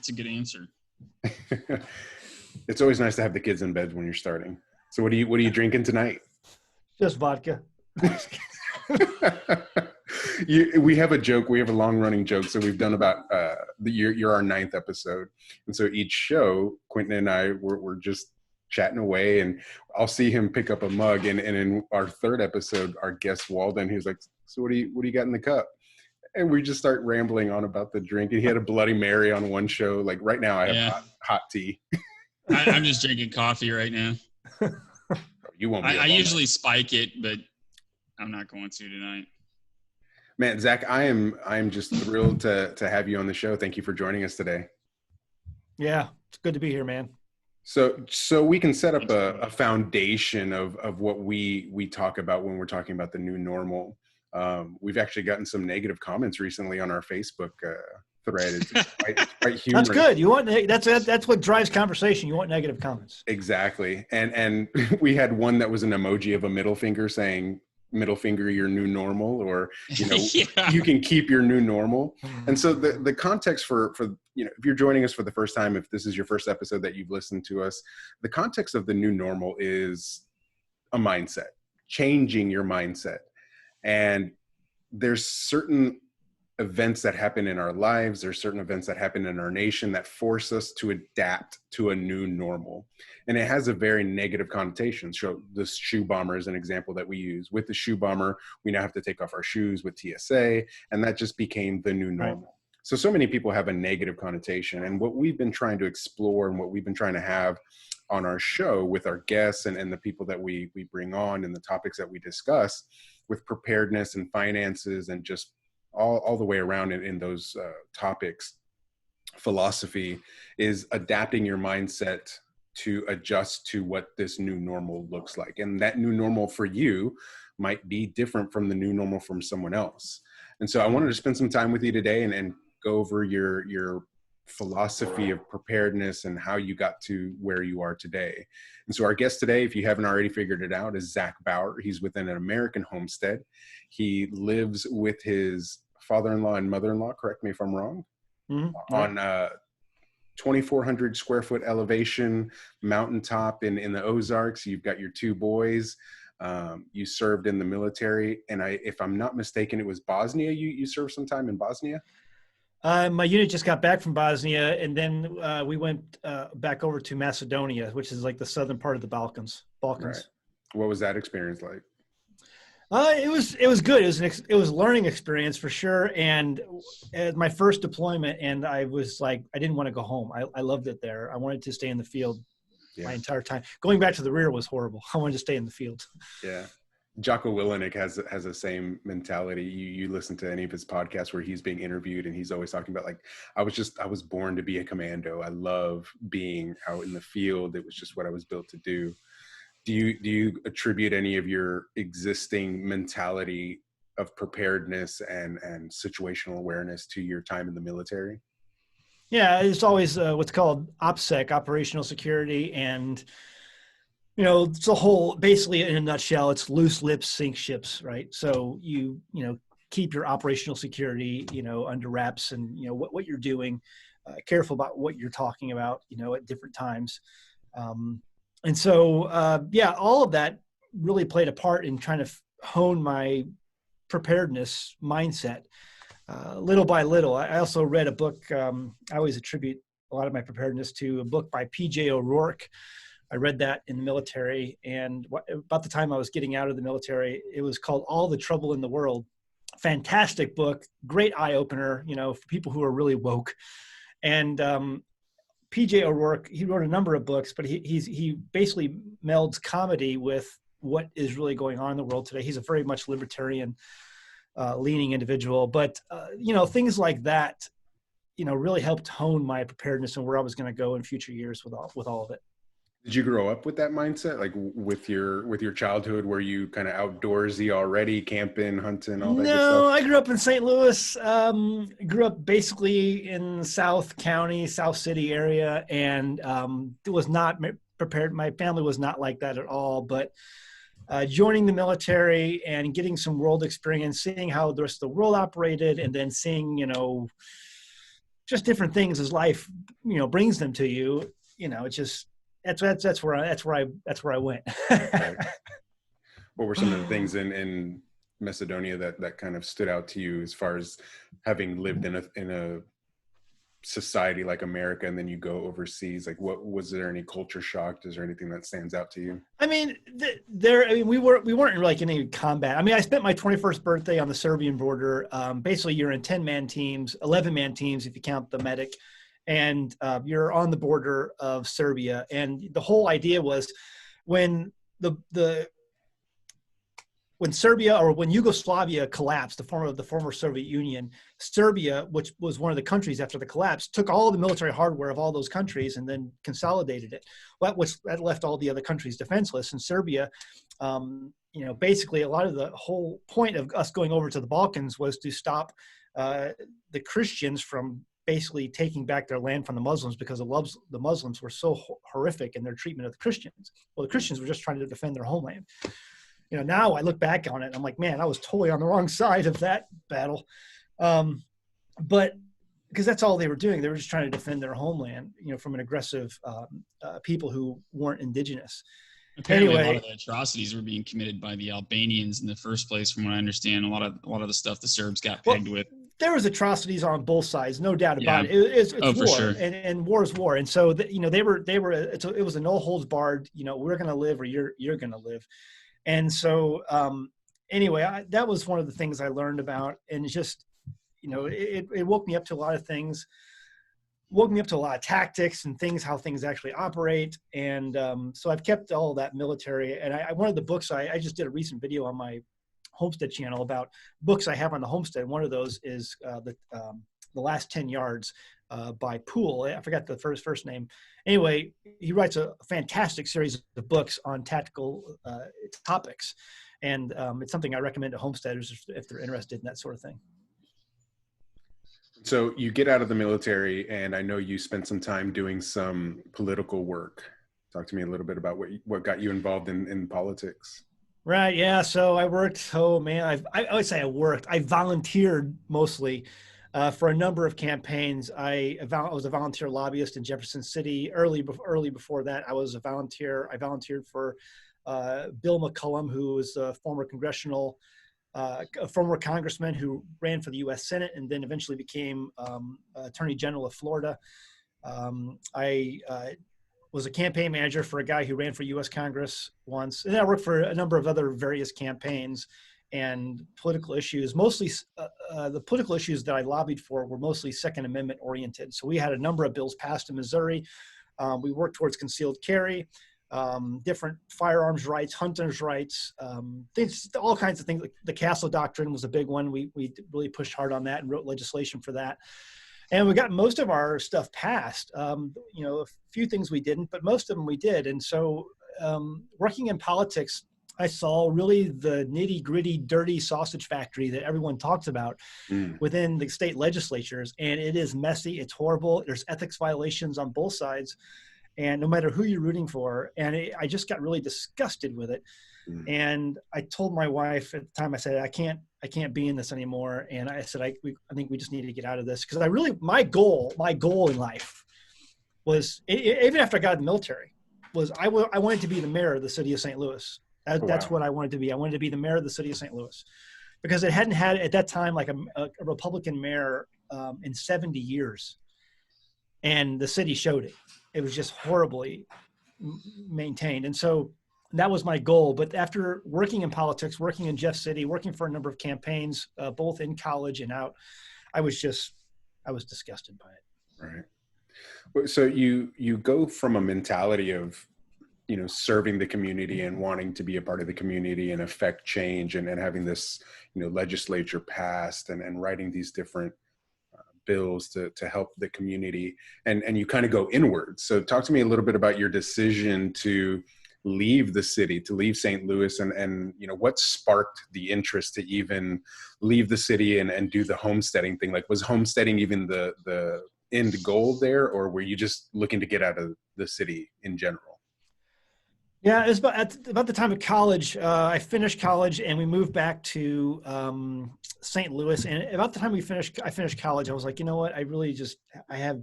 That's a good answer. It's always nice to have the kids in bed when you're starting. So what are you drinking tonight? Just vodka. We have a joke. We have a long running joke. So we've done about you're our 9th episode. And so each show, Quentin and I we're just chatting away, and I'll see him pick up a mug. And in our 3rd episode, our guest Walden, he was like, so what do you got in the cup? And we just start rambling on about the drink. And he had a Bloody Mary on one show. Like right now I have hot tea. I'm just drinking coffee right now. You won't be. I usually spike it, but I'm not going to tonight. Man, Zach, I am just thrilled to have you on the show. Thank you for joining us today. Yeah, it's good to be here, man. So we can set up a foundation of what we talk about when we're talking about the new normal. We've actually gotten some negative comments recently on our Facebook thread. It's quite humorous. That's good. You want that's what drives conversation. You want negative comments. Exactly. And we had one that was an emoji of a middle finger saying, middle finger your new normal, or you can keep your new normal. And so the context for if you're joining us for the first time, if this is your first episode that you've listened to us, the context of the new normal is a mindset, changing your mindset. And there's certain events that happen in our lives, there's certain events that happen in our nation that force us to adapt to a new normal. And it has a very negative connotation. So the shoe bomber is an example that we use. With the shoe bomber, we now have to take off our shoes with TSA, and that just became the new normal. Right. So many people have a negative connotation. And what we've been trying to explore and what we've been trying to have on our show with our guests and the people that we bring on and the topics that we discuss with preparedness and finances and just all the way around in those topics, philosophy is adapting your mindset to adjust to what this new normal looks like. And that new normal for you might be different from the new normal from someone else. And so I wanted to spend some time with you today and go over your philosophy of preparedness and how you got to where you are today. And so our guest today, if you haven't already figured it out, is Zac Bauer. He's within an American homestead. He lives with his father-in-law and mother-in-law, correct me if I'm wrong, on 2,400 square foot elevation mountaintop in the Ozarks. You've got your 2 boys. You served in the military, and if I'm not mistaken, it was Bosnia. You served some time in Bosnia? My unit just got back from Bosnia, and then we went back over to Macedonia, which is like the southern part of the Balkans. Right. What was that experience like? It was good. It was a learning experience for sure. And my first deployment, and I was like, I didn't want to go home. I loved it there. I wanted to stay in the field my entire time. Going back to the rear was horrible. I wanted to stay in the field. Yeah. Jocko Willenick has the same mentality. You listen to any of his podcasts where he's being interviewed, and he's always talking about like, I was born to be a commando. I love being out in the field. It was just what I was built to do. Do you attribute any of your existing mentality of preparedness and situational awareness to your time in the military? Yeah, it's always what's called OPSEC, operational security, and it's a whole, basically in a nutshell, it's loose lips sink ships, right? So you keep your operational security under wraps, and what you're doing, careful about what you're talking about at different times. And so, all of that really played a part in trying to hone my preparedness mindset little by little. I also read a book. I always attribute a lot of my preparedness to a book by PJ Orourke. I read that in the military, and about the time I was getting out of the military, it was called All the Trouble in the World. Fantastic book, great eye-opener, for people who are really woke. And PJ Orourke, he wrote a number of books, but he basically melds comedy with what is really going on in the world today. He's a very much libertarian leaning individual, but things like that, really helped hone my preparedness and where I was going to go in future years with all of it. Did you grow up with that mindset, like with your childhood? Were you kind of outdoorsy already, camping, hunting, all that good stuff? No, I grew up in St. Louis. Grew up basically in South County, South City area, and it was not prepared. My family was not like that at all. But joining the military and getting some world experience, seeing how the rest of the world operated, and then seeing just different things as life brings them to you, it's just, that's where I went. Right. What were some of the things in Macedonia that kind of stood out to you as far as having lived in a society like America, and then you go overseas? Like, what was there any culture shock? Is there anything that stands out to you? I mean, we weren't like in any combat. I mean, I spent my 21st birthday on the Serbian border. Basically, you're in 10-man teams, 11-man teams if you count the medic, and you're on the border of Serbia. And the whole idea was when when Serbia, or when Yugoslavia collapsed, the former Soviet Union, Serbia, which was one of the countries after the collapse, took all the military hardware of all those countries and then consolidated it. That left all the other countries defenseless. And Serbia, basically a lot of the whole point of us going over to the Balkans was to stop the Christians from basically taking back their land from the Muslims, because the Muslims were so horrific in their treatment of the Christians. Well, the Christians were just trying to defend their homeland. Now I look back on it and I'm like, man, I was totally on the wrong side of that battle. But because that's all they were doing. They were just trying to defend their homeland, from an aggressive people who weren't indigenous. Apparently, a lot of the atrocities were being committed by the Albanians in the first place, from what I understand. A lot of the stuff the Serbs got pegged with. There was atrocities on both sides, no doubt about it. It's war, for sure. And war is war. And so, it was a no holds barred. We're going to live, or you're going to live. And so, anyway, that was one of the things I learned about, and it's just, it woke me up to a lot of things, woke me up to a lot of tactics and things, how things actually operate. And so I've kept all that military. And one of the books, I just did a recent video on my Homestead channel about books I have on the Homestead. One of those is the Last 10 Yards by Poole. I forgot the first name. Anyway, he writes a fantastic series of books on tactical topics. And it's something I recommend to homesteaders if they're interested in that sort of thing. So you get out of the military, and I know you spent some time doing some political work. Talk to me a little bit about what got you involved in politics. Right. Yeah. So I worked. Oh man, I would say I worked. I volunteered mostly for a number of campaigns. I was a volunteer lobbyist in Jefferson City. Early before that, I was a volunteer. I volunteered for Bill McCollum, who was a former congressman who ran for the U.S. Senate and then eventually became Attorney General of Florida. I was a campaign manager for a guy who ran for U.S. Congress once. And I worked for a number of other various campaigns and political issues. Mostly the political issues that I lobbied for were mostly Second Amendment oriented. So we had a number of bills passed in Missouri. We worked towards concealed carry, different firearms rights, hunters' rights, things, all kinds of things. Like the Castle Doctrine was a big one. We really pushed hard on that and wrote legislation for that. And we got most of our stuff passed. A few things we didn't, but most of them we did. And so working in politics, I saw really the nitty gritty, dirty sausage factory that everyone talks about within the state legislatures. And it is messy. It's horrible. There's ethics violations on both sides. And no matter who you're rooting for, and I just got really disgusted with it. And I told my wife at the time, I said, I can't be in this anymore. And I said, I think we just need to get out of this. Because my goal in life was, even after I got in the military, was I wanted to be the mayor of the city of St. Louis. That's what I wanted to be. I wanted to be the mayor of the city of St. Louis. Because it hadn't had, at that time, like a Republican mayor in 70 years. And the city showed it. It was just horribly maintained. And so that was my goal. But after working in politics, working in Jeff City, working for a number of campaigns, both in college and out, I was disgusted by it. Right. So you go from a mentality of, serving the community and wanting to be a part of the community and affect change and having this, legislature passed and writing these different bills to help the community, and you kind of go inward. So talk to me a little bit about your decision to leave the city, to leave St. Louis, and what sparked the interest to even leave the city and do the homesteading thing. Like, was homesteading even the end goal there, or were you just looking to get out of the city in general? Yeah, it was about the time of college. I finished college and we moved back to St. Louis. And about the time I finished college, I was like, you know what? I really I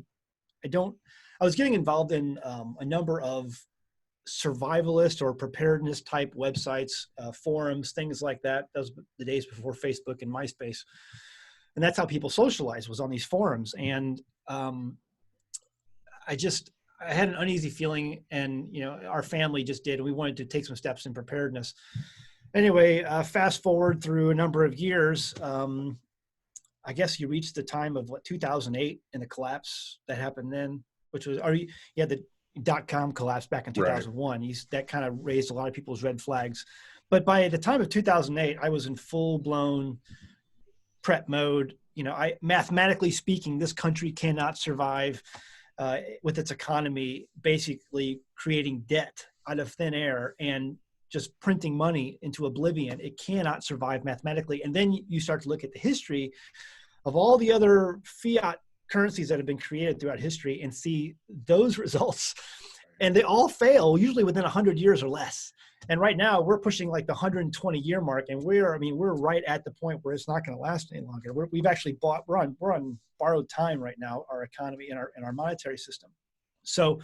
I was getting involved in a number of survivalist or preparedness type websites, forums, things like that. Those were the days before Facebook and MySpace. And that's how people socialized, was on these forums. And I had an uneasy feeling, and, you know, our family just did, and we wanted to take some steps in preparedness. Anyway, fast forward through a number of years, I guess you reached the time of 2008 and the collapse that happened then, which was, you had the .com collapse back in 2001. Right. That kind of raised a lot of people's red flags. But by the time of 2008, I was in full blown prep mode. You know, mathematically speaking, this country cannot survive with its economy basically creating debt out of thin air and just printing money into oblivion. It cannot survive mathematically. And then you start to look at the history of all the other fiat currencies that have been created throughout history and see those results, and they all fail usually within 100 years or less. And right now we're pushing like the 120-year mark, and we're right at the point where it's not going to last any longer. We've actually we're on borrowed time right now, our economy and our monetary system. So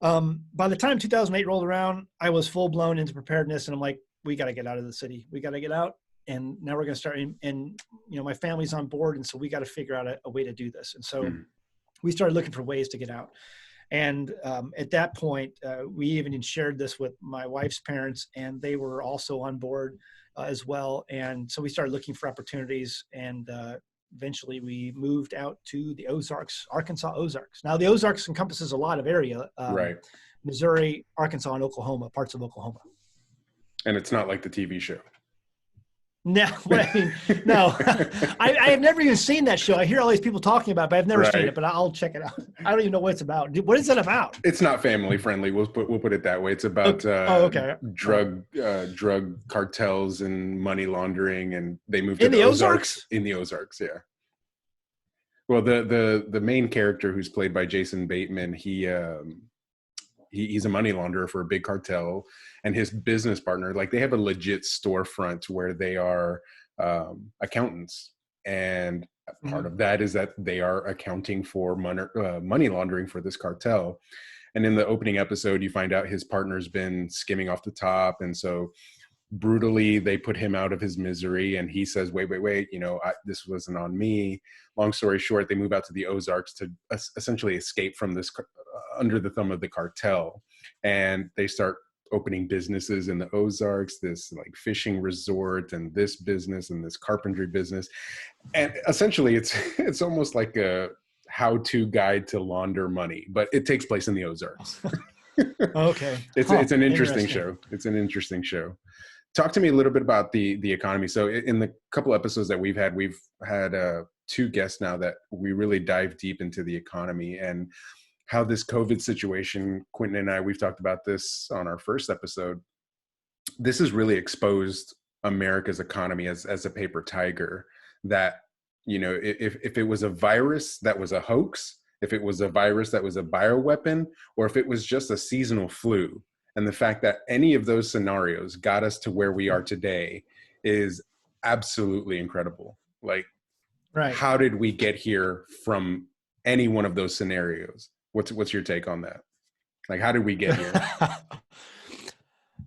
by the time 2008 rolled around, I was full blown into preparedness, and I'm like, we got to get out of the city. We got to get out. And now we're going to start, and you know, my family's on board. And so we got to figure out a way to do this. And so we started looking for ways to get out. And at that point, we even shared this with my wife's parents, and they were also on board as well. And so we started looking for opportunities, and eventually we moved out to the Ozarks, Arkansas Ozarks. Now the Ozarks encompasses a lot of area, Missouri, Arkansas, and Oklahoma, parts of Oklahoma. And it's not like the TV show. No, no. I have never even seen that show. I hear all these people talking about it, but I've never seen it, but I'll check it out. I don't even know what it's about. What is it about? It's not family friendly. We'll put it that way. It's about drug cartels and money laundering, and they moved to the Ozarks. In the Ozarks, yeah. Well, the main character, who's played by Jason Bateman, he's a money launderer for a big cartel, and his business partner, like, they have a legit storefront where they are accountants, and part of that is that they are accounting for money laundering for this cartel. And in the opening episode, you find out his partner's been skimming off the top, and so brutally they put him out of his misery, and he says, wait, you know, this wasn't on me. Long story short, they move out to the Ozarks to essentially escape from this under the thumb of the cartel, and they start opening businesses in the Ozarks, this like fishing resort and this business and this carpentry business. And essentially it's almost like a how-to guide to launder money, but it takes place in the Ozarks. Okay. It's an interesting show. It's an interesting show. Talk to me a little bit about the economy. So in the couple episodes that we've had two guests now that we really dive deep into the economy and how this COVID situation. Quentin and I, we've talked about this on our first episode. This has really exposed America's economy as a paper tiger, that, you know, if it was a virus that was a hoax, if it was a virus that was a bioweapon, or if it was just a seasonal flu, and the fact that any of those scenarios got us to where we are today is absolutely incredible. Like, how did we get here from any one of those scenarios? What's your take on that? Like, how did we get here?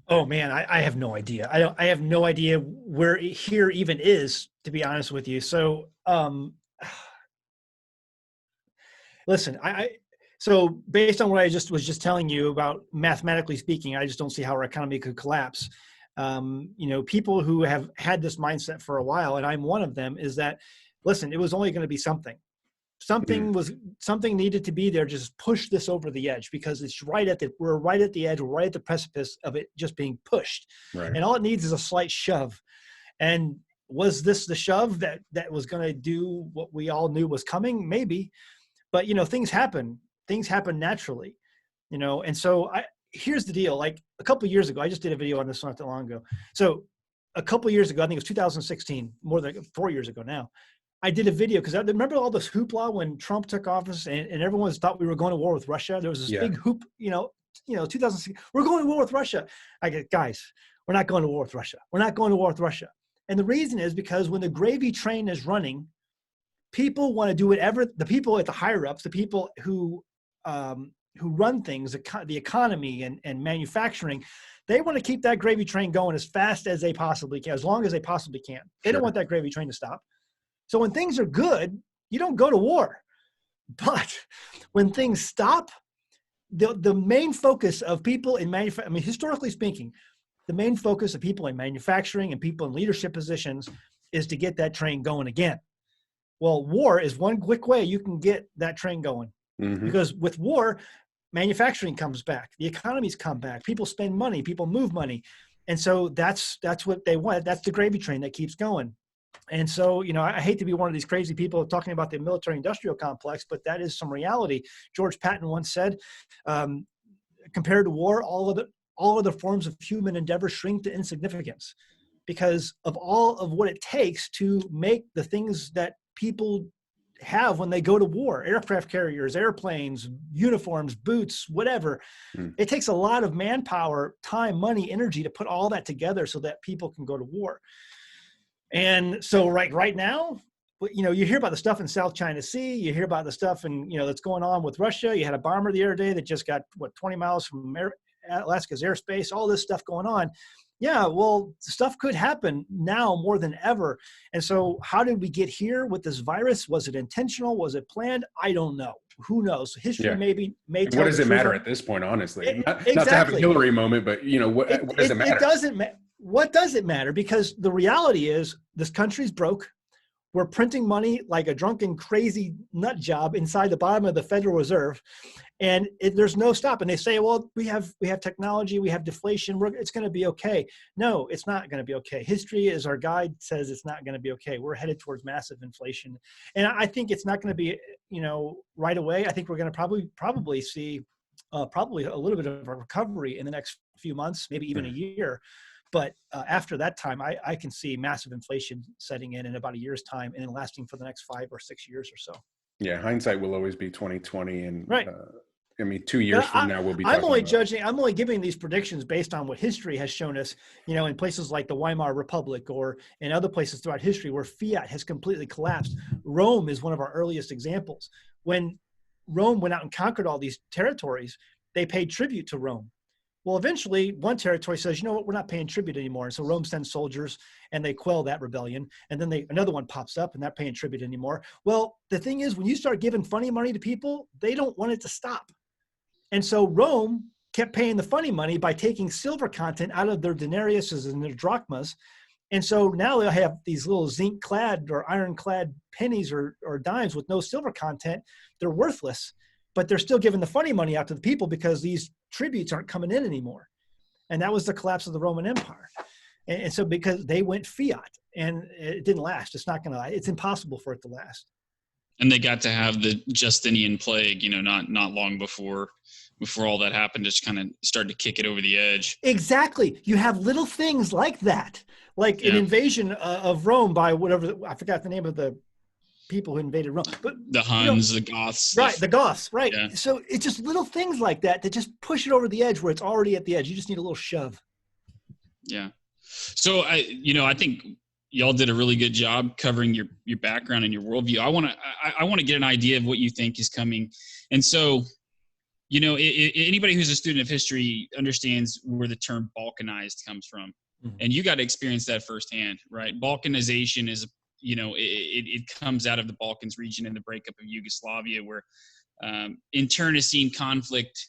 Oh man, I have no idea. I have no idea where here even is, to be honest with you. So, listen, so based on what I was just telling you about, mathematically speaking, I just don't see how our economy could collapse. You know, people who have had this mindset for a while, and I'm one of them, is that, listen, it was only going to be something. Something needed to be there, just push this over the edge, because it's we're right at the edge, we're right at the precipice of it just being pushed. Right. And all it needs is a slight shove. And was this the shove that was going to do what we all knew was coming? Maybe. But, you know, things happen naturally, you know? And so here's the deal. Like a couple of years ago, I just did a video on this not that long ago. So a couple of years ago, I think it was 2016, more than 4 years ago now, I did a video because I remember all this hoopla when Trump took office, and everyone thought we were going to war with Russia. There was this big hoop, you know, 2006, we're going to war with Russia. I get, guys, we're not going to war with Russia. We're not going to war with Russia. And the reason is because when the gravy train is running, people want to do whatever, the people at the higher ups, the people who run things, the economy and manufacturing, they want to keep that gravy train going as fast as they possibly can, as long as they possibly can. They don't want that gravy train to stop. So when things are good, you don't go to war. But when things stop, the main focus of people in manufacturing, I mean, historically speaking, the main focus of people in manufacturing and people in leadership positions is to get that train going again. Well, war is one quick way you can get that train going. Because with war, manufacturing comes back, the economies come back, people spend money, people move money. And so that's what they want. That's the gravy train that keeps going. And so, you know, I hate to be one of these crazy people talking about the military industrial complex, but that is some reality. George Patton once said, compared to war, all of the forms of human endeavor shrink to insignificance because of all of what it takes to make the things that people have when they go to war: aircraft carriers, airplanes, uniforms, boots, whatever. It takes a lot of manpower, time, money, energy to put all that together so that people can go to war. And so right now, you know, you hear about the stuff in South China Sea, you hear about the stuff that's going on with Russia. You had a bomber the other day that just got 20 miles from Alaska's airspace, all this stuff going on. Yeah, well, stuff could happen now more than ever. And so how did we get here with this virus? Was it intentional? Was it planned? I don't know. Who knows? History may tell. What does it matter at this point, honestly? Not to have a Hillary moment, but, you know, what does it matter? It doesn't matter. What does it matter? Because the reality is this country's broke. We're printing money like a drunken, crazy nut job inside the bottom of the Federal Reserve. And there's no stop. And they say, well, we have technology, we have deflation, it's going to be okay. No, it's not going to be okay. History, as our guide says, it's not going to be okay. We're headed towards massive inflation. And I think it's not going to be, you know, right away. I think we're going to probably see probably a little bit of a recovery in the next few months, maybe even a year. But after that time, I can see massive inflation setting in about a year's time and then lasting for the next 5 or 6 years or so. Yeah, hindsight will always be 2020, and right. I mean, 2 years from now, we'll be talking I'm only giving these predictions based on what history has shown us, you know, in places like the Weimar Republic or in other places throughout history where fiat has completely collapsed. Rome is one of our earliest examples. When Rome went out and conquered all these territories, they paid tribute to Rome. Well, eventually, one territory says, you know what, we're not paying tribute anymore. And so Rome sends soldiers and they quell that rebellion. And then another one pops up and not paying tribute anymore. Well, the thing is, when you start giving funny money to people, they don't want it to stop. And so Rome kept paying the funny money by taking silver content out of their denariuses and their drachmas. And so now they have these little zinc-clad or iron-clad pennies or dimes with no silver content. They're worthless, but they're still giving the funny money out to the people because these tributes aren't coming in anymore. And that was the collapse of the Roman Empire. And so because they went fiat and it didn't last, it's impossible for it to last. And they got to have the Justinian plague, you know, not long before all that happened, just kind of started to kick it over the edge. Exactly. You have little things like that, like an invasion of Rome by I forgot the name of the people who invaded Rome. But the Huns, the Goths. Right, the Goths, right. Yeah. So it's just little things like that just push it over the edge where it's already at the edge. You just need a little shove. Yeah. So I think y'all did a really good job covering your background and your worldview. I want to get an idea of what you think is coming. And so, you know, anybody who's a student of history understands where the term Balkanized comes from. Mm-hmm. And you got to experience that firsthand, right? Balkanization is, you know, it comes out of the Balkans region in the breakup of Yugoslavia, where internecine conflict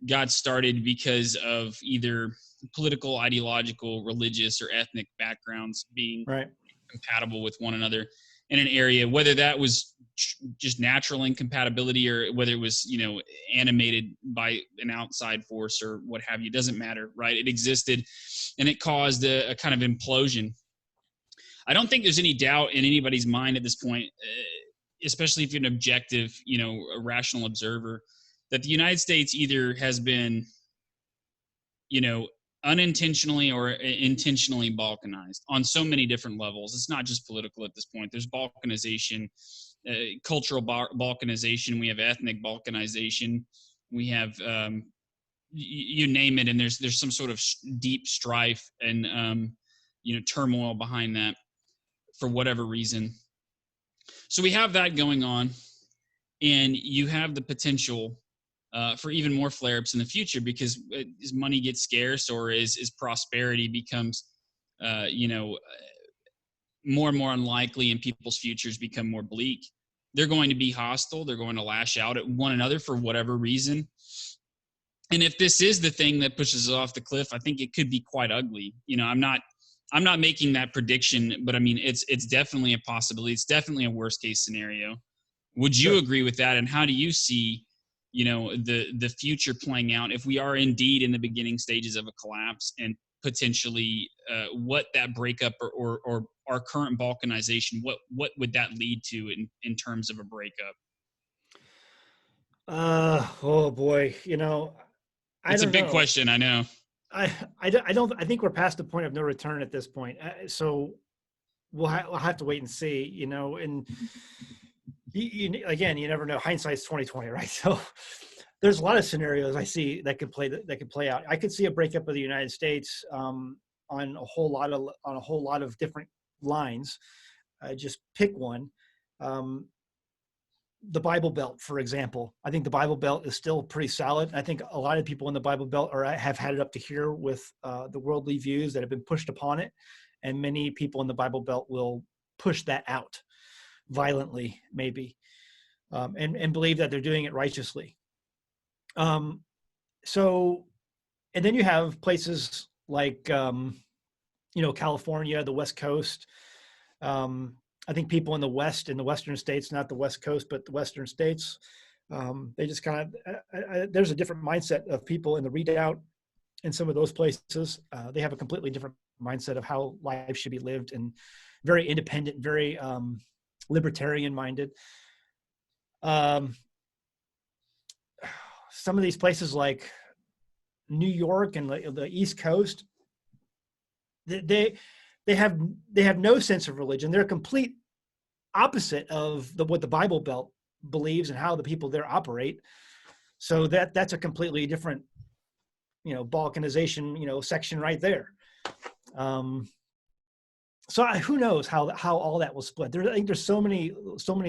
got started because of either political, ideological, religious, or ethnic backgrounds being compatible with one another in an area, whether that was just natural incompatibility or whether it was, you know, animated by an outside force or what have you, doesn't matter, right? It existed and it caused a kind of implosion. I don't think there's any doubt in anybody's mind at this point, especially if you're an objective, you know, a rational observer, that the United States either has been, you know, unintentionally or intentionally Balkanized on so many different levels. It's not just political at this point. There's Balkanization, cultural Balkanization. We have ethnic Balkanization. We have, you name it, and there's some sort of deep strife and, you know, turmoil behind that for whatever reason. So we have that going on, and you have the potential for even more flare-ups in the future, because as money gets scarce, or as prosperity becomes, more and more unlikely, and people's futures become more bleak, they're going to be hostile. They're going to lash out at one another for whatever reason. And if this is the thing that pushes us off the cliff, I think it could be quite ugly. I'm not making that prediction, but I mean, it's definitely a possibility. It's definitely a worst case scenario. Would you agree with that? And how do you see, the future playing out if we are indeed in the beginning stages of a collapse, and potentially what that breakup or our current balkanization, what would that lead to in terms of a breakup? Oh boy, It's a big question, I know. I think we're past the point of no return at this point. So we'll have to wait and see, and again, you never know. Hindsight's 20/20, right? So there's a lot of scenarios I see that could play out. I could see a breakup of the United States on a whole lot of different lines. Just pick one. The Bible Belt, for example. I think the Bible Belt is still pretty solid. I think a lot of people in the Bible Belt have had it up to here with the worldly views that have been pushed upon it. And many people in the Bible Belt will push that out violently, maybe, and believe that they're doing it righteously. So, and then you have places like, California, the West Coast. I think people in the western states, not the West Coast, but the western states, they just kind of, there's a different mindset of people in the Redoubt in some of those places. They have a completely different mindset of how life should be lived, and very independent, very libertarian minded. Some of these places like New York and the East Coast, they have no sense of religion. They're a complete opposite of what the Bible Belt believes and how the people there operate. So that's a completely different, balkanization, section right there. So who knows how all that will split? I think there's so many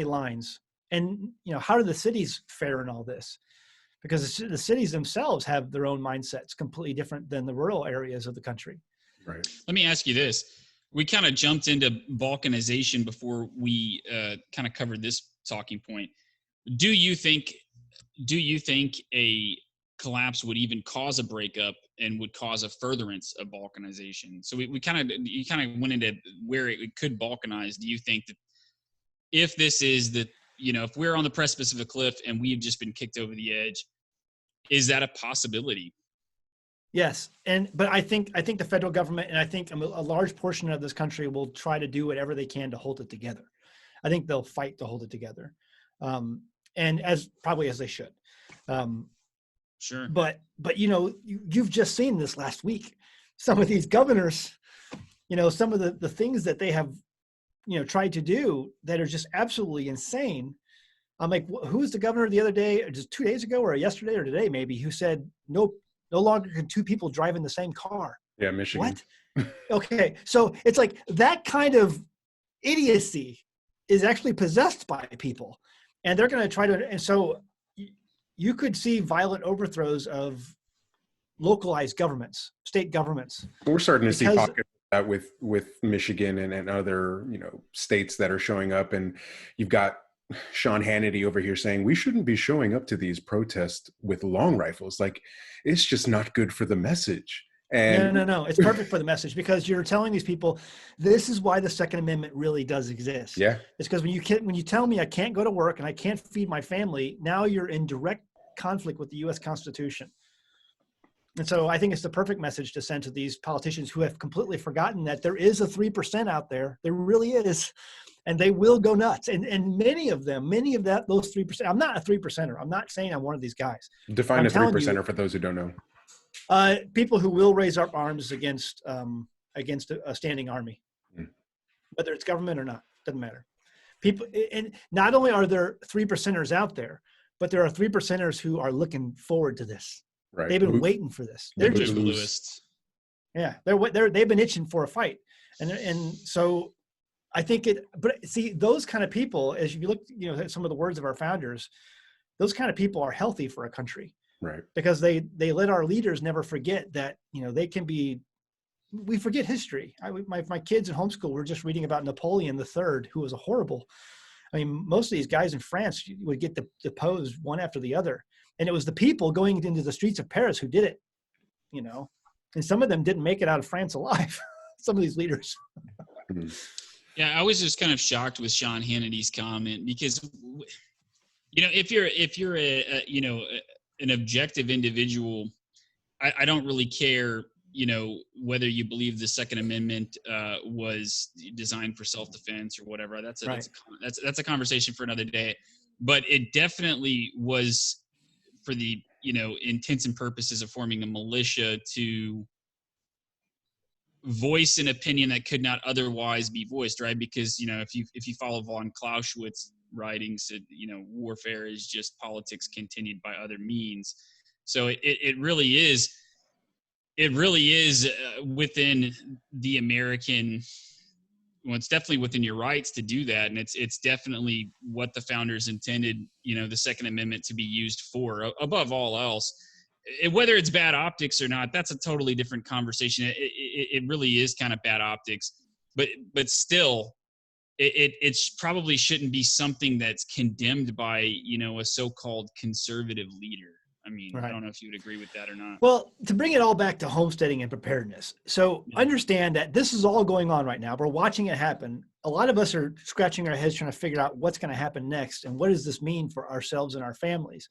lines, and how do the cities fare in all this? Because the cities themselves have their own mindsets, completely different than the rural areas of the country. Right. Let me ask you this. We kind of jumped into balkanization before we kind of covered this talking point. Do you think a collapse would even cause a breakup and would cause a furtherance of balkanization? So you kind of went into where it could balkanize. Do you think that if this is if we're on the precipice of a cliff and we've just been kicked over the edge, is that a possibility? Yes. But I think the federal government, and I think a large portion of this country, will try to do whatever they can to hold it together. I think they'll fight to hold it together. And as they should. Sure. But you've just seen this last week, some of these governors, some of the things that they have, tried to do that are just absolutely insane. I'm like, who's the governor the other day, or just 2 days ago, or yesterday or today, maybe, who said, no longer can two people drive in the same car? Yeah, Michigan. What? Okay. So it's like that kind of idiocy is actually possessed by people, and they're going to try to, and so you could see violent overthrows of localized governments, state governments. We're starting to see pockets of that with Michigan and other, states that are showing up, and you've got Sean Hannity over here saying we shouldn't be showing up to these protests with long rifles. Like, it's just not good for the message. And no, it's perfect for the message, because you're telling these people this is why the Second Amendment really does exist. Yeah, it's because when you tell me I can't go to work and I can't feed my family, now you're in direct conflict with the U.S. Constitution. And so I think it's the perfect message to send to these politicians who have completely forgotten that there is a 3% out there. There really is. And they will go nuts. And many of those 3%, I'm not a 3%er. I'm not saying I'm one of these guys. Define a 3%er for those who don't know. People who will raise up arms against a standing army, whether it's government or not, doesn't matter. People, and not only are there 3%ers out there, but there are 3%ers who are looking forward to this. Right. They've been waiting for this. They're just bluists. Yeah, they've been itching for a fight, and so I think but see, those kind of people, as you look, at some of the words of our founders, those kind of people are healthy for a country, Right. because they let our leaders never forget that, they can be, we forget history. My kids in homeschool were just reading about Napoleon III, who was a horrible, most of these guys in France would get deposed one after the other. And it was the people going into the streets of Paris who did it, and some of them didn't make it out of France alive. Some of these leaders. Yeah, I was just kind of shocked with Sean Hannity's comment, because, if you're an objective individual, I don't really care, whether you believe the Second Amendment was designed for self-defense or whatever. That's a conversation for another day. But it definitely was for the intents and purposes of forming a militia to voice an opinion that could not otherwise be voiced, right? Because if you follow von Clausewitz writings, warfare is just politics continued by other means. So it really is within the American. Well, it's definitely within your rights to do that, and it's definitely what the founders intended, the Second Amendment to be used for, above all else. Whether it's bad optics or not, that's a totally different conversation. It really is kind of bad optics, but still, it probably shouldn't be something that's condemned by a so-called conservative leader. Right. I don't know if you would agree with that or not. Well, to bring it all back to homesteading and preparedness. So understand that this is all going on right now. We're watching it happen. A lot of us are scratching our heads trying to figure out what's going to happen next and what does this mean for ourselves and our families.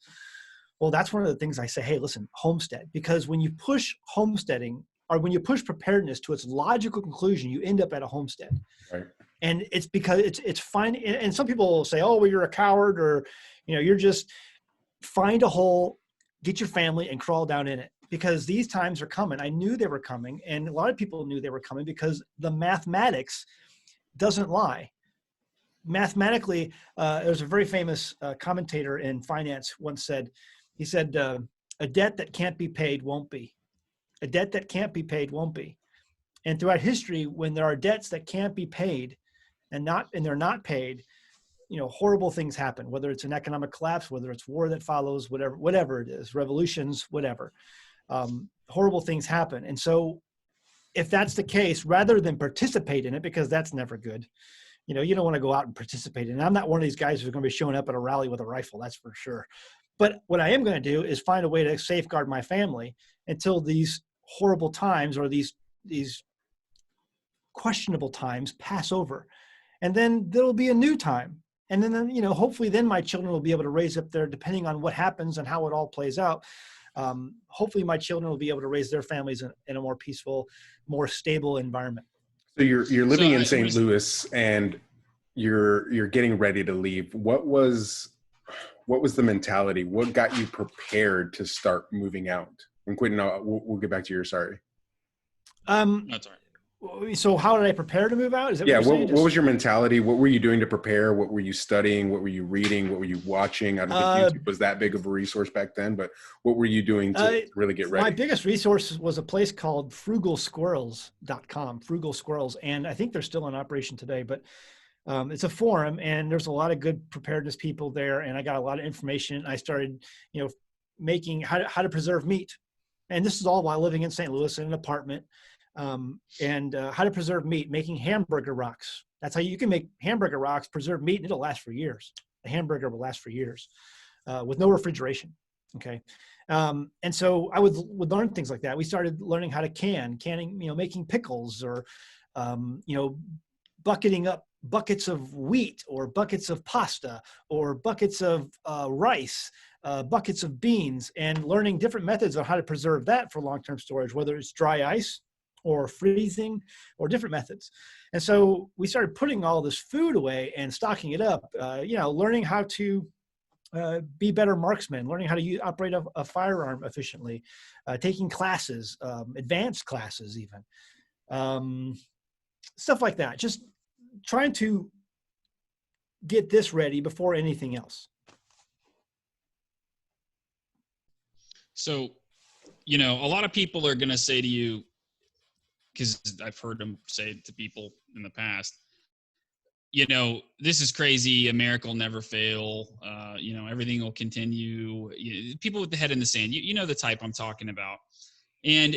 Well, that's one of the things I say, hey, listen, homestead, because when you push homesteading or when you push preparedness to its logical conclusion, you end up at a homestead. Right. And it's because it's fine. And some people will say, oh, well, you're a coward, or, you're just find a hole, get your family and crawl down in it, because these times are coming. I knew they were coming. And a lot of people knew they were coming because the mathematics doesn't lie. Mathematically, there's a very famous commentator in finance once said, he said, a debt that can't be paid won't be. A debt that can't be paid won't be. And throughout history, when there are debts that can't be paid and they're not paid, horrible things happen, whether it's an economic collapse, whether it's war that follows, whatever it is, revolutions, whatever. Horrible things happen. And so if that's the case, rather than participate in it, because that's never good, you don't want to go out and participate in it. I'm not one of these guys who's going to be showing up at a rally with a rifle, that's for sure. But what I am going to do is find a way to safeguard my family until these horrible times or these questionable times pass over. And then there'll be a new time. And then, hopefully then my children will be able to raise up there, depending on what happens and how it all plays out. Hopefully my children will be able to raise their families in a more peaceful, more stable environment. So you're living in St. Louis and you're getting ready to leave. What was the mentality? What got you prepared to start moving out? And Quentin, we'll get back to your sorry. That's all right. So how did I prepare to move out? Is that what was your mentality? What were you doing to prepare? What were you studying? What were you reading? What were you watching? I don't think YouTube was that big of a resource back then, but what were you doing to really get ready? My biggest resource was a place called frugalsquirrels.com, Frugal Squirrels. And I think they're still in operation today, but it's a forum and there's a lot of good preparedness people there. And I got a lot of information. I started, making how to preserve meat. And this is all while living in St. Louis in an apartment. And how to preserve meat, making hamburger rocks. That's how you can make hamburger rocks, preserve meat, and it'll last for years. The hamburger will last for years with no refrigeration. Okay. And so I would learn things like that. We started learning how to canning, making pickles or, bucketing up buckets of wheat or buckets of pasta or buckets of rice, buckets of beans, and learning different methods on how to preserve that for long-term storage, whether it's dry ice or freezing or different methods. And so we started putting all this food away and stocking it up, learning how to be better marksmen, learning how to operate a firearm efficiently, taking classes, advanced classes even, stuff like that. Just trying to get this ready before anything else. So, a lot of people are going to say to you, because I've heard them say to people in the past, this is crazy. America will never fail. Everything will continue. People with the head in the sand, you know the type I'm talking about. And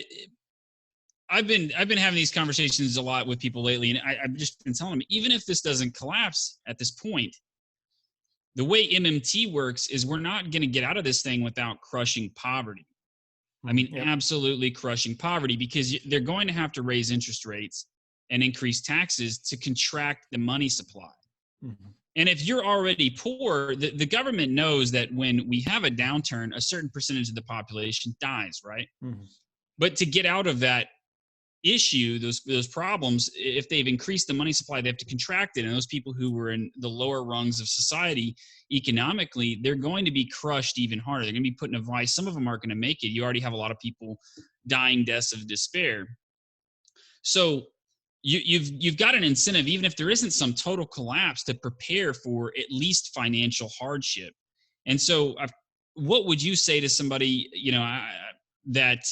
I've been having these conversations a lot with people lately, and I've just been telling them, even if this doesn't collapse at this point, the way MMT works is we're not going to get out of this thing without crushing poverty. I mean, absolutely crushing poverty, because they're going to have to raise interest rates and increase taxes to contract the money supply. Mm-hmm. And if you're already poor, the government knows that when we have a downturn, a certain percentage of the population dies, right? Mm-hmm. But to get out of that issue, those problems, if they've increased the money supply, they have to contract it. And those people who were in the lower rungs of society economically, they're going to be crushed even harder. They're going to be put in a vice. Some of them aren't going to make it. You already have a lot of people dying deaths of despair. So you've got an incentive, even if there isn't some total collapse, to prepare for at least financial hardship. And so what would you say to somebody, that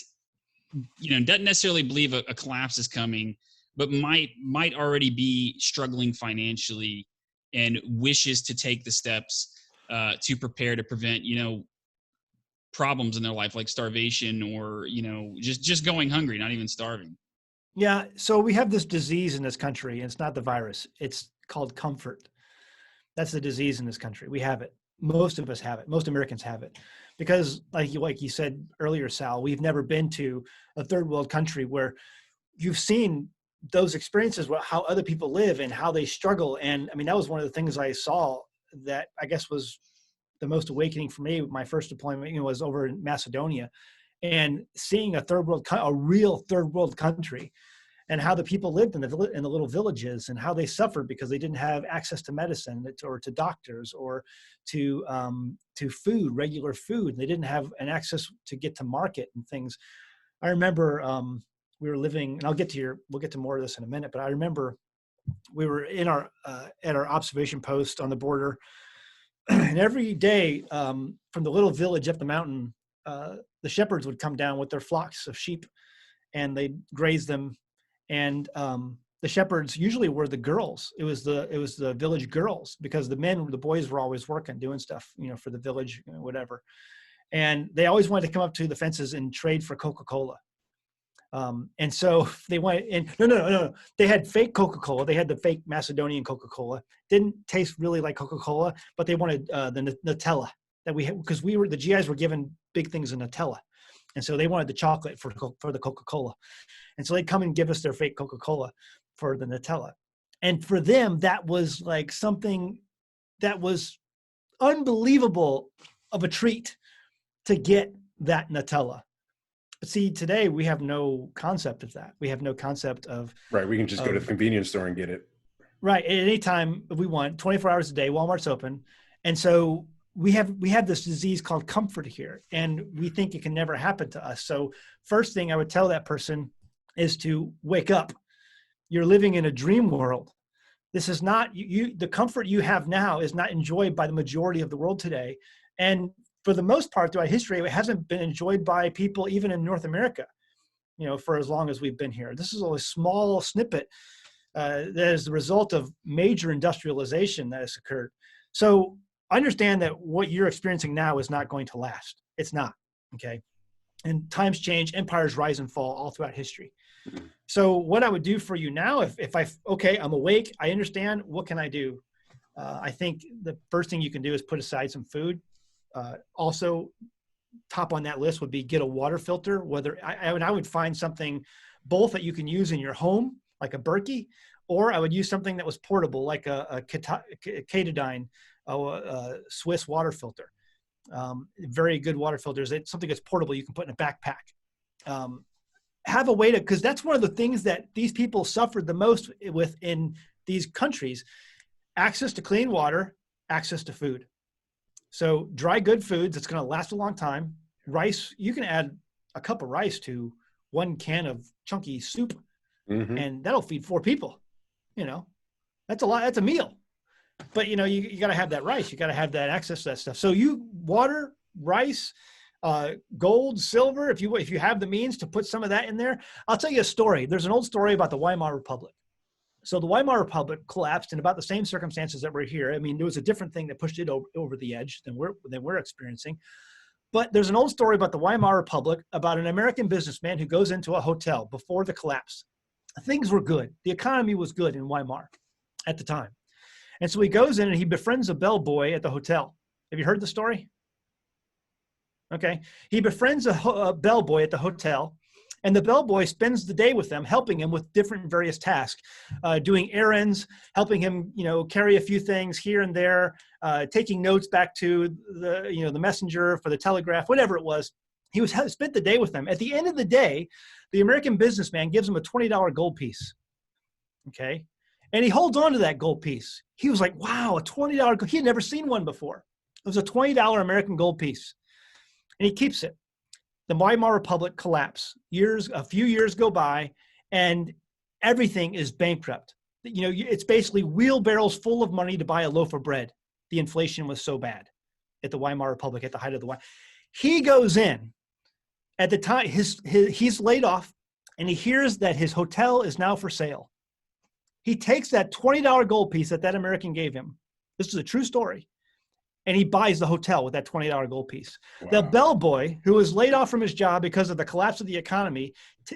doesn't necessarily believe a collapse is coming, but might already be struggling financially and wishes to take the steps to prepare to prevent, problems in their life, like starvation or, just going hungry, not even starving? Yeah. So we have this disease in this country, and it's not the virus. It's called comfort. That's the disease in this country. We have it. Most of us have it. Most Americans have it. Because like you said earlier, Sal, we've never been to a third world country where you've seen those experiences, how other people live and how they struggle. And I mean, that was one of the things I saw that I guess was the most awakening for me. My first deployment, was over in Macedonia, and seeing a real third world country, and how the people lived in the little villages, and how they suffered because they didn't have access to medicine or to doctors or to food, regular food. They didn't have an access to get to market and things. I remember we were living, and we'll get to more of this in a minute, but I remember we were in at our observation post on the border, and every day from the little village up the mountain, the shepherds would come down with their flocks of sheep, and they'd graze them. And the shepherds usually were the girls. It was the village girls, because the boys were always working, doing stuff, for the village, whatever. And they always wanted to come up to the fences and trade for Coca-Cola. And so they went in. No. They had fake Coca-Cola. They had the fake Macedonian Coca-Cola. Didn't taste really like Coca-Cola, but they wanted the Nutella that we had, because the GIs were given big things of Nutella. And so they wanted the chocolate for the Coca-Cola. And so they'd come and give us their fake Coca-Cola for the Nutella. And for them, that was like something that was unbelievable of a treat to get that Nutella. But see, today we have no concept of that. We have no concept of... Right, we can just go to the convenience store and get it. Right, at any time we want, 24 hours a day, Walmart's open. And so we have this disease called comfort here, and we think it can never happen to us. So first thing I would tell that person is to wake up. You're living in a dream world. This is not the comfort you have now is not enjoyed by the majority of the world today. And for the most part, throughout history, it hasn't been enjoyed by people even in North America, for as long as we've been here. This is a small snippet that is the result of major industrialization that has occurred. So understand that what you're experiencing now is not going to last. It's not, okay? And times change, empires rise and fall all throughout history. So what I would do for you now, I'm awake, I understand, what can I do? I think the first thing you can do is put aside some food. Also, top on that list would be get a water filter. I would find something both that you can use in your home, like a Berkey, or I would use something that was portable, like a Katadyn, a Swiss water filter. Very good water filters. It's something that's portable you can put in a backpack. Have a way to, because that's one of the things that these people suffered the most with in these countries: access to clean water, access to food. So dry good foods that's going to last a long time. Rice, you can add a cup of rice to 1 can of chunky soup, and that'll feed 4 people. That's a lot. That's a meal. But you got to have that rice. You got to have that access to that stuff. So water, rice, gold, silver. If you have the means to put some of that in there, I'll tell you a story. There's an old story about the Weimar Republic. So the Weimar Republic collapsed in about the same circumstances that we're here. I mean, there was a different thing that pushed it over the edge than we're experiencing. But there's an old story about the Weimar Republic, about an American businessman who goes into a hotel before the collapse. Things were good. The economy was good in Weimar at the time. And so he goes in and he befriends a bellboy at the hotel. Have you heard the story? Okay. He befriends a bellboy at the hotel, and the bellboy spends the day with them, helping him with different various tasks, doing errands, helping him, carry a few things here and there, taking notes back to the messenger for the telegraph, whatever it was. He spent the day with them. At the end of the day, the American businessman gives him a $20 gold piece. Okay. And he holds on to that gold piece. He was like, wow, a $20. He had never seen one before. It was a $20 American gold piece. And he keeps it. The Weimar Republic collapsed. A few years go by, and everything is bankrupt. It's basically wheelbarrows full of money to buy a loaf of bread. The inflation was so bad at the Weimar Republic at the height of the Weimar. He goes in at the time. He's laid off, and he hears that his hotel is now for sale. He takes that $20 gold piece that American gave him. This is a true story. And he buys the hotel with that $20 gold piece. Wow. The bellboy, who was laid off from his job because of the collapse of the economy,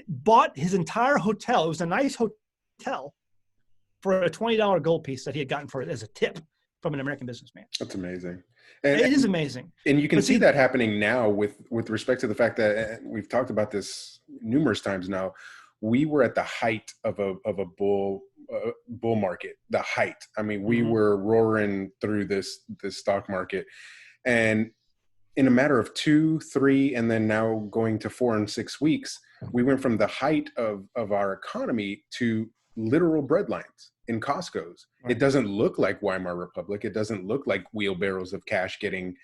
bought his entire hotel. It was a nice hotel for a $20 gold piece that he had gotten for it as a tip from an American businessman. That's amazing. It is amazing. And you can see that happening now with respect to the fact that we've talked about this numerous times now. We were at the height of a bull market, the height. I mean, we were roaring through this stock market, and in a matter of 2, 3, and then now going to 4 and 6 weeks, we went from the height of our economy to literal bread lines in Costco's. Right. It doesn't look like Weimar Republic. It doesn't look like wheelbarrows of cash getting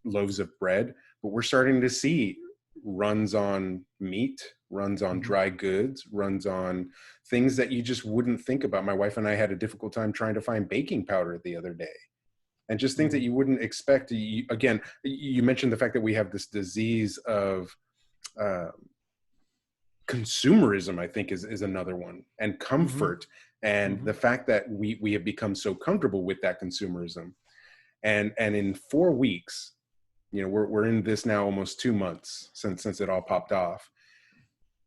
loaves of bread, but we're starting to see runs on meat, runs on dry goods, runs on things that you just wouldn't think about. My wife and I had a difficult time trying to find baking powder the other day, and just things that you wouldn't expect. Again, you mentioned the fact that we have this disease of consumerism, I think is another one, and comfort, and the fact that we have become so comfortable with that consumerism. And in 4 weeks, we're in this now almost 2 months since it all popped off.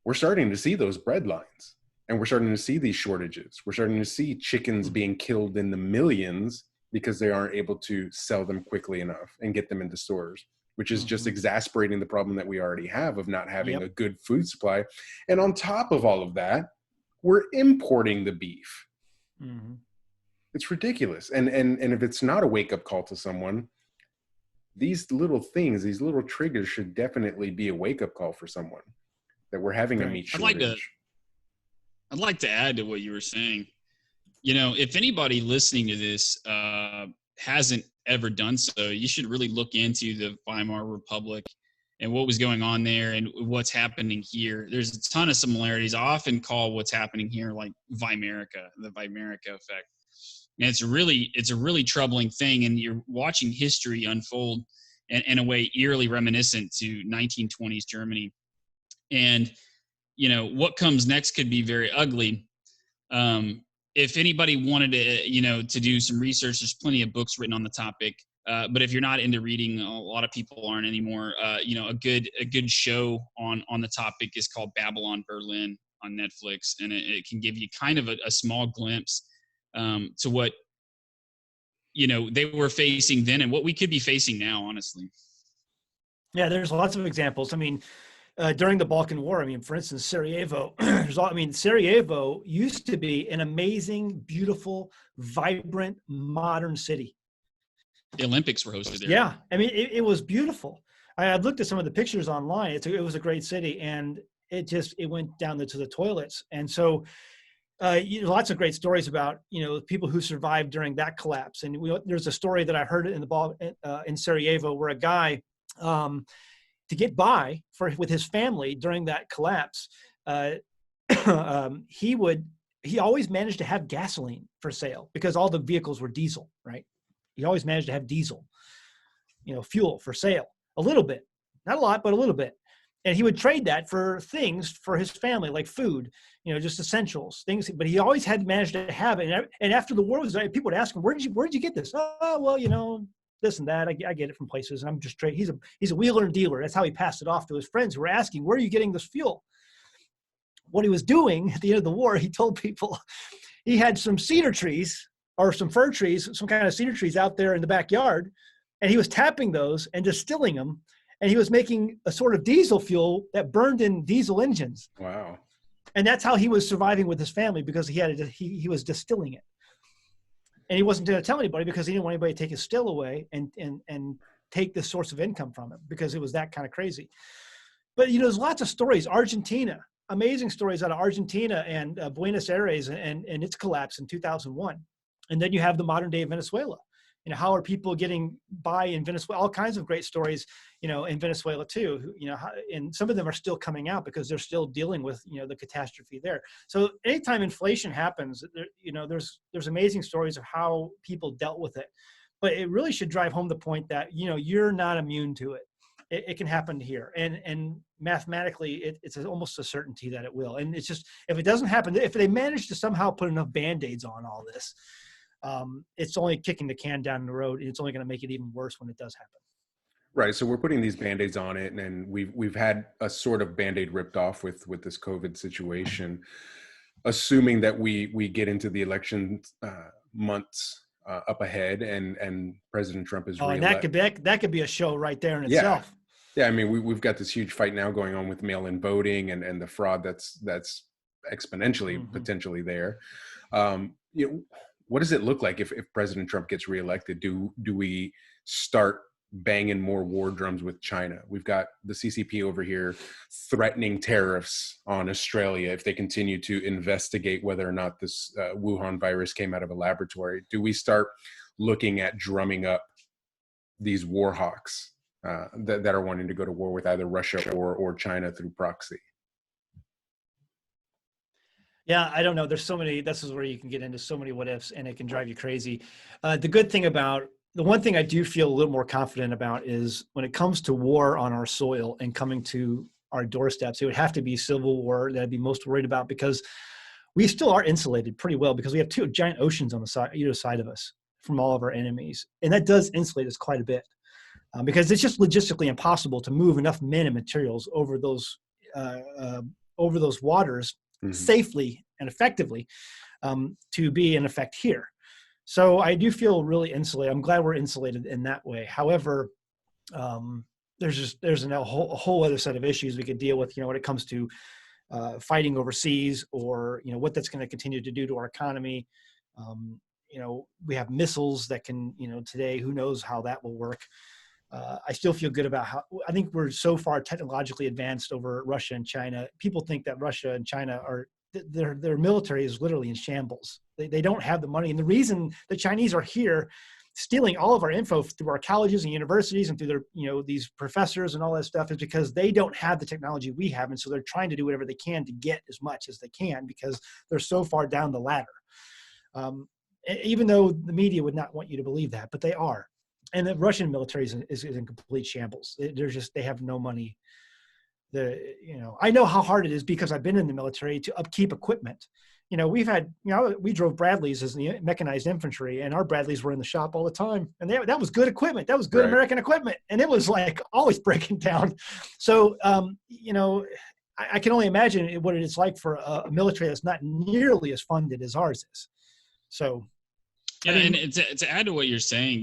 We're starting to see those bread lines, and we're starting to see these shortages. We're starting to see chickens being killed in the millions because they aren't able to sell them quickly enough and get them into stores, which is just exasperating the problem that we already have of not having a good food supply. And on top of all of that, we're importing the beef. It's ridiculous. And if it's not a wake-up call to someone, these little things, these little triggers should definitely be a wake-up call for someone, that we're having a meat shortage. I'd like to add to what you were saying. If anybody listening to this hasn't ever done so, you should really look into the Weimar Republic and what was going on there and what's happening here. There's a ton of similarities. I often call what's happening here like Weimerica, the Weimerica effect. And it's a really troubling thing. And you're watching history unfold in a way eerily reminiscent to 1920s Germany. And, what comes next could be very ugly. If anybody wanted to do some research, there's plenty of books written on the topic. But if you're not into reading, a lot of people aren't anymore. A good show on the topic is called Babylon Berlin on Netflix. And it can give you kind of a small glimpse to what they were facing then and what we could be facing now, honestly. Yeah, there's lots of examples. I mean, during the Balkan War, for instance, Sarajevo. Sarajevo used to be an amazing, beautiful, vibrant, modern city. The Olympics were hosted there. Yeah, it was beautiful. I looked at some of the pictures online. It was a great city, and it went down to the toilets. And so lots of great stories about people who survived during that collapse. And there's a story that I heard in Sarajevo where a guy, to get by with his family during that collapse, he always managed to have gasoline for sale because all the vehicles were diesel, right? He always managed to have diesel, fuel for sale, a little bit, not a lot, but a little bit. And he would trade that for things for his family, like food, just essentials, things. But he always had managed to have it. And after the war was over, people would ask him, where did you get this? Oh, well, this and that. I get it from places. And I'm just trading. He's a wheeler and dealer. That's how he passed it off to his friends who were asking, where are you getting this fuel? What he was doing at the end of the war, he told people he had some cedar trees or some fir trees, some kind of cedar trees out there in the backyard. And he was tapping those and distilling them. And he was making a sort of diesel fuel that burned in diesel engines. Wow. And that's how he was surviving with his family, because he was distilling it. And he wasn't going to tell anybody because he didn't want anybody to take his still away and take this source of income from him, because it was that kind of crazy. But, there's lots of stories. Argentina, amazing stories out of Argentina and Buenos Aires and its collapse in 2001. And then you have the modern day Venezuela. How are people getting by in Venezuela? All kinds of great stories, in Venezuela too, and some of them are still coming out because they're still dealing with, the catastrophe there. So anytime inflation happens, there's amazing stories of how people dealt with it, but it really should drive home the point that, you're not immune to it. It can happen here. And mathematically, it's almost a certainty that it will. And it's just, if it doesn't happen, if they manage to somehow put enough Band-Aids on all this, it's only kicking the can down the road, and it's only going to make it even worse when it does happen. Right. So we're putting these Band-Aids on it, and we've had a sort of Band-Aid ripped off with this COVID situation, assuming that we get into the election months up ahead, and President Trump is reelected. And that could be a show right there in itself. Yeah. I mean, we've got this huge fight now going on with mail-in voting and the fraud that's exponentially potentially there. What does it look like if President Trump gets reelected? Do we start banging more war drums with China? We've got the CCP over here threatening tariffs on Australia if they continue to investigate whether or not this Wuhan virus came out of a laboratory. Do we start looking at drumming up these war hawks that are wanting to go to war with either Russia or China through proxy? Yeah, I don't know. There's so many, this is where you can get into so many what ifs, and it can drive you crazy. The one thing I do feel a little more confident about is when it comes to war on our soil and coming to our doorsteps, it would have to be civil war that I'd be most worried about, because we still are insulated pretty well because we have two giant oceans on the side, either side of us from all of our enemies. And that does insulate us quite a bit because it's just logistically impossible to move enough men and materials over those waters safely and effectively to be in effect here. So I do feel really insulated. I'm glad we're insulated in that way. However, there's a whole other set of issues we could deal with, when it comes to fighting overseas, or, what that's going to continue to do to our economy. We have missiles that can, today, who knows how that will work. I still feel good about I think we're so far technologically advanced over Russia and China. People think that Russia and China their military is literally in shambles. They don't have the money. And the reason the Chinese are here stealing all of our info through our colleges and universities and through their, these professors and all that stuff is because they don't have the technology we have. And so they're trying to do whatever they can to get as much as they can because they're so far down the ladder. Even though the media would not want you to believe that, but they are. And the Russian military is in complete shambles. They have no money. I know how hard it is because I've been in the military to upkeep equipment. We drove Bradleys as the mechanized infantry, and our Bradleys were in the shop all the time. And that was good equipment. That was good American equipment. And it was like always breaking down. So, I can only imagine what it's like for a military that's not nearly as funded as ours is. So. Yeah, and to add to what you're saying,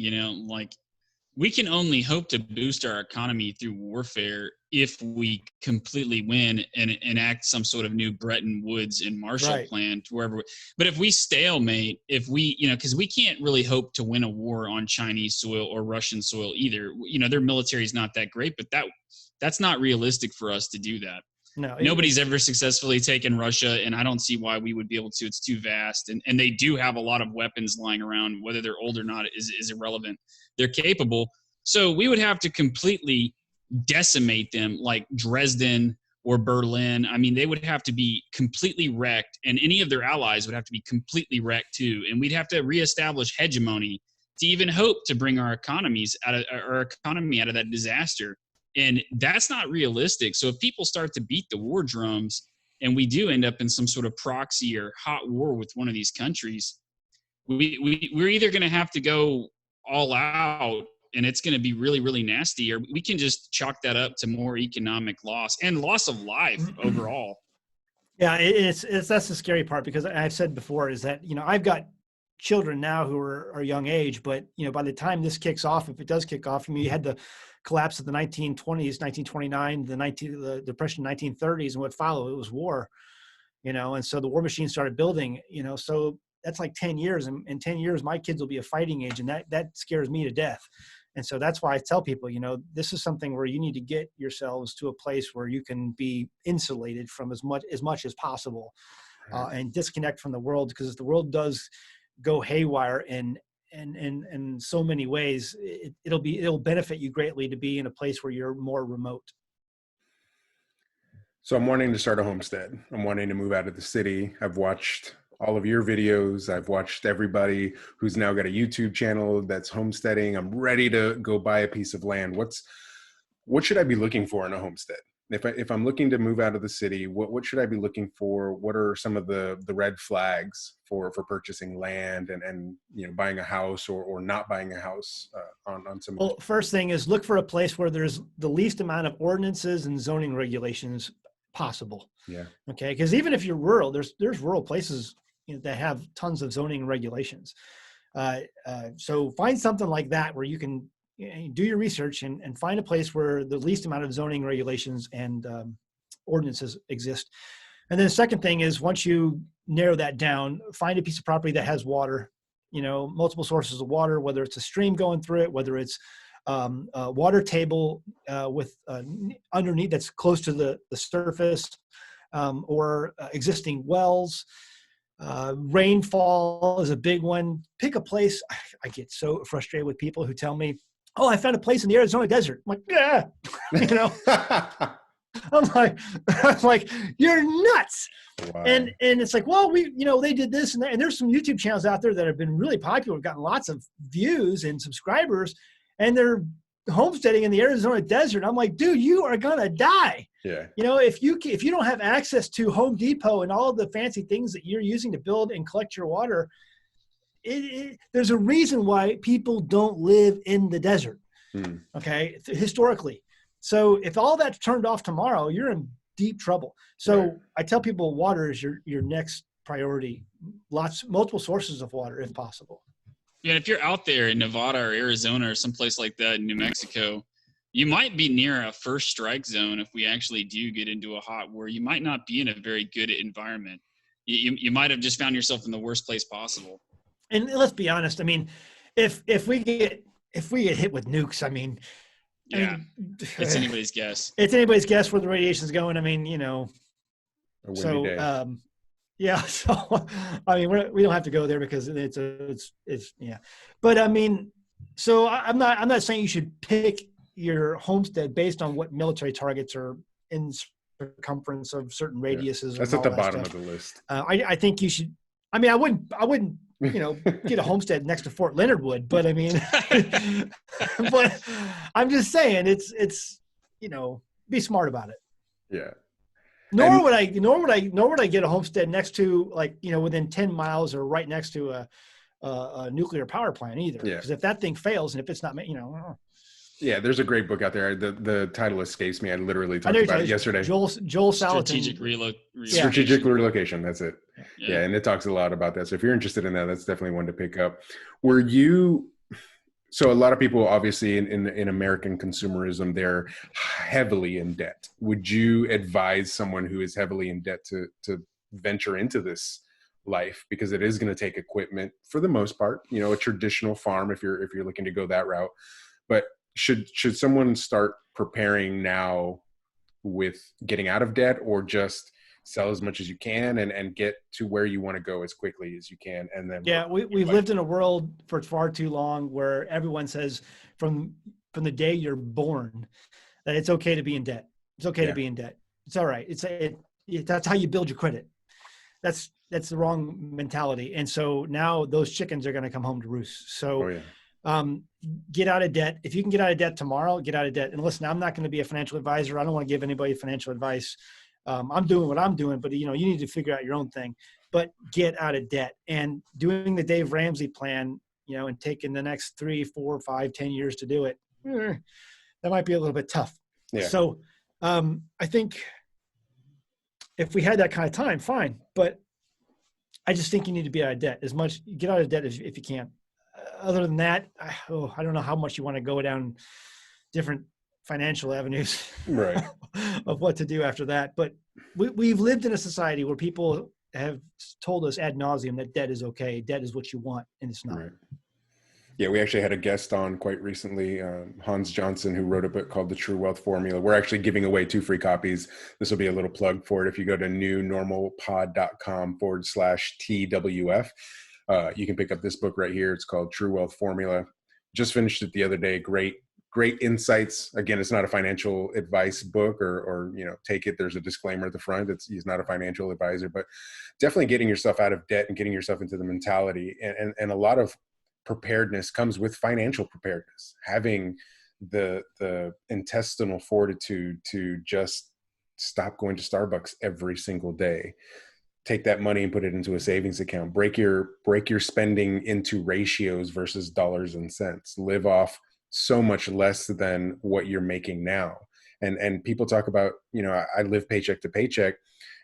we can only hope to boost our economy through warfare if we completely win and enact some sort of new Bretton Woods and Marshall Plan to wherever. But if we stalemate, because we can't really hope to win a war on Chinese soil or Russian soil either. Their military is not that great, but that's not realistic for us to do that. No, nobody's ever successfully taken Russia, and I don't see why we would be able to. It's too vast, and they do have a lot of weapons lying around. Whether they're old or not is irrelevant. They're capable. So we would have to completely decimate them like Dresden or Berlin. I mean, they would have to be completely wrecked, and any of their allies would have to be completely wrecked too. And we'd have to reestablish hegemony to even hope to bring our economy out of that disaster. And that's not realistic. So if people start to beat the war drums and we do end up in some sort of proxy or hot war with one of these countries, we're either going to have to go all out and it's going to be really, really nasty, or we can just chalk that up to more economic loss and loss of life overall. Yeah, it's that's the scary part, because I've said before is that, I've got children now who are young age, but by the time this kicks off, if it does kick off, you had the collapse of the 1920s, 1929, the depression, 1930s, and what followed, it was war, and so the war machine started building, so that's like 10 years, and in 10 years, my kids will be a fighting age, and that scares me to death. And so that's why I tell people, this is something where you need to get yourselves to a place where you can be insulated from as much as possible, and disconnect from the world, because if the world does go haywire in so many ways, it'll benefit you greatly to be in a place where you're more remote. So I'm wanting to start a homestead. I'm wanting to move out of the city. I've watched all of your videos. I've watched everybody who's now got a YouTube channel that's homesteading. I'm ready to go buy a piece of land. What should I be looking for in a homestead? If I'm looking to move out of the city, what should I be looking for? What are some of the red flags for purchasing land and buying a house or not buying a house on some? Well, first thing is look for a place where there's the least amount of ordinances and zoning regulations possible. Yeah. Okay. Because even if you're rural, there's rural places that have tons of zoning and regulations. So find something like that where you can do your research and find a place where the least amount of zoning regulations and ordinances exist. And then the second thing is, once you narrow that down, find a piece of property that has water, multiple sources of water, whether it's a stream going through it, whether it's a water table with underneath that's close to the surface, or existing wells. Rainfall is a big one. Pick a place. I get so frustrated with people who tell me, "Oh, I found a place in the Arizona desert." I'm like, yeah, I'm like, you're nuts. Wow. And it's like, well, they did this and that. And there's some YouTube channels out there that have been really popular, gotten lots of views and subscribers, and they're homesteading in the Arizona desert. I'm like, dude, you are gonna die. Yeah. If you don't have access to Home Depot and all of the fancy things that you're using to build and collect your water, there's a reason why people don't live in the desert. Okay, historically. So if all that's turned off tomorrow, you're in deep trouble. So right. I tell people water is your next priority. Multiple sources of water if possible. Yeah, if you're out there in Nevada or Arizona or someplace like that in New Mexico, you might be near a first strike zone if we actually do get into a hot war. You might not be in a very good environment. You might have just found yourself in the worst place possible. And let's be honest. I mean, if we get hit with nukes, it's anybody's guess. It's anybody's guess where the radiation's going. I mean, so yeah. So I mean, we don't have to go there because it's yeah. But I mean, so I'm not saying you should pick your homestead based on what military targets are in circumference of certain radiuses. Yeah. That's at the bottom of the list. I think you should. I mean, I wouldn't get a homestead next to Fort Leonard Wood, but I mean, but I'm just saying it's be smart about it. Yeah. Nor would I get a homestead next to within 10 miles or right next to a nuclear power plant either. Yeah. Because if that thing fails and if it's not, Yeah, there's a great book out there. The title escapes me. I literally talked about it yesterday. Joel Salatin. Strategic Relocation. That's it. Yeah, and it talks a lot about that. So if you're interested in that, that's definitely one to pick up. So a lot of people, obviously, in American consumerism, they're heavily in debt. Would you advise someone who is heavily in debt to venture into this life? Because it is going to take equipment for the most part. A traditional farm if you're looking to go that route, but should someone start preparing now with getting out of debt, or just sell as much as you can and get to where you want to go as quickly as you can? And then we've lived in a world for far too long where everyone says from the day you're born that it's okay to be in debt. It's okay to be in debt. It's all right. That's how you build your credit. That's the wrong mentality. And so now those chickens are going to come home to roost. So Get out of debt. If you can get out of debt tomorrow, get out of debt. And listen, I'm not going to be a financial advisor. I don't want to give anybody financial advice. I'm doing what I'm doing, but you need to figure out your own thing, but get out of debt. And doing the Dave Ramsey plan, and taking the next 3, 4, 5, 10 years to do it, that might be a little bit tough. Yeah. So I think if we had that kind of time, fine. But I just think you need to be out of debt get out of debt if you can. Other than that, I don't know how much you want to go down different financial avenues right. of what to do after that. But we've lived in a society where people have told us ad nauseum that debt is okay. Debt is what you want, and it's not. Right. Yeah, we actually had a guest on quite recently, Hans Johnson, who wrote a book called The True Wealth Formula. We're actually giving away 2 free copies. This will be a little plug for it. If you go to newnormalpod.com/TWF, you can pick up this book right here. It's called True Wealth Formula. Just finished it the other day. Great insights. Again, it's not a financial advice book or take it. There's a disclaimer at the front. He's not a financial advisor, but definitely getting yourself out of debt and getting yourself into the mentality. And a lot of preparedness comes with financial preparedness, having the intestinal fortitude to just stop going to Starbucks every single day. Take that money and put it into a savings account. Break your spending into ratios versus dollars and cents. Live off so much less than what you're making now. And people talk about, I live paycheck to paycheck.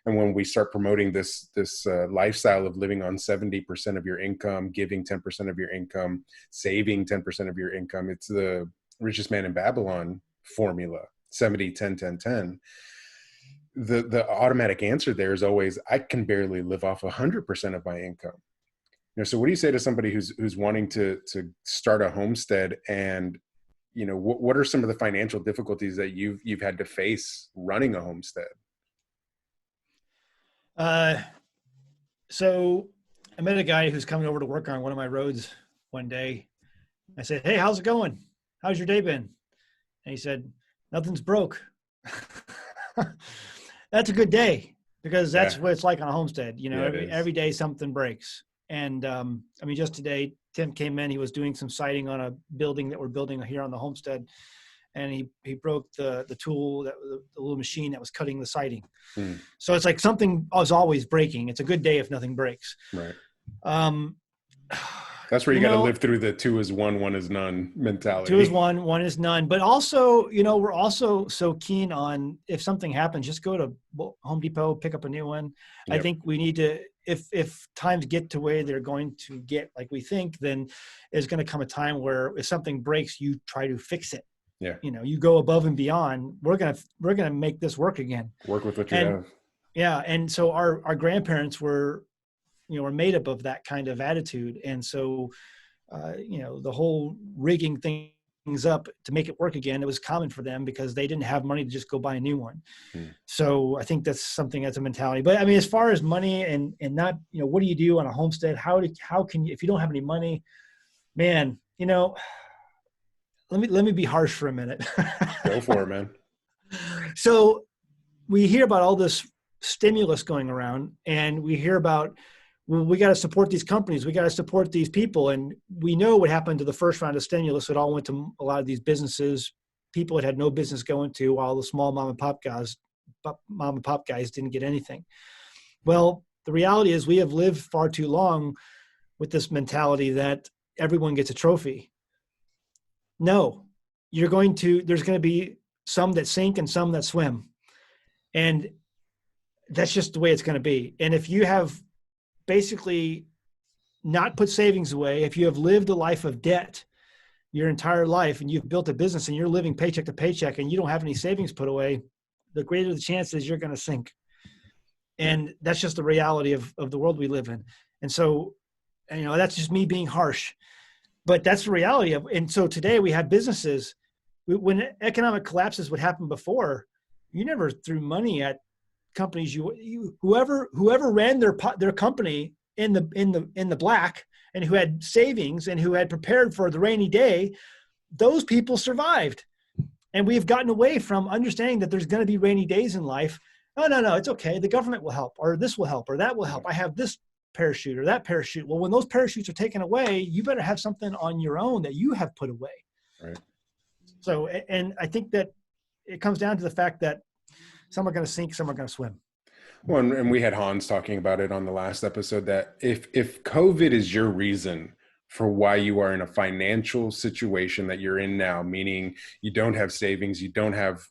And when we start promoting this lifestyle of living on 70% of your income, giving 10% of your income, saving 10% of your income, it's the richest man in Babylon formula, 70, 10, 10, 10. The automatic answer there is always, I can barely live off 100% of my income. So what do you say to somebody who's wanting to start a homestead, and what are some of the financial difficulties that you've had to face running a homestead? So I met a guy who's coming over to work on one of my roads one day. I said, "Hey, how's it going? How's your day been?" And he said, "Nothing's broke." That's a good day, because that's what it's like on a homestead. Every day something breaks. And just today, Tim came in. He was doing some siding on a building that we're building here on the homestead, and he broke the tool, the little machine that was cutting the siding. So it's like something is always breaking. It's a good day if nothing breaks. Right. That's where you got to live through the 2 is 1, 1 is none mentality. 2 is 1, 1 is none. But also, we're also so keen on, if something happens, just go to Home Depot, pick up a new one. Yep. I think we need to, if times get to where they're going to get like we think, then there's going to come a time where if something breaks, you try to fix it. Yeah. You go above and beyond. We're gonna make this work again. Work with what you have. Yeah, and so our grandparents were made up of that kind of attitude, and so the whole rigging things up to make it work again, it was common for them because they didn't have money to just go buy a new one. So I think that's something that's a mentality. But as far as money and not, what do you do on a homestead? How can you, if you don't have any money, man, let me be harsh for a minute. Go for it, man. So we hear about all this stimulus going around, and we hear about, well, we got to support these companies. We got to support these people. And we know what happened to the first round of stimulus. It all went to a lot of these businesses, people that had no business going to, while the small mom and pop guys didn't get anything. Well, the reality is we have lived far too long with this mentality that everyone gets a trophy. No, there's going to be some that sink and some that swim. And that's just the way it's going to be. And if you have basically not put savings away, if you have lived a life of debt your entire life, and you've built a business and you're living paycheck to paycheck and you don't have any savings put away, the greater the chances you're going to sink. And that's just the reality of the world we live in. And so, that's just me being harsh, but that's the reality of. And so today we have businesses, when economic collapses would happen before, you never threw money at companies. Whoever ran their company in the black, and who had savings and who had prepared for the rainy day, those people survived. And we've gotten away from understanding that there's going to be rainy days in life. No, it's okay. The government will help, or this will help, or that will help. I have this parachute or that parachute. Well, when those parachutes are taken away, you better have something on your own that you have put away. Right. So, and I think that it comes down to the fact that some are going to sink, some are going to swim. Well, and we had Hans talking about it on the last episode that if COVID is your reason for why you are in a financial situation that you're in now, meaning you don't have savings, you don't have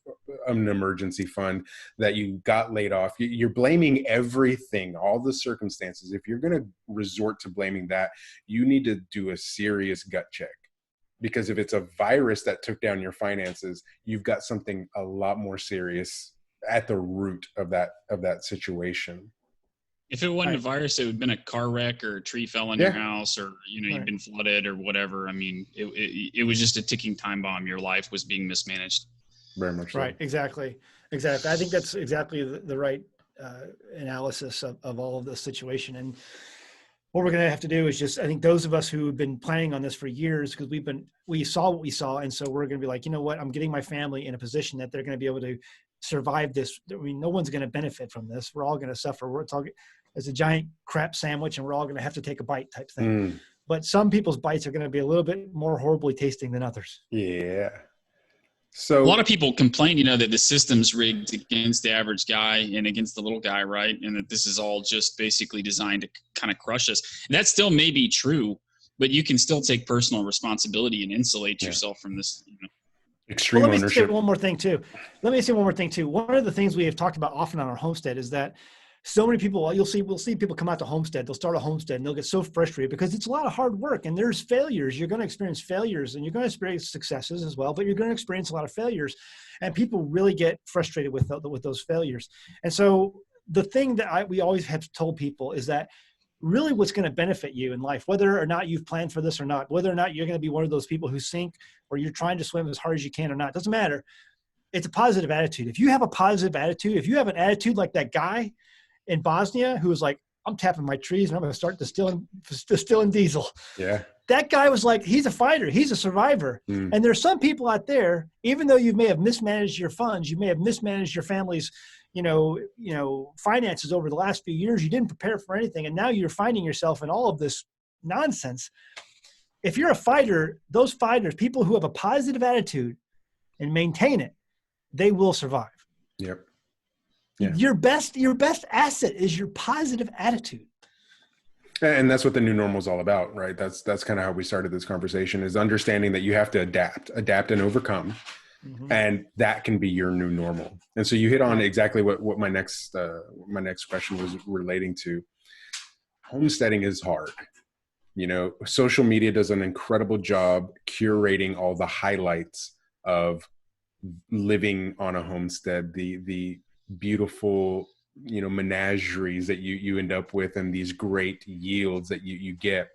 an emergency fund, that you got laid off, you're blaming everything, all the circumstances. If you're going to resort to blaming that, you need to do a serious gut check. Because if it's a virus that took down your finances, you've got something a lot more serious at the root of that situation. If it wasn't a virus, it would have been a car wreck or a tree fell on your house, or you've been flooded or whatever. I mean, it was just a ticking time bomb. Your life was being mismanaged. Very much so. Right. Exactly. I think that's exactly the right analysis of all of this situation. And what we're going to have to do is just, I think those of us who have been planning on this for years, because we saw what we saw. And so we're going to be like, you know what, I'm getting my family in a position that they're going to be able to survive this. I mean, no one's going to benefit from this. We're all going to suffer. We're talking as a giant crap sandwich, and we're all going to have to take a bite type thing. But some people's bites are going to be a little bit more horribly tasting than others. Yeah. So a lot of people complain, that the system's rigged against the average guy and against the little guy, right? And that this is all just basically designed to kind of crush us. And that still may be true, but you can still take personal responsibility and insulate yourself from this. Extreme ownership. Let me say one more thing too. One of the things we have talked about often on our homestead is that so many people, we'll see people come out to Homestead, they'll start a homestead and they'll get so frustrated because it's a lot of hard work and there's failures. You're going to experience failures and you're going to experience successes as well, but you're going to experience a lot of failures, and people really get frustrated with those failures. And so the thing that we always have told people is that really what's going to benefit you in life, whether or not you've planned for this or not, whether or not you're going to be one of those people who sink or you're trying to swim as hard as you can or not, doesn't matter. It's a positive attitude. If you have a positive attitude, if you have an attitude like that guy in Bosnia who was like, I'm tapping my trees and I'm going to start distilling diesel. Yeah. That guy was like, he's a fighter. He's a survivor. And there's some people out there, even though you may have mismanaged your funds, you may have mismanaged your family's, finances over the last few years, you didn't prepare for anything. And now you're finding yourself in all of this nonsense. If you're a fighter, those fighters, people who have a positive attitude and maintain it, they will survive. Yep. Yeah. Your best asset is your positive attitude. And that's what the new normal is all about, right? That's kind of how we started this conversation, is understanding that you have to adapt and overcome. Mm-hmm. And that can be your new normal. And so you hit on exactly what my next question was relating to. Homesteading is hard. Social media does an incredible job curating all the highlights of living on a homestead, the beautiful, menageries that you end up with and these great yields that you get.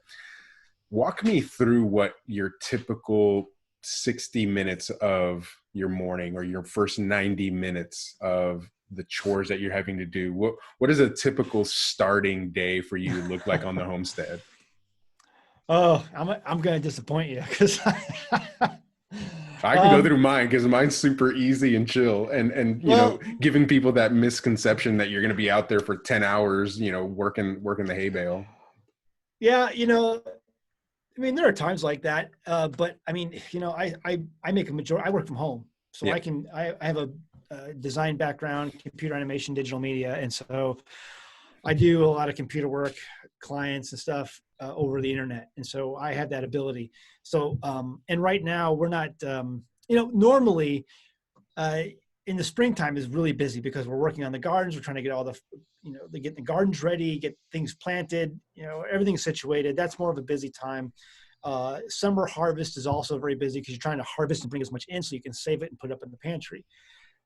Walk me through what your typical 60 minutes of your morning or your first 90 minutes of the chores that you're having to do. What does a typical starting day for you look like on the homestead? Oh, I'm going to disappoint you because I can go through mine because mine's super easy and chill, and giving people that misconception that you're going to be out there for 10 hours, working the hay bale. Yeah. There are times like that. But I make a majority, I work from home, so yeah. I have a design background, computer animation, digital media. And so I do a lot of computer work, clients and stuff over the internet. And so I have that ability. So, and right now we're not, normally in the springtime is really busy because we're working on the gardens. We're trying to get all the, get the gardens ready, get things planted, everything's situated. That's more of a busy time. Summer harvest is also very busy because you're trying to harvest and bring as much in so you can save it and put it up in the pantry.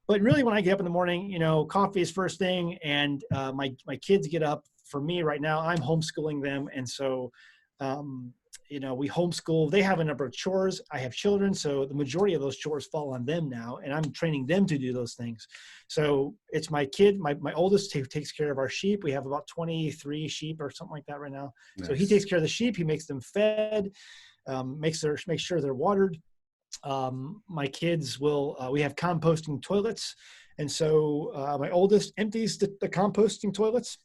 But really when I get up in the morning, coffee is first thing, and my kids get up. For me right now, I'm homeschooling them. And so, we homeschool. They have a number of chores. I have children, so the majority of those chores fall on them now, and I'm training them to do those things. So it's my kid, my oldest, who takes care of our sheep. We have about 23 sheep or something like that right now. Nice. So he takes care of the sheep. He makes them fed, makes sure they're watered. My kids we have composting toilets. And so my oldest empties the composting toilets.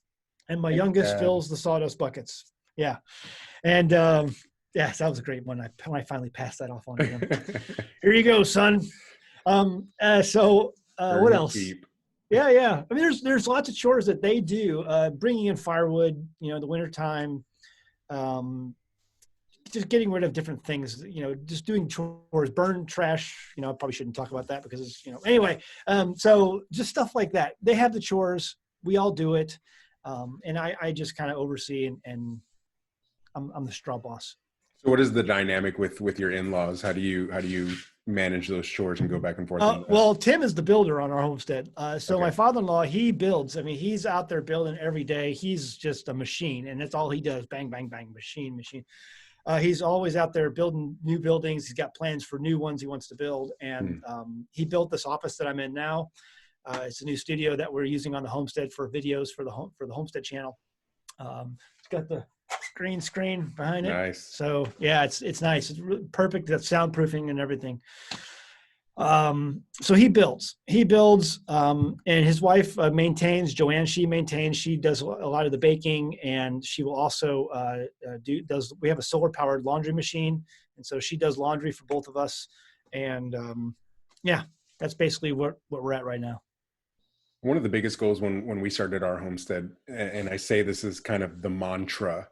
And my Thanks, youngest Dad. fills the sawdust buckets. Yeah. And yeah, that was a great one. When I finally passed that off on to him. Here you go, son. What else? Keep. Yeah, yeah. I mean, there's lots of chores that they do. Bringing in firewood, the wintertime, just getting rid of different things, just doing chores, burn trash. I probably shouldn't talk about that because it's, anyway. So just stuff like that. They have the chores. We all do it. And I just kind of oversee and I'm the straw boss. So what is the dynamic with your in-laws? How do you manage those chores and go back and forth? Well, Tim is the builder on our homestead. So Okay. my father-in-law, he builds. I mean, he's out there building every day. He's just a machine, and that's all he does. Bang, bang, bang, machine. He's always out there building new buildings. He's got plans for new ones he wants to build. And he built this office that I'm in now. It's a new studio that we're using on the homestead for videos for the Homestead channel. It's got the green screen behind it. Nice. So yeah, it's nice. It's really perfect. That's soundproofing and everything. So he builds, and his wife maintains. Joanne, she maintains. She does a lot of the baking, and she will also we have a solar powered laundry machine, and so she does laundry for both of us. And yeah, that's basically what we're at right now. One of the biggest goals when we started our homestead, and I say this is kind of the mantra,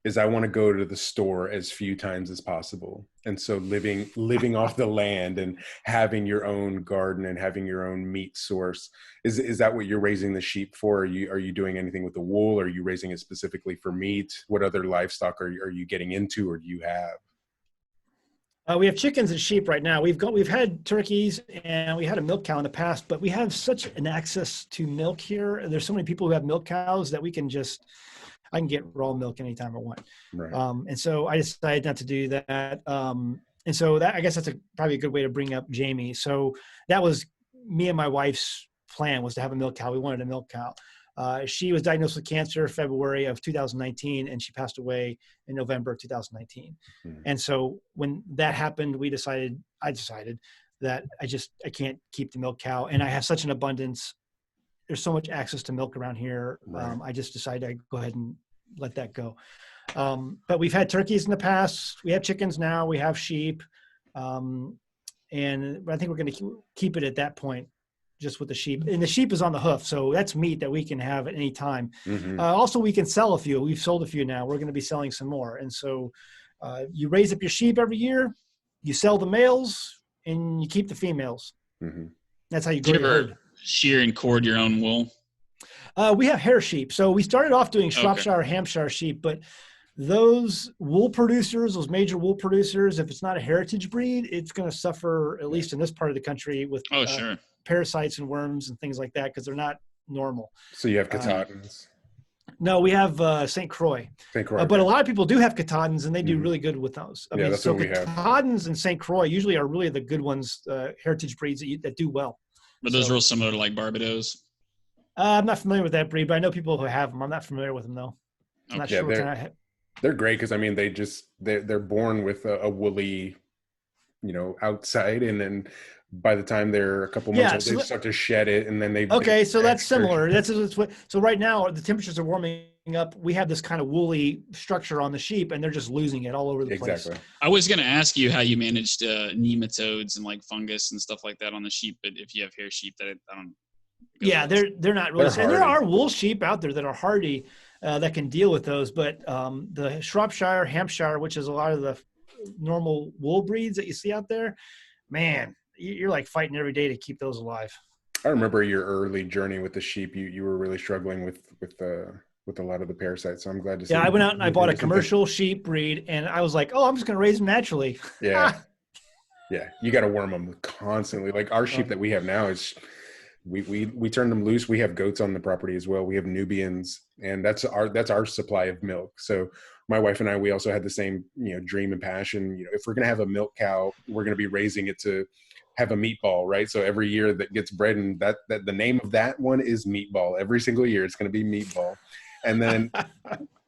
is I want to go to the store as few times as possible. And so living off the land and having your own garden and having your own meat source, is that what you're raising the sheep for? Are you doing anything with the wool? Are you raising it specifically for meat? What other livestock are you getting into, or do you have? We have chickens and sheep right now. We've had turkeys and we had a milk cow in the past, but we have such an access to milk here. There's so many people who have milk cows that I can get raw milk anytime I want. Right. And so I decided not to do that. And so I guess that's probably a good way to bring up Jamie. So that was me and my wife's plan, was to have a milk cow. We wanted a milk cow. She was diagnosed with cancer February of 2019, and she passed away in November of 2019. Mm-hmm. And so when that happened, I decided that I can't keep the milk cow, and I have such an abundance. There's so much access to milk around here. Right. I just decided I'd go ahead and let that go. But we've had turkeys in the past. We have chickens now. We have sheep. And I think we're going to keep it at that point, just with the sheep. And the sheep is on the hoof, so that's meat that we can have at any time. Mm-hmm. Also, we can sell a few. We've sold a few now. We're going to be selling some more. And so you raise up your sheep every year, you sell the males, and you keep the females. Mm-hmm. That's how you grow your herd. Shear and cord your own wool? We have hair sheep. So we started off doing Shropshire, Hampshire sheep, but those wool producers, those major wool producers, if it's not a heritage breed, it's going to suffer, at least in this part of the country, with parasites and worms and things like that, because they're not normal. So you have Katahdins? No, we have St. Croix. St. Croix. But a lot of people do have Katahdins, and they do really good with those. I mean, that's what we have. Katahdins and St. Croix usually are really the good ones, heritage breeds that do well. But those are real similar to like Barbados? I'm not familiar with that breed, but I know people who have them. I'm not familiar with them, though. I'm not sure what kind of... They're great because, I mean, they're born with a woolly, outside, and then by the time they're a couple months old, they start to shed it, and then they... Okay, so that's similar. So right now, the temperatures are warming up. We have this kind of woolly structure on the sheep, and they're just losing it all over the place. Exactly. I was going to ask you how you managed nematodes and like fungus and stuff like that on the sheep, but if you have hair sheep, I don't... Yeah, they're not really... And there are wool sheep out there that are hardy, that can deal with those, but the Shropshire, Hampshire, which is a lot of the normal wool breeds that you see out there, man, you're like fighting every day to keep those alive. I remember your early journey with the sheep. You were really struggling with a lot of the parasites, so I'm glad to see. Yeah, I went out and I bought a commercial sheep breed, and I was like, I'm just going to raise them naturally. Yeah. Yeah, you got to worm them constantly. Like our sheep that we have now is... We turn them loose. We have goats on the property as well. We have Nubians, and that's our supply of milk. So my wife and I, we also had the same, dream and passion. If we're going to have a milk cow, we're going to be raising it to have a meatball, right? So every year that gets bred, and that the name of that one is Meatball. Every single year it's going to be Meatball. And then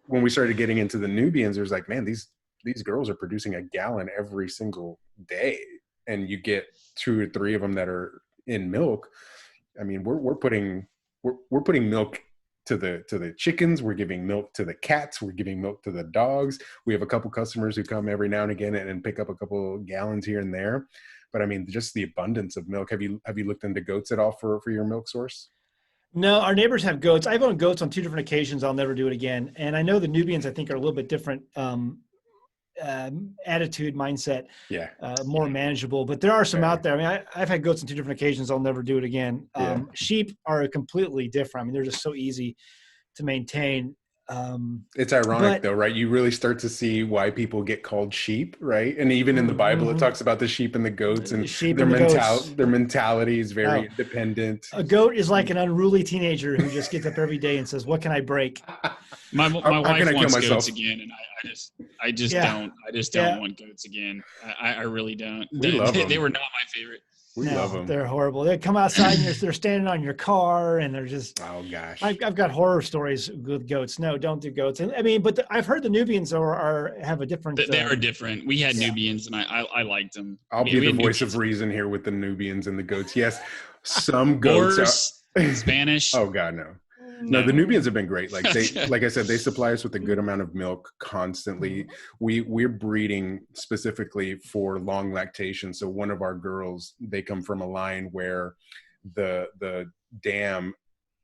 when we started getting into the Nubians, it was like, man, these girls are producing a gallon every single day, and you get 2 or 3 of them that are in milk. I mean, we're putting milk to the chickens. We're giving milk to the cats. We're giving milk to the dogs. We have a couple customers who come every now and again and pick up a couple gallons here and there. But I mean, just the abundance of milk. Have you looked into goats at all for your milk source? No, our neighbors have goats. I've owned goats on 2 different occasions. I'll never do it again. And I know the Nubians, I think, are a little bit different attitude, mindset, more manageable. But there are some out there. I mean, I've had goats on 2 different occasions. I'll never do it again. Sheep are completely different. I mean, they're just so easy to maintain. It's ironic though, right? You really start to see why people get called sheep, right? And even in the Bible, it talks about the sheep and the goats, and their mentality is very independent. A goat is like an unruly teenager who just gets up every day and says, "What can I break?" My wife wants goats again, and I just don't want goats again. I really don't. They were not my favorite. We love them. They're horrible. They come outside and they're standing on your car, and they're just. Oh gosh. I've got horror stories with goats. No, don't do goats. And I mean, but I've heard the Nubians have a different. They are different. We had Nubians, and I liked them. I'll be the voice of reason here with the Nubians and the goats. Yes, some goats. Spanish. Oh God, no. No, the Nubians have been great. Like like I said, they supply us with a good amount of milk constantly. We're breeding specifically for long lactation. So one of our girls, they come from a line where the dam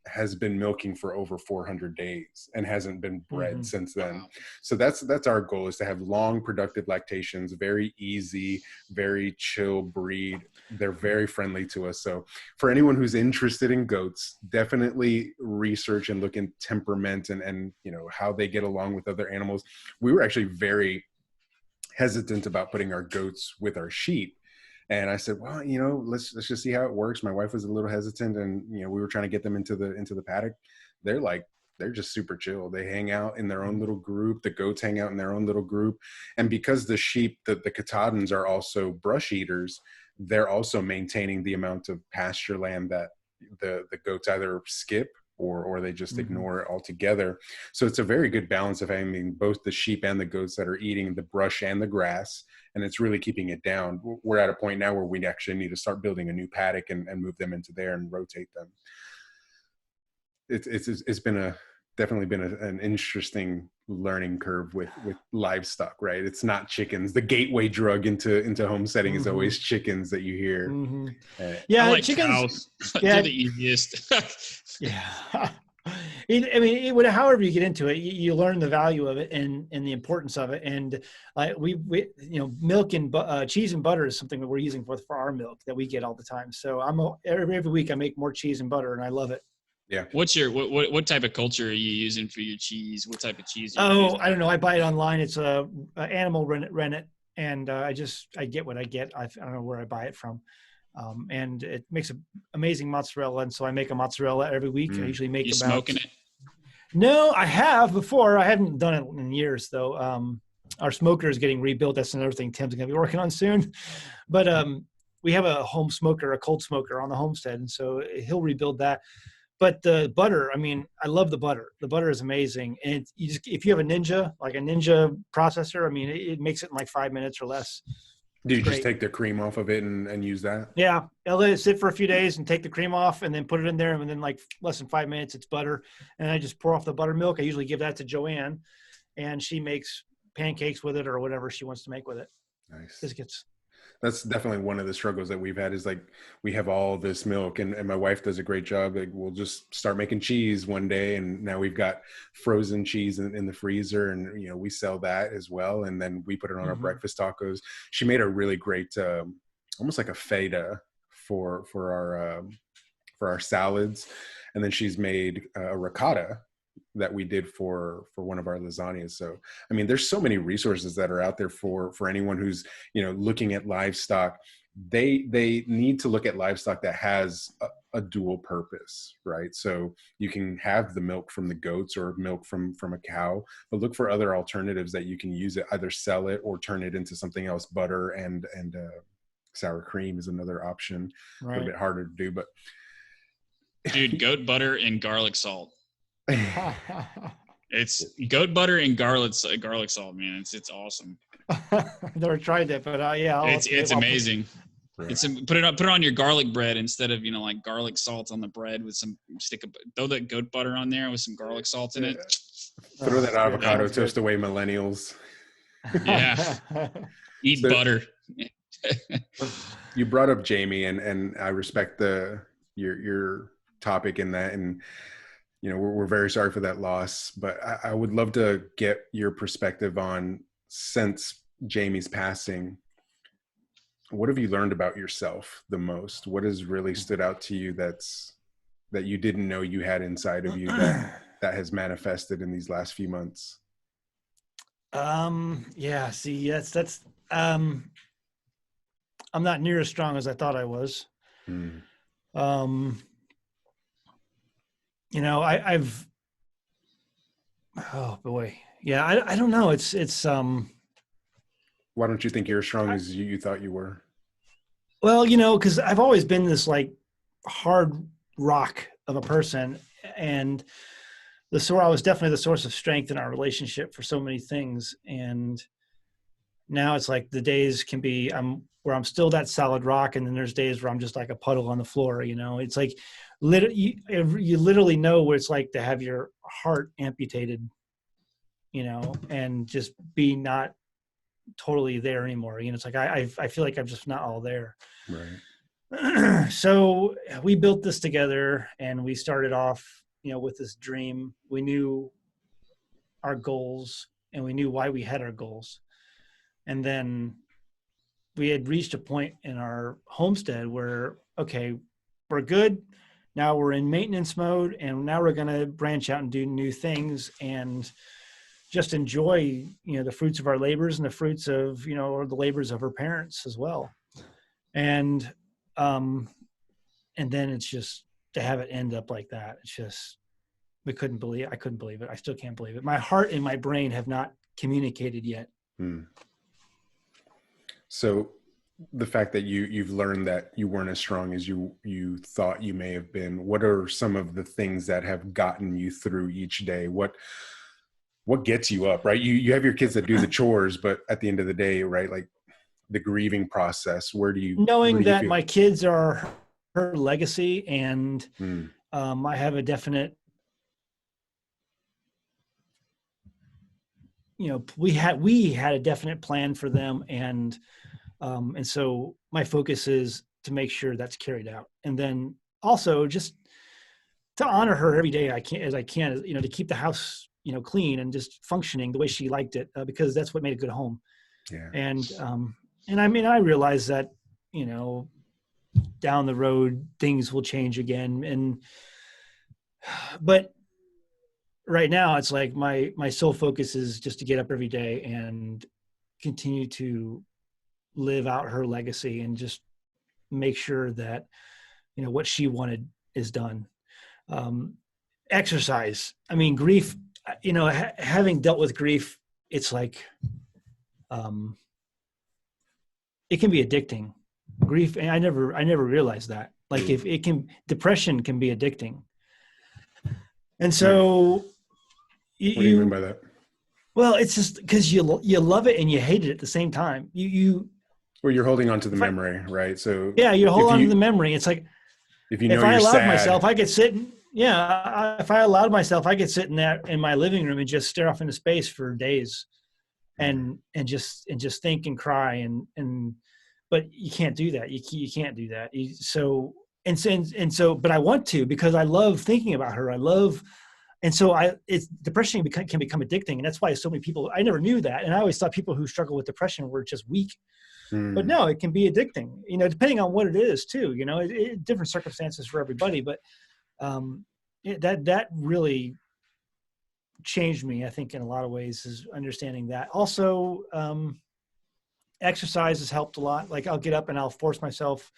has been milking for over 400 days and hasn't been bred since then. Wow. So that's our goal, is to have long productive lactations, very easy, very chill breed. They're very friendly to us. So for anyone who's interested in goats, definitely research and look in temperament and you know, how they get along with other animals. We were actually very hesitant about putting our goats with our sheep. And I said, well, you know, let's just see how it works. My wife was a little hesitant, and you know, we were trying to get them into the paddock. They're just super chill. They hang out in their own little group. The goats hang out in their own little group. And because the sheep, the Katahdins are also brush eaters, they're also maintaining the amount of pasture land that the goats either skip or they just ignore it altogether. So it's a very good balance of having both the sheep and the goats that are eating the brush and the grass, and it's really keeping it down. We're at a point now where we actually need to start building a new paddock and move them into there and rotate them. It's been definitely been an interesting learning curve with livestock, right? It's not chickens. The gateway drug into homesteading is always chickens that you hear. Yeah, I like chickens. Cows. They're the easiest. Yeah. I mean, however you get into it, you learn the value of it and the importance of it. And we you know, milk and cheese and butter is something that we're using for our milk that we get all the time. So every week I make more cheese and butter, and I love it. Yeah. What's your what type of culture are you using for your cheese? What type of cheese? I don't know. I buy it online. It's a animal rennet, and I get what I get. I don't know where I buy it from. And it makes an amazing mozzarella. And so I make a mozzarella every week. I usually make smoking it? No, I have before. I haven't done it in years though. Our smoker is getting rebuilt. That's another thing Tim's going to be working on soon. But we have a home smoker, a cold smoker on the Homestead. And so he'll rebuild that. But the butter, I mean, I love the butter. The butter is amazing. And if you have a Ninja processor, I mean, it makes it in like 5 minutes or less. Do you just take the cream off of it and use that? Yeah. I'll let it sit for a few days and take the cream off and then put it in there. And then like less than 5 minutes, it's butter. And I just pour off the buttermilk. I usually give that to Joanne, and she makes pancakes with it or whatever she wants to make with it. Nice. Biscuits. That's definitely one of the struggles that we've had, is like, we have all this milk and my wife does a great job. Like, we'll just start making cheese one day, and now we've got frozen cheese in the freezer, and you know, we sell that as well. And then we put it on our breakfast tacos. She made a really great, almost like a feta for our salads. And then she's made a ricotta that we did for one of our lasagnas. So, I mean, there's so many resources that are out there for anyone who's, you know, looking at livestock. They need to look at livestock that has a dual purpose, right? So you can have the milk from the goats or milk from a cow, but look for other alternatives that you can use it, either sell it or turn it into something else. Butter and sour cream is another option. Right. A little bit harder to do, but dude, goat butter and garlic salt. It's goat butter and garlic salt, man. It's awesome. I've never tried that, but yeah, it's amazing. Right. It's put it on your garlic bread instead of, like garlic salt on the bread with throw that goat butter on there with some garlic salt in it. Throw that avocado Sounds toast good. away, millennials. Yeah. Eat So butter. you brought up Jamie, and I respect your topic in that, and we're very sorry for that loss, but I would love to get your perspective on, since Jamie's passing, what have you learned about yourself the most? What has really stood out to you that you didn't know you had inside of you that has manifested in these last few months? Yeah, see, that's I'm not near as strong as I thought I was. I've oh boy. Yeah, I don't know. It's Why don't you think you're as strong as you thought you were? well, because I've always been this like hard rock of a person, and I was definitely the source of strength in our relationship for so many things. And now it's like the days can be where I'm still that solid rock, and then there's days where I'm just like a puddle on the floor. It's like you literally know what it's like to have your heart amputated, and just be not totally there anymore. It's like I feel like I'm just not all there. Right. So we built this together, and we started off, with this dream. We knew our goals, and we knew why we had our goals. And then we had reached a point in our homestead where, okay, we're good. Now we're in maintenance mode, and now we're going to branch out and do new things and just enjoy, the fruits of our labors and the fruits of, or the labors of our parents as well. And then it's just to have it end up like that. It's just, I couldn't believe it. I still can't believe it. My heart and my brain have not communicated yet. So the fact that you've learned that you weren't as strong as you thought you may have been, what are some of the things that have gotten you through each day? What gets you up, right? You have your kids that do the chores, but at the end of the day, right, like the grieving process, knowing that my kids are her legacy, and I have a definite, we had a definite plan for them, and so my focus is to make sure that's carried out, and then also just to honor her every day as I can, to keep the house, clean and just functioning the way she liked it, because that's what made a good home. Yeah. And I mean, I realize that, down the road things will change again, but right now it's like my sole focus is just to get up every day and continue to live out her legacy and just make sure that, what she wanted is done. Exercise. I mean, grief, having dealt with grief, it's like, it can be addicting. Grief. And I never realized that. Like depression can be addicting. And so what do you mean by that? Well, it's just because you love it and you hate it at the same time. Well, you're holding on to the memory, right? So yeah, you hold on to the memory. It's like, if I allowed myself, I could sit if I allowed myself, I could sit in my living room and just stare off into space for days and just think and cry but you can't do that. You can't do that. But I want to, because I love thinking about her. Depression can become addicting. And that's why so many people, I never knew that. And I always thought people who struggle with depression were just weak, but no, it can be addicting, depending on what it is too, different circumstances for everybody. But that really changed me, I think, in a lot of ways, is understanding that. Also, exercise has helped a lot. Like I'll get up and I'll force myself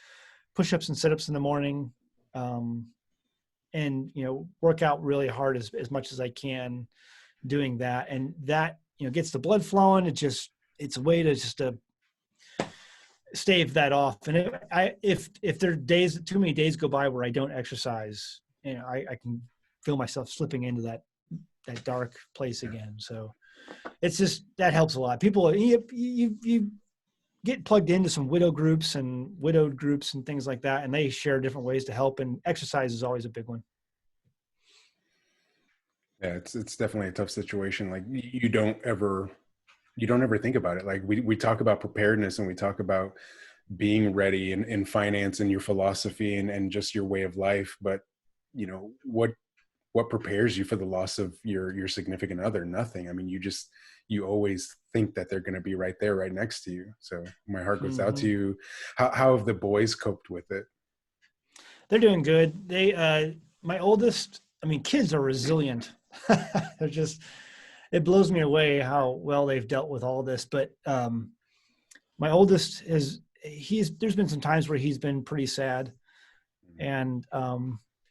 push-ups and sit-ups in the morning, and work out really hard as much as I can doing that. And that, gets the blood flowing. It's a way to just stave that off. And if there are days, too many days go by where I don't exercise, I can feel myself slipping into that dark place again. So it's just, that helps a lot. People, you get plugged into some widow groups and widowed groups and things like that. And they share different ways to help, and exercise is always a big one. Yeah, it's definitely a tough situation. Like you don't ever think about it. Like we talk about preparedness and we talk about being ready in finance and your philosophy and just your way of life. But you know, what prepares you for the loss of your significant other? Nothing. I mean, you always think that they're going to be right there, right next to you. So my heart goes out to you. How have the boys coped with it? They're doing good. My oldest, I mean, kids are resilient. They're just, it blows me away how well they've dealt with all this. But my oldest there's been some times where he's been pretty sad, and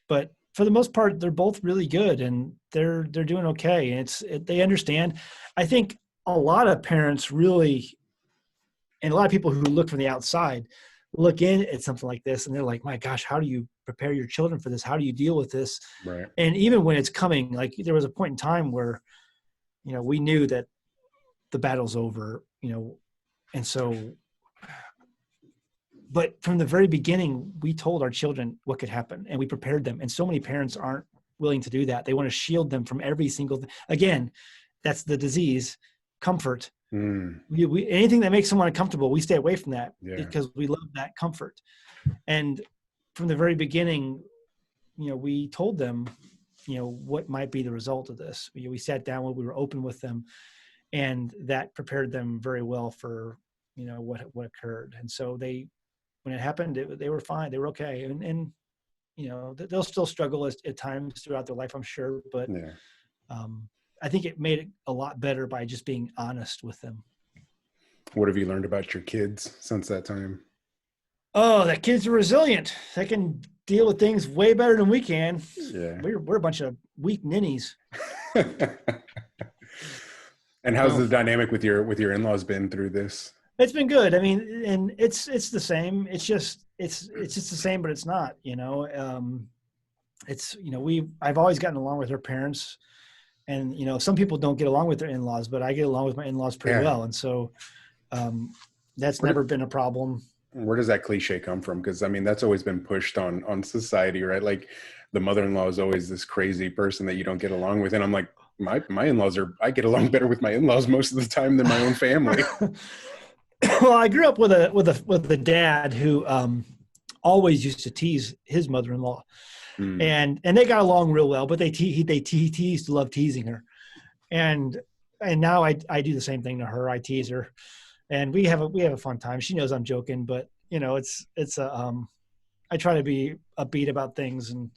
but for the most part, they're both really good, and they're doing okay. And they understand. I think a lot of parents really, and a lot of people who look from the outside look in at something like this, and they're like, my gosh, how do you prepare your children for this? How do you deal with this? Right. And even when it's coming, like there was a point in time where, you know, we knew that the battle's over, you know, and so, but from the very beginning, we told our children what could happen, and we prepared them. And so many parents aren't willing to do that. They want to shield them from every single thing. Again, that's the disease, comfort. Anything that makes someone uncomfortable, we stay away from that because we love that comfort. And from the very beginning, you know, we told them, you know, what might be the result of this. We sat down when we were open with them, and that prepared them very well for, you know, what occurred. And so when it happened, they were fine. They were okay. And you know, they'll still struggle at times throughout their life, I'm sure. But I think it made it a lot better by just being honest with them. What have you learned about your kids since that time? Oh, that kids are resilient. They can deal with things way better than we can. Yeah. We're a bunch of weak ninnies. And how's the dynamic with your in-laws been through this? It's been good. I mean, and it's the same. It's just the same, but it's not, you know. It's, you know, I've always gotten along with her parents, and, you know, some people don't get along with their in-laws, but I get along with my in-laws pretty well. And so that's never been a problem. Where does that cliche come from? Because I mean, that's always been pushed on society, right? Like the mother-in-law is always this crazy person that you don't get along with. And I'm like, my in-laws I get along better with my in-laws most of the time than my own family. Well, I grew up with a dad who always used to tease his mother-in-law, and they got along real well. But he used to love teasing her, and now I do the same thing to her. I tease her, and we have a fun time. She knows I'm joking, but you know, I try to be upbeat about things and,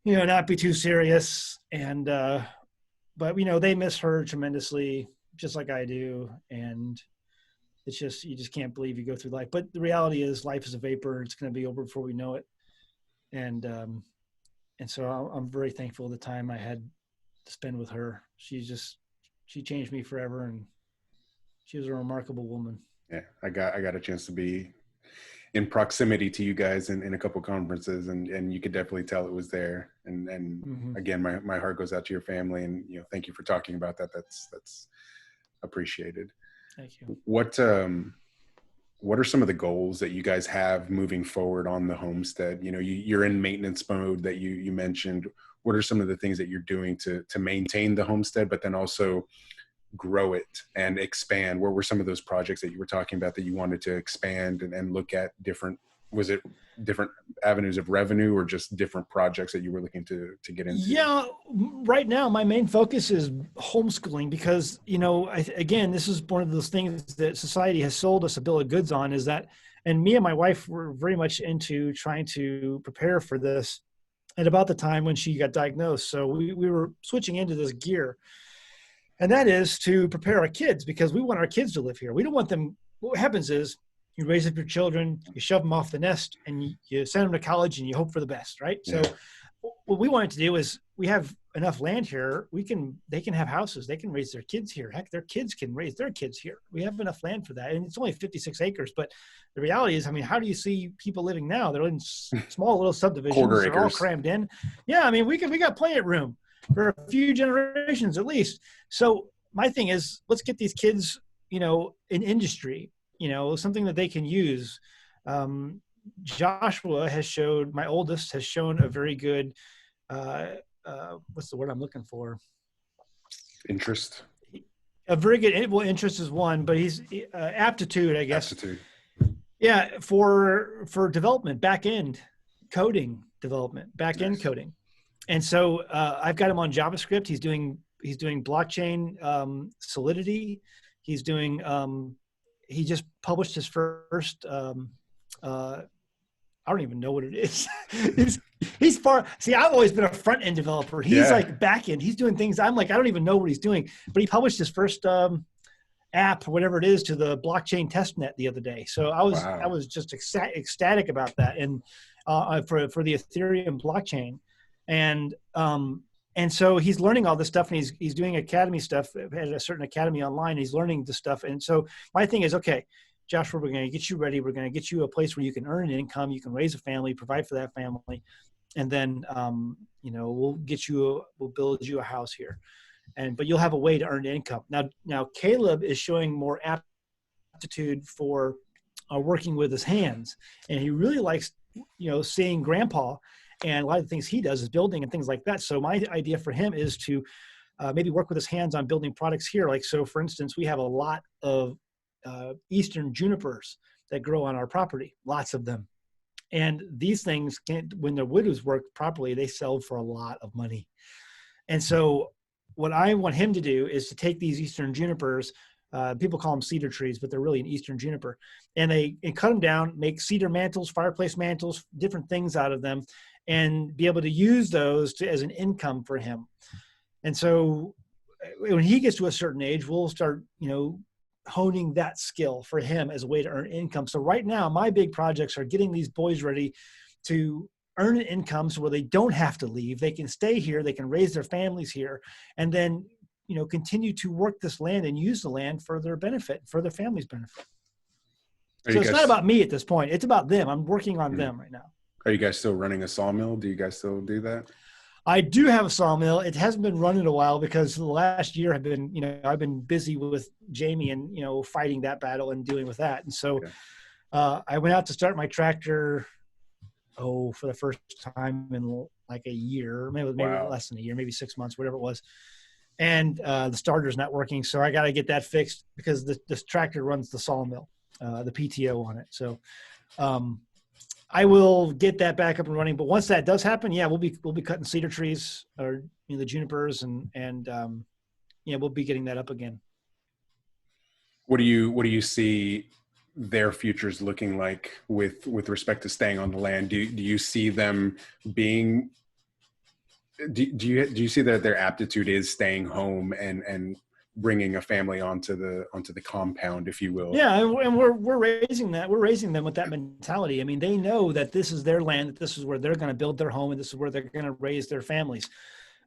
you know, not be too serious. And but you know, they miss her tremendously, just like I do, and it's just, you just can't believe you go through life. But the reality is life is a vapor. It's going to be over before we know it. And so I'm very thankful the time I had to spend with her. She changed me forever, and she was a remarkable woman. Yeah. I got a chance to be in proximity to you guys in a couple of conferences, and you could definitely tell it was there. And again, my heart goes out to your family, and, you know, thank you for talking about that. That's appreciated. Thank you. What are some of the goals that you guys have moving forward on the homestead? You know, you're in maintenance mode that you mentioned. What are some of the things that you're doing to maintain the homestead, but then also grow it and expand? What were some of those projects that you were talking about that you wanted to expand and look at different avenues of revenue, or just different projects that you were looking to get into? Yeah, right now my main focus is homeschooling, because, you know, again, this is one of those things that society has sold us a bill of goods on, is that, and me and my wife were very much into trying to prepare for this at about the time when she got diagnosed. So we were switching into this gear, and that is to prepare our kids, because we want our kids to live here. We don't want them. What happens is, you raise up your children, you shove them off the nest, and you send them to college, and you hope for the best, right? Yeah. So what we wanted to do is, we have enough land here. They can have houses. They can raise their kids here. Heck, their kids can raise their kids here. We have enough land for that. And it's only 56 acres. But the reality is, I mean, how do you see people living now? They're in small little subdivisions. They're all crammed in. Yeah, I mean, we got plenty of room for a few generations at least. So my thing is, let's get these kids, you know, in industry. something that they can use. Joshua has showed, my oldest has shown a very good, what's the word I'm looking for? Interest. A very good, well, interest is one, but he's aptitude, I guess. Aptitude. Yeah, for development, back end coding development, back end coding, and so I've got him on JavaScript. He's doing blockchain Solidity. He's doing. He just published his first. I don't even know what it is. he's far. See, I've always been a front end developer. He's like back end. He's doing things. I'm like, I don't even know what he's doing. But he published his first app, whatever it is, to the blockchain testnet the other day. So I was just ecstatic about that, and for the Ethereum blockchain, and so he's learning all this stuff, and he's doing academy stuff at a certain academy online. He's learning the stuff, and so my thing is, okay, Joshua, we're going to get you ready. We're going to get you a place where you can earn an income, you can raise a family, provide for that family, and then we'll build you a house here, but you'll have a way to earn income. Now Caleb is showing more aptitude for working with his hands, and he really likes seeing Grandpa, and a lot of the things he does is building and things like that. So my idea for him is to maybe work with his hands on building products here. Like, so for instance, we have a lot of eastern junipers that grow on our property, lots of them. And these things, when the wood is worked properly, they sell for a lot of money. And so what I want him to do is to take these eastern junipers, people call them cedar trees, but they're really an eastern juniper, and cut them down, make cedar mantles, fireplace mantles, different things out of them, and be able to use those as an income for him. And so when he gets to a certain age, we'll start, honing that skill for him as a way to earn income. So right now, my big projects are getting these boys ready to earn an income, so where they don't have to leave. They can stay here, they can raise their families here, and then, continue to work this land and use the land for their benefit, for their family's benefit. So it's not about me at this point. It's about them. I'm working on them right now. Are you guys still running a sawmill? Do you guys still do that? I do have a sawmill. It hasn't been running a while because the last year I've been busy with Jamie and, fighting that battle and dealing with that. And so I went out to start my tractor, for the first time in like a year, maybe less than a year, maybe 6 months, whatever it was. And the starter's not working. So I got to get that fixed because this tractor runs the sawmill, the PTO on it. So I will get that back up and running. But once that does happen, we'll be cutting cedar trees, or the junipers, and we'll be getting that up again. What do you see their futures looking like with respect to staying on the land? Do you see them being? Do you see that their aptitude is staying home and bringing a family onto the compound, if you will? Yeah, and we're raising that. We're raising them with that mentality. I mean, they know that this is their land, that this is where they're going to build their home, and this is where they're going to raise their families.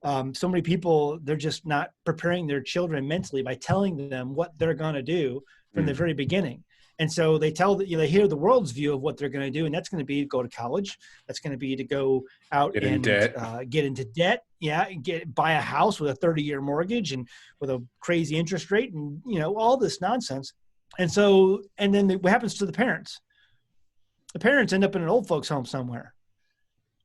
So many people, they're just not preparing their children mentally by telling them what they're going to do from the very beginning. And so they they hear the world's view of what they're going to do, and that's going to be to go to college. That's going to be to go out get into debt. Yeah, buy a house with a 30-year mortgage and with a crazy interest rate, and all this nonsense. And then what happens to the parents? The parents end up in an old folks' home somewhere,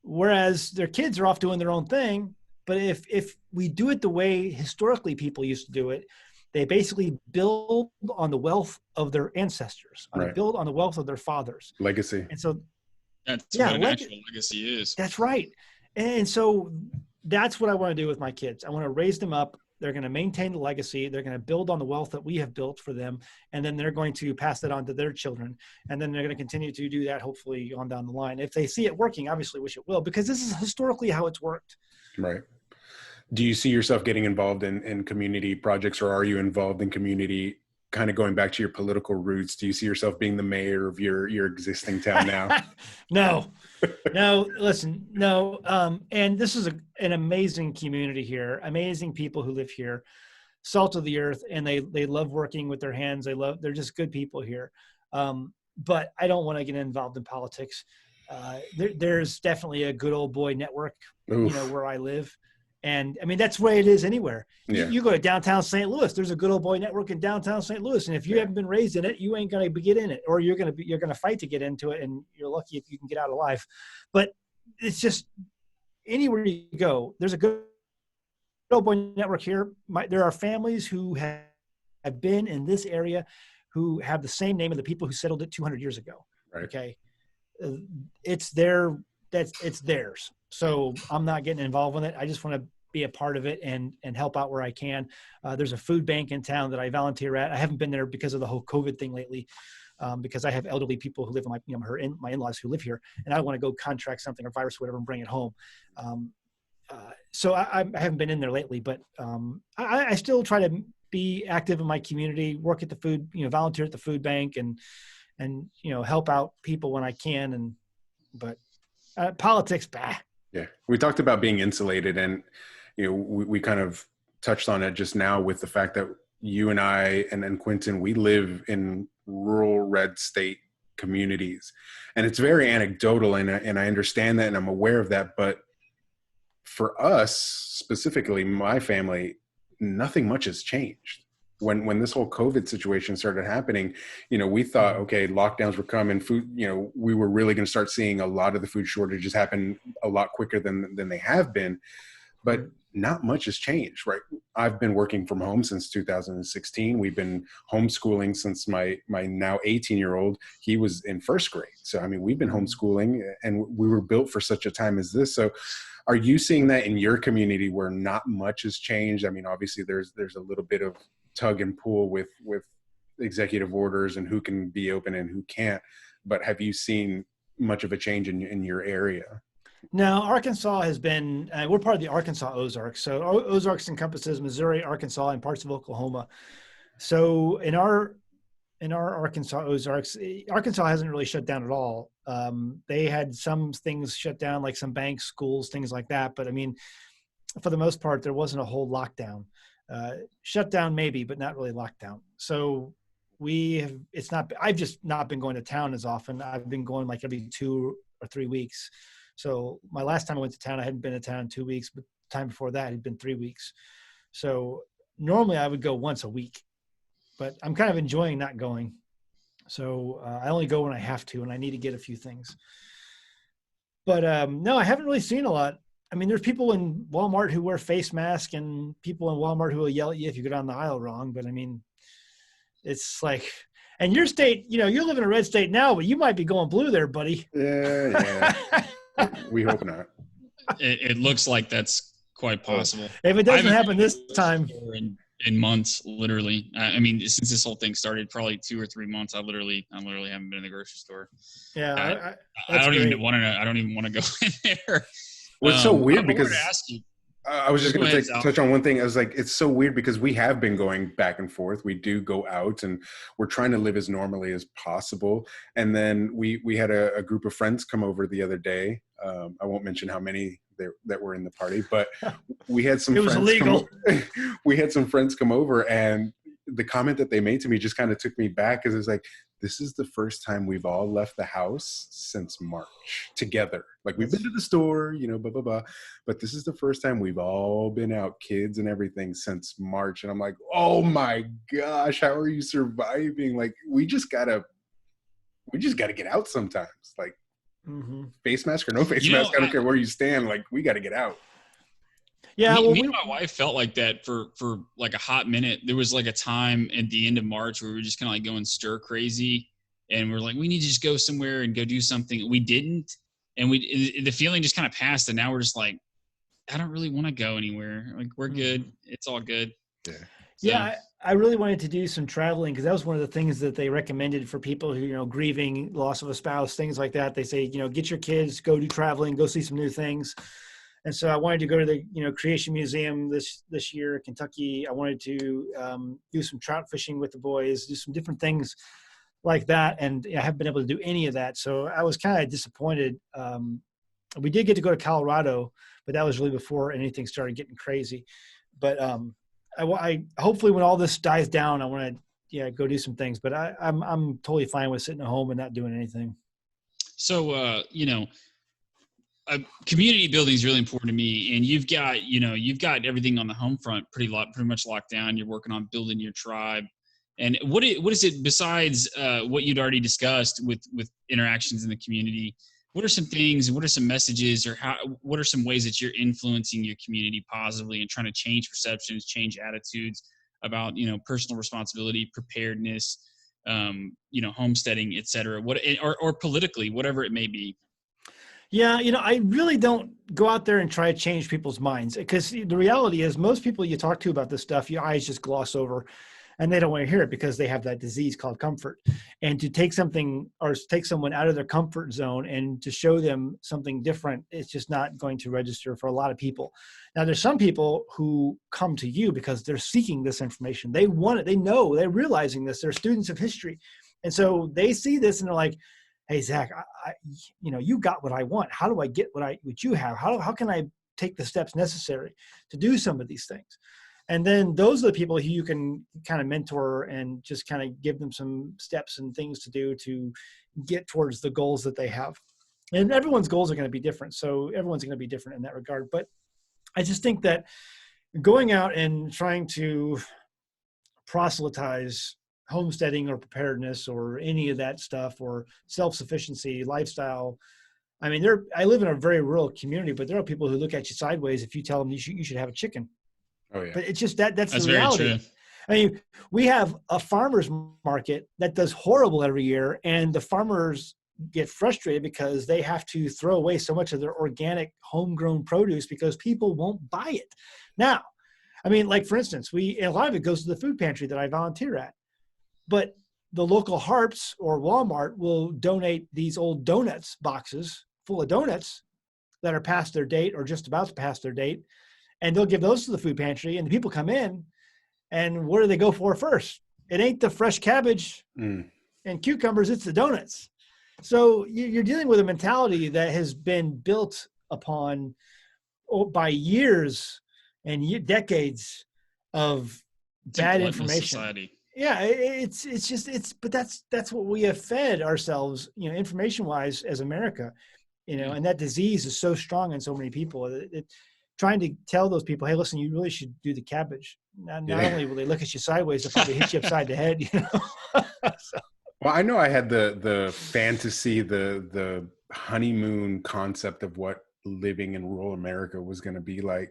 whereas their kids are off doing their own thing. But if we do it the way historically people used to do it, they basically build on the wealth of their ancestors. They build on the wealth of their fathers. Legacy. And so that's what an actual legacy is. That's right. And so that's what I want to do with my kids. I want to raise them up. They're going to maintain the legacy. They're going to build on the wealth that we have built for them. And then they're going to pass that on to their children. And then they're going to continue to do that, hopefully, on down the line. If they see it working, obviously, which it will, because this is historically how it's worked. Right. Do you see yourself getting involved in community projects, or are you involved in community, kind of going back to your political roots? Do you see yourself being the mayor of your existing town now? No. Listen, no. And this is an amazing community here, amazing people who live here, salt of the earth, and they love working with their hands. They're just good people here. But I don't want to get involved in politics. There's definitely a good old boy network, where I live. And I mean, that's the way it is anywhere. Yeah. You go to downtown St. Louis, there's a good old boy network in downtown St. Louis. And if you haven't been raised in it, you ain't going to get in it, or you're going to fight to get into it. And you're lucky if you can get out alive. But it's just anywhere you go, there's a good old boy network here. There are families who have been in this area who have the same name of the people who settled it 200 years ago. Right. Okay. It's theirs. So I'm not getting involved with it. I just want to be a part of it and help out where I can. There's a food bank in town that I volunteer at. I haven't been there because of the whole COVID thing lately, because I have elderly people who live in my in-laws who live here, and I want to go contract something or virus, or whatever, and bring it home. So I haven't been in there lately, but I still try to be active in my community, work at the food, volunteer at the food bank, and help out people when I can. But politics, bah. Yeah, we talked about being insulated, and we kind of touched on it just now with the fact that you and I and Quentin, we live in rural red state communities, and it's very anecdotal, and I understand that, and I'm aware of that. But for us specifically, my family, nothing much has changed. When this whole COVID situation started happening, we thought, okay, lockdowns were coming, food, we were really going to start seeing a lot of the food shortages happen a lot quicker than they have been, but not much has changed, right? I've been working from home since 2016. We've been homeschooling since my now 18-year-old, he was in first grade. So, I mean, we've been homeschooling, and we were built for such a time as this. So are you seeing that in your community where not much has changed? I mean, obviously there's a little bit of tug and pull with executive orders and who can be open and who can't, but have you seen much of a change in your area? No, Arkansas has been, we're part of the Arkansas Ozarks. So Ozarks encompasses Missouri, Arkansas, and parts of Oklahoma. So in our Arkansas Ozarks, Arkansas hasn't really shut down at all. They had some things shut down, like some banks, schools, things like that. But I mean, for the most part, there wasn't a whole lockdown. Shut down maybe, but not really lockdown. So I've just not been going to town as often. I've been going like every 2 or 3 weeks. So my last time I went to town, I hadn't been to town in 2 weeks, but the time before that had been 3 weeks. So normally I would go once a week, but I'm kind of enjoying not going. So I only go when I have to, and I need to get a few things. But no, I haven't really seen a lot. I mean, there's people in Walmart who wear face masks, and people in Walmart who will yell at you if you go down the aisle wrong. But I mean, it's like, and your state, you live in a red state now, but you might be going blue there, buddy. Yeah. We hope not. It looks like that's quite possible. If it doesn't happen this time. In months, literally. I mean, since this whole thing started, probably 2 or 3 months, I literally haven't been in the grocery store. Yeah. I don't even want to go in there. Well, it's so weird because I ask you. I was just going to touch on one thing. I was like, it's so weird because we have been going back and forth. We do go out, and we're trying to live as normally as possible. And then we had a group of friends come over the other day. I won't mention how many that were in the party, but we had some friends. It was illegal. We had some friends come over, and the comment that they made to me just kind of took me back, because it was like, this is the first time we've all left the house since March together. Like, we've been to the store, blah, blah, blah. But this is the first time we've all been out, kids and everything, since March. And I'm like, oh my gosh, how are you surviving? Like, we just gotta get out sometimes. Like, face mask or no face mask, I don't care where you stand. Like, we got to get out. Yeah, me and my wife felt like that for like a hot minute. There was like a time at the end of March where we were just kind of like going stir crazy, and we're like, we need to just go somewhere and go do something. We didn't, and the feeling just kind of passed, and now we're just like, I don't really want to go anywhere. Like, we're good. It's all good. Yeah. So, yeah, I really wanted to do some traveling, because that was one of the things that they recommended for people who, grieving loss of a spouse, things like that. They say, get your kids, go do traveling, go see some new things. And so I wanted to go to the Creation Museum this year in Kentucky. I wanted to do some trout fishing with the boys, do some different things like that. And I haven't been able to do any of that. So I was kind of disappointed. We did get to go to Colorado, but that was really before anything started getting crazy. But I hopefully when all this dies down, I want to go do some things. But I'm totally fine with sitting at home and not doing anything. So community building is really important to me, and you've got everything on the home front pretty much locked down. You're working on building your tribe. And what is it besides what you'd already discussed with interactions in the community? What are some things? What are some messages, or what are some ways that you're influencing your community positively and trying to change perceptions, change attitudes about personal responsibility, preparedness, homesteading, et cetera, or politically, whatever it may be? Yeah, I really don't go out there and try to change people's minds, because the reality is most people you talk to about this stuff, your eyes just gloss over, and they don't want to hear it because they have that disease called comfort. And to take something or take someone out of their comfort zone and to show them something different, it's just not going to register for a lot of people. Now, there's some people who come to you because they're seeking this information. They want it. They know, they're realizing this. They're students of history. And so they see this and they're like, hey, Zach, you got what I want. How do I get what you have? How can I take the steps necessary to do some of these things? And then those are the people who you can kind of mentor and just kind of give them some steps and things to do to get towards the goals that they have. And everyone's goals are going to be different. So everyone's going to be different in that regard. But I just think that going out and trying to proselytize homesteading or preparedness or any of that stuff, or self-sufficiency, lifestyle. I mean, I live in a very rural community, but there are people who look at you sideways if you tell them you should have a chicken. Oh, yeah. But it's just that's the reality. Very true. I mean, we have a farmer's market that does horrible every year, and the farmers get frustrated because they have to throw away so much of their organic homegrown produce because people won't buy it. Now, I mean, like for instance, a lot of it goes to the food pantry that I volunteer at, but the local Harps or Walmart will donate these old donuts boxes full of donuts that are past their date or just about to pass their date. And they'll give those to the food pantry, and the people come in, and what do they go for first? It ain't the fresh cabbage and cucumbers, it's the donuts. So you're dealing with a mentality that has been built upon by years and decades of bad information. Society. Yeah, but that's what we have fed ourselves, information wise as America, and that disease is so strong in so many people. Trying to tell those people, hey, listen, you really should do the cabbage. Not only will they look at you sideways, they'll probably hit you upside the head. So. Well, I know I had the fantasy, the honeymoon concept of what living in rural America was going to be like.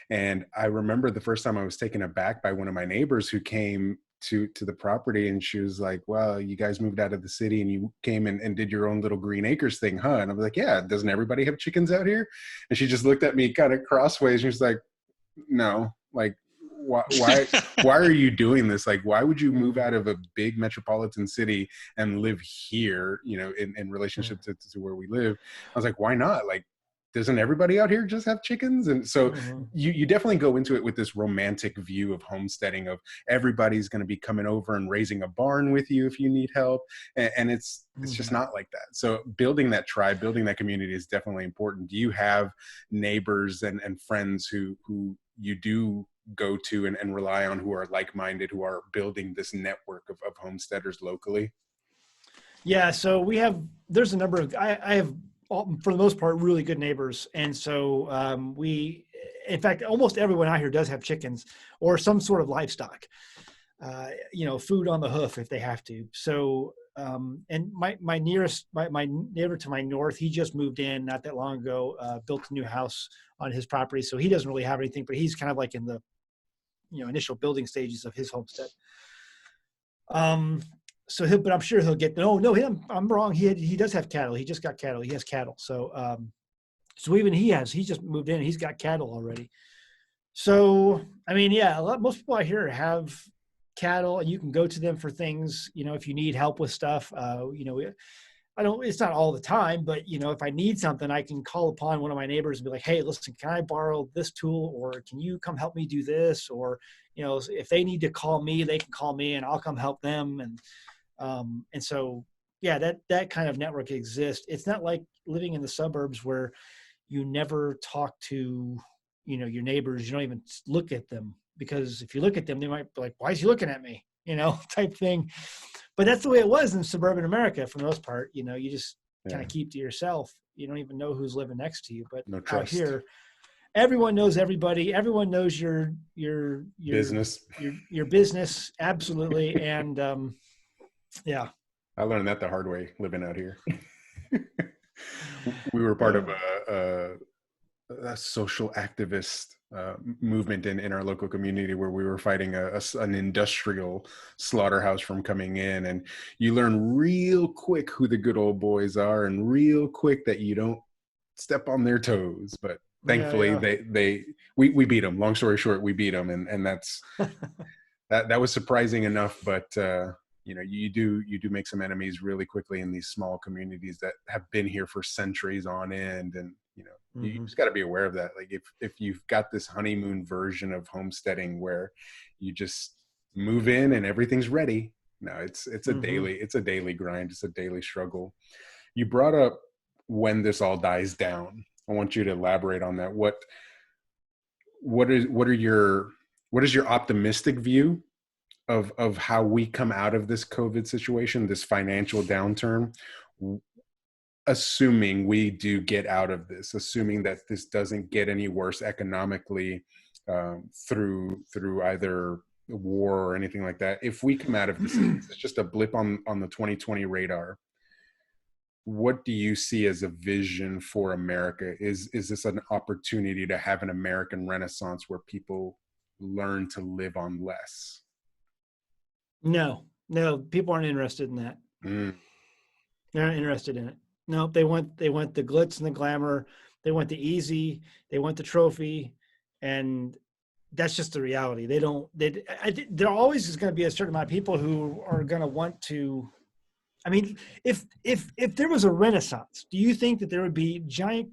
And I remember the first time I was taken aback by one of my neighbors who came to the property, and she was like, well, you guys moved out of the city and you came and did your own little green acres thing, huh? And I was like, yeah, doesn't everybody have chickens out here? And she just looked at me kind of crossways. And she was like, no, like, why are you doing this? Like, why would you move out of a big metropolitan city and live here, in relationship to where we live? I was like, why not? Like, doesn't everybody out here just have chickens? And so you definitely go into it with this romantic view of homesteading, of everybody's going to be coming over and raising a barn with you if you need help. And it's just not like that. So building that tribe, building that community is definitely important. Do you have neighbors and friends who you do go to and rely on, who are like-minded, who are building this network of homesteaders locally? Yeah. So there's a number of, I have, for the most part, really good neighbors. And so in fact, almost everyone out here does have chickens or some sort of livestock, food on the hoof if they have to. So, and my neighbor to my north, he just moved in not that long ago, built a new house on his property. So he doesn't really have anything, but he's kind of like in the, initial building stages of his homestead. But I'm sure he'll get, I'm wrong. He does have cattle. He just got cattle. He has cattle. So, so even he just moved in and he's got cattle already. So, I mean, yeah, most people out here have cattle, and you can go to them for things, if you need help with stuff, it's not all the time, but if I need something, I can call upon one of my neighbors and be like, hey, listen, can I borrow this tool, or can you come help me do this? Or, if they need to call me, they can call me and I'll come help them. And so, yeah, that kind of network exists. It's not like living in the suburbs where you never talk to, your neighbors. You don't even look at them, because if you look at them, they might be like, why is he looking at me? Type thing. But that's the way it was in suburban America for the most part. You just kind of keep to yourself. you don't even know who's living next to you. But No out trust. here, everyone knows everybody. Everyone knows your Business. your business. Absolutely. And yeah. I learned that the hard way living out here. We were part of a social activist movement in our local community where we were fighting an industrial slaughterhouse from coming in, and you learn real quick who the good old boys are, and real quick that you don't step on their toes. But thankfully, we beat them. Long story short, we beat them, and that's that was surprising enough. But you do make some enemies really quickly in these small communities that have been here for centuries on end, and you just got to be aware of that. Like if you've got this honeymoon version of homesteading where you just move in and everything's ready, no, it's a daily grind. It's a daily struggle. You brought up when this all dies down. I want you to elaborate on that. What is your optimistic view of how we come out of this COVID situation, this financial downturn, assuming we do get out of this, assuming that this doesn't get any worse economically through either war or anything like that. If we come out of this, it's just a blip on the 2020 radar. What do you see as a vision for America? Is this an opportunity to have an American Renaissance where people learn to live on less? No, people aren't interested in that. They're not interested in it. No, they want the glitz and the glamour. They want the easy. They want the trophy, and that's just the reality. There always is going to be a certain amount of people who are going to want to. I mean, if there was a Renaissance, do you think that there would be giant,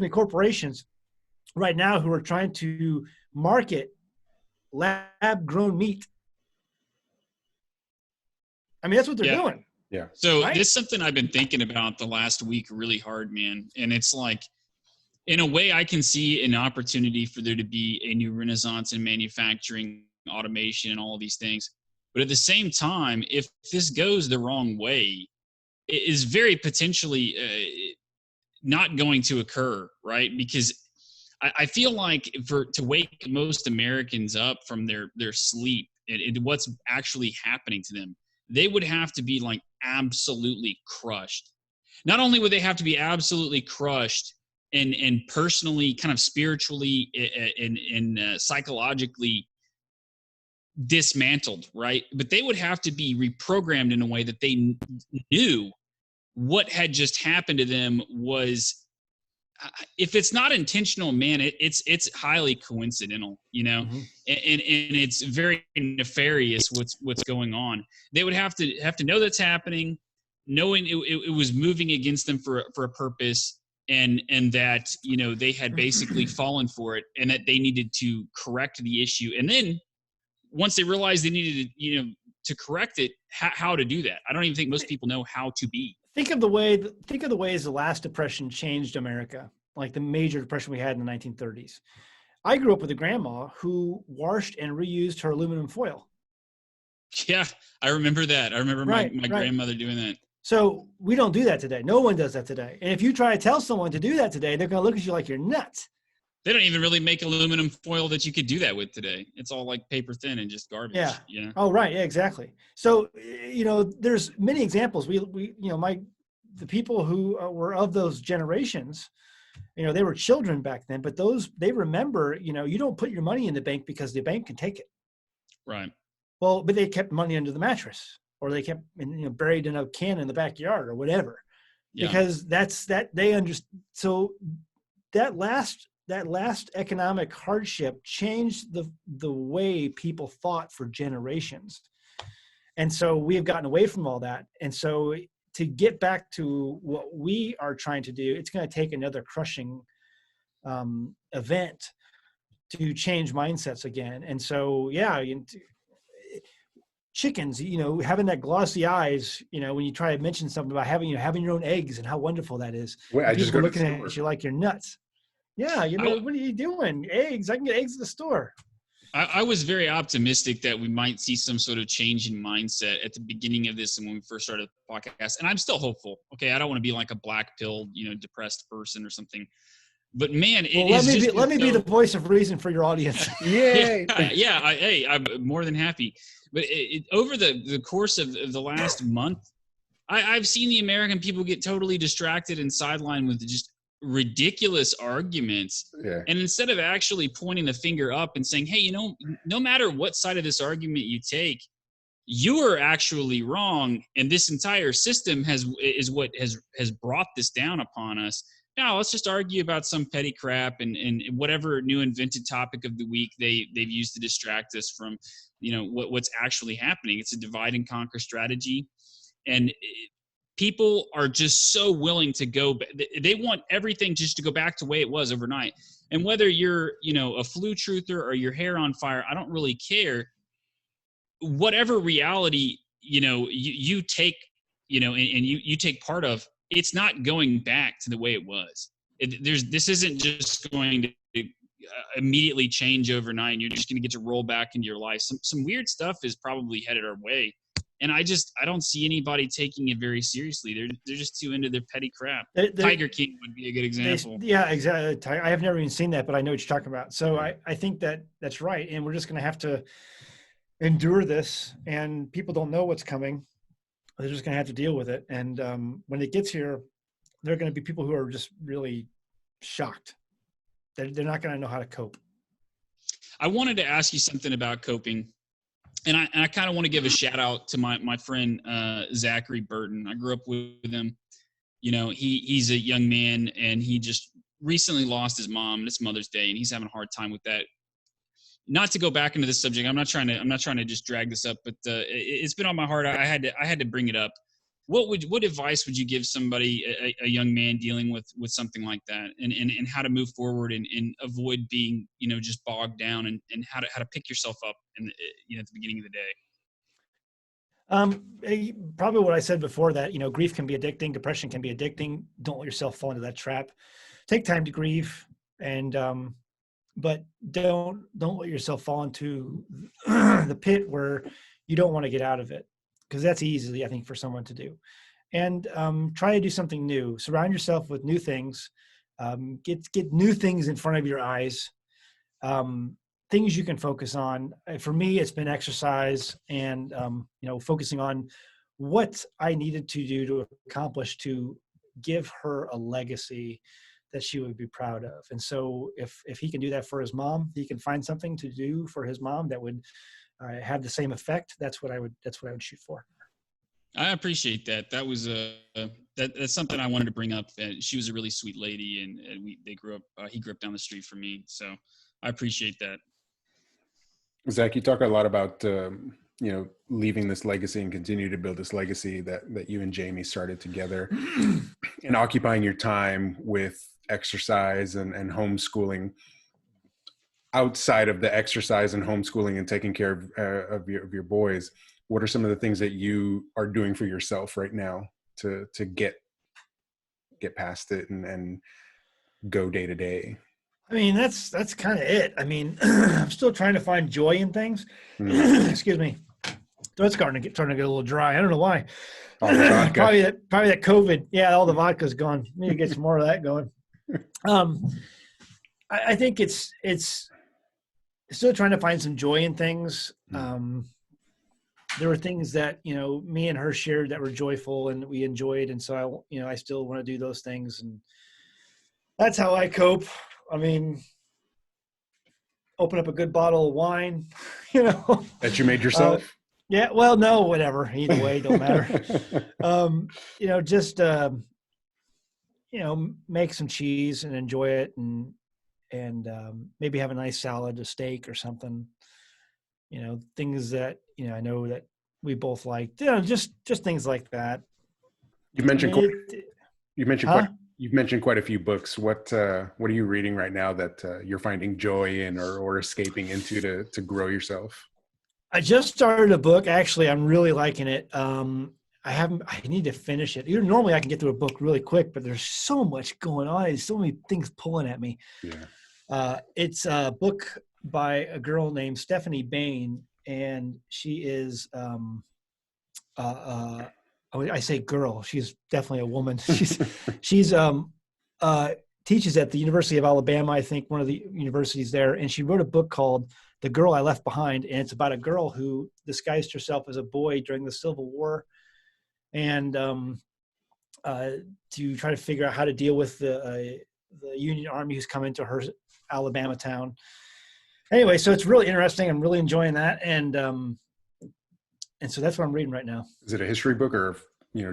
corporations right now who are trying to market lab-grown meat? I mean, that's what they're doing. Yeah. So This is something I've been thinking about the last week really hard, man. And it's like, in a way, I can see an opportunity for there to be a new renaissance in manufacturing, automation, and all of these things. But at the same time, if this goes the wrong way, it is very potentially not going to occur, right? Because I feel like to wake most Americans up from their sleep and what's actually happening to them, they would have to be like absolutely crushed. Not only would they have to be absolutely crushed and personally, kind of spiritually and psychologically dismantled, right? But they would have to be reprogrammed in a way that they knew what had just happened to them was, if it's not intentional, man, it's highly coincidental, and it's very nefarious what's going on. They would have to know that's happening, knowing it was moving against them for a purpose, and that they had basically fallen for it, and that they needed to correct the issue. And then once they realized they needed to correct it, how to do that. I don't even think most people know how to be. Think of the ways the last depression changed America, like the major depression we had in the 1930s. I grew up with a grandma who washed and reused her aluminum foil. Yeah, I remember that. I remember my grandmother doing that. So we don't do that today. No one does that today. And if you try to tell someone to do that today, they're going to look at you like you're nuts. They don't even really make aluminum foil that you could do that with today. It's all like paper thin and just garbage. Yeah. Oh, right. Yeah, exactly. So, there's many examples. The people who were of those generations, they were children back then, but they remember, you don't put your money in the bank because the bank can take it. Right. Well, but they kept money under the mattress, or they kept buried in a can in the backyard or whatever, because they understand. So that last economic hardship changed the way people thought for generations. And so we have gotten away from all that. And so to get back to what we are trying to do, it's going to take another crushing event to change mindsets again. And so, chickens, having that glossy eyes, when you try to mention something about having your own eggs and how wonderful that is. Wait, I just go looking at you like you're nuts. Yeah, what are you doing? Eggs. I can get eggs at the store. I was very optimistic that we might see some sort of change in mindset at the beginning of this and when we first started the podcast. And I'm still hopeful. Okay. I don't want to be like a black pilled, depressed person or something. But man, let me be the voice of reason for your audience. Yay! I'm more than happy. But over the course of the last month, I've seen the American people get totally distracted and sidelined with just ridiculous arguments. Yeah. And instead of actually pointing the finger up and saying, hey, no matter what side of this argument you take, you are actually wrong. And this entire system is what has brought this down upon us. Now let's just argue about some petty crap and whatever new invented topic of the week they've used to distract us from, what's actually happening. It's a divide and conquer strategy. And people are just so willing to go. They want everything just to go back to the way it was overnight. And whether you're, a flu truther or your hair on fire, I don't really care. Whatever reality, you take, and you take part of, it's not going back to the way it was. This isn't just going to immediately change overnight and you're just going to get to roll back into your life. Some weird stuff is probably headed our way. And I don't see anybody taking it very seriously. They're just too into their petty crap. Tiger King would be a good example. Yeah, exactly. I have never even seen that, but I know what you're talking about. So I think that's right. And we're just going to have to endure this. And people don't know what's coming. They're just going to have to deal with it. And when it gets here, there are going to be people who are just really shocked. They're not going to know how to cope. I wanted to ask you something about coping. And I kind of want to give a shout out to my friend, Zachary Burton. I grew up with him. He's a young man and he just recently lost his mom. It's Mother's Day and he's having a hard time with that. Not to go back into this subject. I'm not trying to just drag this up, but it's been on my heart. I had to bring it up. What advice would you give somebody, a young man dealing with something like that, and how to move forward and avoid being, just bogged down and how to pick yourself up at the beginning of the day? Probably what I said before, that, grief can be addicting. Depression can be addicting. Don't let yourself fall into that trap. Take time to grieve, and but don't let yourself fall into the pit where you don't want to get out of it, because that's easy, I think, for someone to do. And try to do something new. Surround yourself with new things. Get new things in front of your eyes. Things you can focus on. For me, it's been exercise and focusing on what I needed to do to accomplish to give her a legacy that she would be proud of. And so if he can do that for his mom, he can find something to do for his mom that would have the same effect. That's what I would shoot for. I appreciate that. That was that's something I wanted to bring up. She was a really sweet lady, and he grew up down the street from me. So I appreciate that. Zach, you talk a lot about leaving this legacy and continue to build this legacy that you and Jamie started together, and occupying your time with exercise and homeschooling. Outside of the exercise and homeschooling and taking care of your boys, what are some of the things that you are doing for yourself right now to get past it and go day to day? I mean, that's kind of it. I mean, I'm still trying to find joy in things. Excuse me. Throat's starting to get a little dry. I don't know why. Probably that COVID. Yeah, all the vodka's gone. Need to get some more of that going. I think it's still trying to find some joy in things. There were things that, me and her shared that were joyful and we enjoyed. And so I still want to do those things. And that's how I cope. I mean, open up a good bottle of wine, That you made yourself? Yeah. Well, no, whatever. Either way, don't matter. Just make some cheese and enjoy it and maybe have a nice salad, a steak or something, things that, I know that we both like, just things like that. You've mentioned quite a few books. What are you reading right now that you're finding joy in or escaping into to grow yourself? I just started a book. Actually, I'm really liking it. I need to finish it. Normally I can get through a book really quick, but there's so much going on. There's so many things pulling at me. Yeah. It's a book by a girl named Stephanie Bain, and she is I say girl. She's definitely a woman. She's teaches at the University of Alabama, I think, one of the universities there, and she wrote a book called "The Girl I Left Behind," and it's about a girl who disguised herself as a boy during the Civil War, and to try to figure out how to deal with the Union Army who's come into her Alabama town. Anyway, so it's really interesting. I'm really enjoying that, and so that's what I'm reading right now. Is it a history book or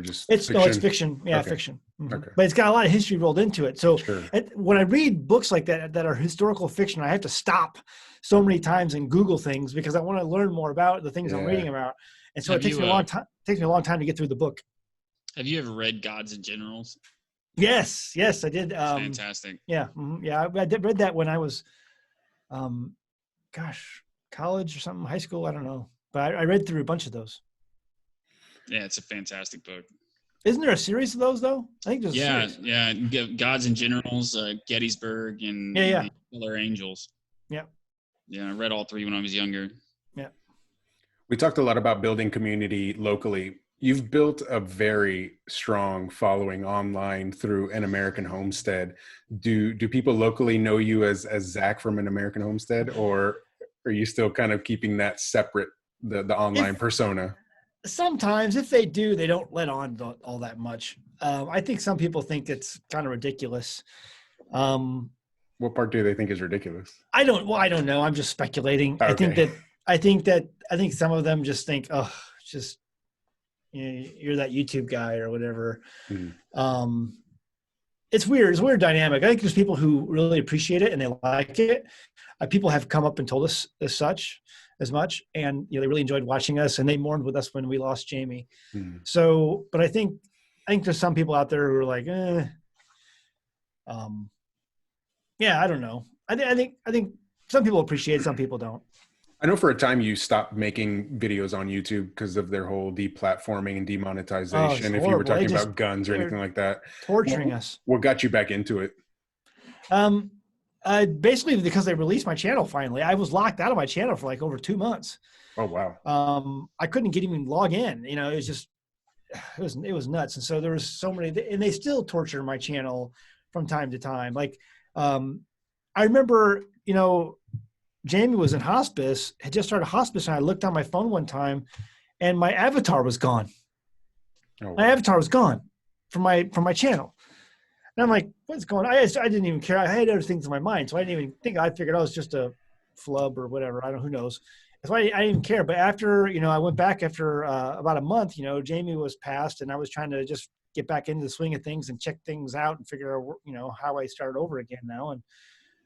just it's fiction? No, it's fiction. Yeah, okay. Fiction. Mm-hmm. Okay. But it's got a lot of history rolled into it. So sure. When I read books like that are historical fiction, I have to stop so many times and Google things because I want to learn more about the things I'm reading about. And so it takes me a long time. Takes me a long time to get through the book. Have you ever read Gods and Generals? Yes, I did. Fantastic. Yeah, yeah. I read that when I was, college or something, high school. I don't know, but I read through a bunch of those. Yeah, it's a fantastic book. Isn't there a series of those though? I think there's a series. Yeah. Gods and Generals, Gettysburg, and Killer Angels. Yeah. Yeah, I read all three when I was younger. Yeah. We talked a lot about building community locally. You've built a very strong following online through An American Homestead. Do people locally know you as Zach from An American Homestead, or are you still kind of keeping that separate, the online persona? Sometimes, if they do, they don't let on all that much. I think some people think it's kind of ridiculous. What part do they think is ridiculous? I don't know. I'm just speculating. Okay. I think some of them just think, oh, just you're that YouTube guy or whatever. Mm-hmm. It's weird. It's a weird dynamic. I think there's people who really appreciate it and they like it. People have come up and told us as much, and they really enjoyed watching us, and they mourned with us when we lost Jamie. Mm-hmm. So, but I think there's some people out there who are like, I don't know. I think some people appreciate it, some people don't. I know for a time you stopped making videos on YouTube because of their whole deplatforming and demonetization. If you were talking about guns or anything like that, torturing us. What got you back into it? Basically because they released my channel finally. I was locked out of my channel for like over 2 months. Oh wow. I couldn't even log in. It was nuts. And so there was so many, and they still torture my channel from time to time. Like I remember, Jamie was in hospice, had just started hospice, and I looked on my phone one time and my avatar was gone. Oh, wow. My avatar was gone from my channel. And I'm like, what's going on? I didn't even care. I had other things in my mind, so I didn't even think. I figured I was just a flub or whatever. I don't know, who knows. So I didn't even care. But after, I went back after about a month, Jamie was passed, and I was trying to just get back into the swing of things and check things out and figure out, how I started over again now. And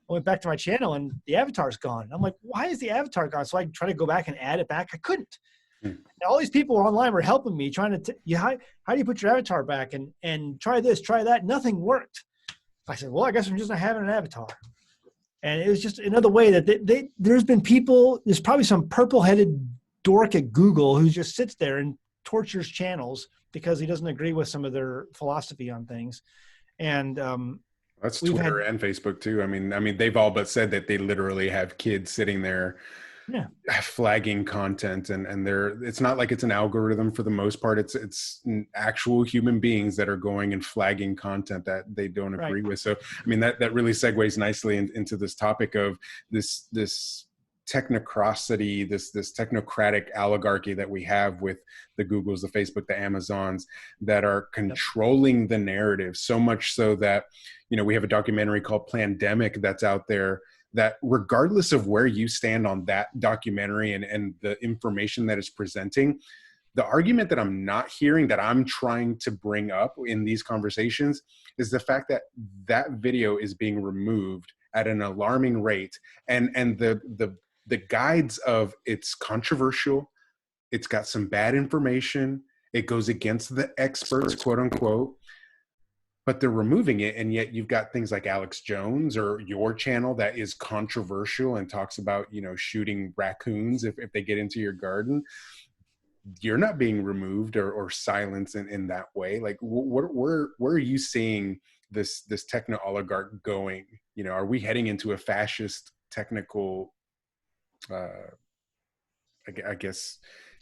I went back to my channel and the avatar's gone. And I'm like, why is the avatar gone? So I tried to go back and add it back. I couldn't. And all these people online were helping me, trying to, how do you put your avatar back and try this, try that? Nothing worked. I said, well, I guess I'm just not having an avatar. And it was just another way that there's probably some purple-headed dork at Google who just sits there and tortures channels because he doesn't agree with some of their philosophy on things. And that's Twitter and Facebook too. I mean, they've all but said that they literally have kids sitting there flagging content, and it's not like it's an algorithm for the most part. It's actual human beings that are going and flagging content that they don't agree with. So, that really segues nicely into this topic of this technocracy, this technocratic oligarchy that we have with the Googles, the Facebook, the Amazons that are controlling the narrative, so much so that, we have a documentary called Plandemic that's out there that regardless of where you stand on that documentary and the information that is presenting, the argument that I'm not hearing, that I'm trying to bring up in these conversations, is the fact that that video is being removed at an alarming rate. And the guides of it's controversial, it's got some bad information, it goes against the experts, quote unquote, but they're removing it. And yet you've got things like Alex Jones or your channel that is controversial and talks about, shooting raccoons if they get into your garden. You're not being removed or silenced in that way. Like where are you seeing this techno oligarch going? Are we heading into a fascist technical I guess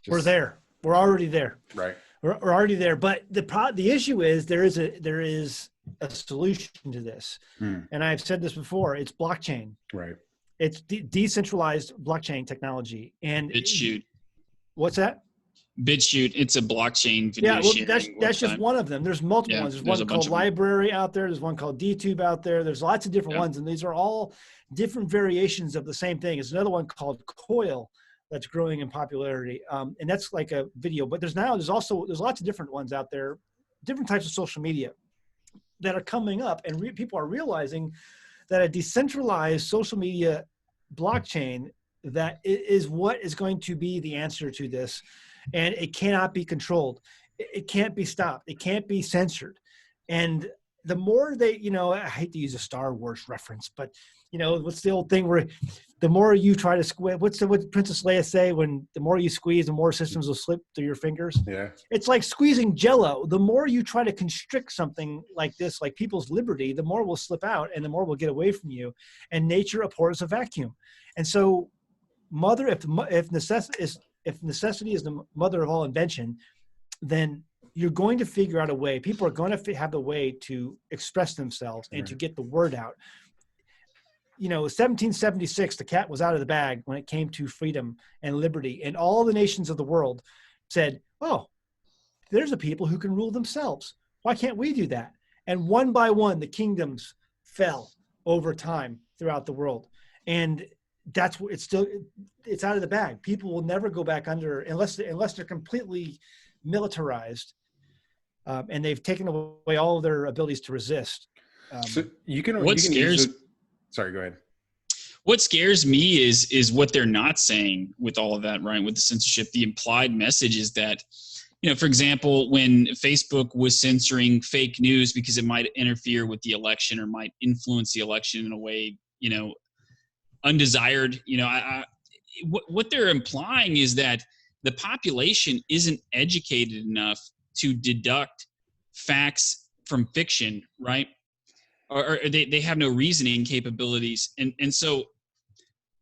we're there. We're already there. Right. We're already there. But the issue is there is a solution to this. And I've said this before, it's blockchain. Right. It's decentralized blockchain technology. And BitChute. What's that? BitChute. It's a blockchain video sharing. That's just one of them. There's multiple ones. There's one called Library out there. There's one called DTube out there. There's lots of different ones, and these are all different variations of the same thing. There's another one called Coil that's growing in popularity, and that's like a video. But there's lots of different ones out there, different types of social media that are coming up, and people are realizing that a decentralized social media blockchain that is what is going to be the answer to this. And it cannot be controlled. It can't be stopped. It can't be censored. And the more they, I hate to use a Star Wars reference, but what's the old thing where the more you try to squeeze, what Princess Leia say, when the more you squeeze, the more systems will slip through your fingers? Yeah. It's like squeezing Jell-O. The more you try to constrict something like this, like people's liberty, the more will slip out and the more will get away from you. And nature abhors a vacuum. And so if necessity is the mother of all invention, then you're going to figure out a way. People are going to have the way to express themselves and to get the word out. 1776, the cat was out of the bag when it came to freedom and liberty, and all the nations of the world said, oh, there's a people who can rule themselves. Why can't we do that? And one by one, the kingdoms fell over time throughout the world. And that's what it's out of the bag. People will never go back under unless they're completely militarized, and they've taken away all of their abilities to resist. Sorry, go ahead. What scares me is what they're not saying with all of that, right? With the censorship, the implied message is that, for example, when Facebook was censoring fake news because it might interfere with the election or might influence the election in a way, undesired, what they're implying is that the population isn't educated enough to deduct facts from fiction, right? Or they have no reasoning capabilities. And so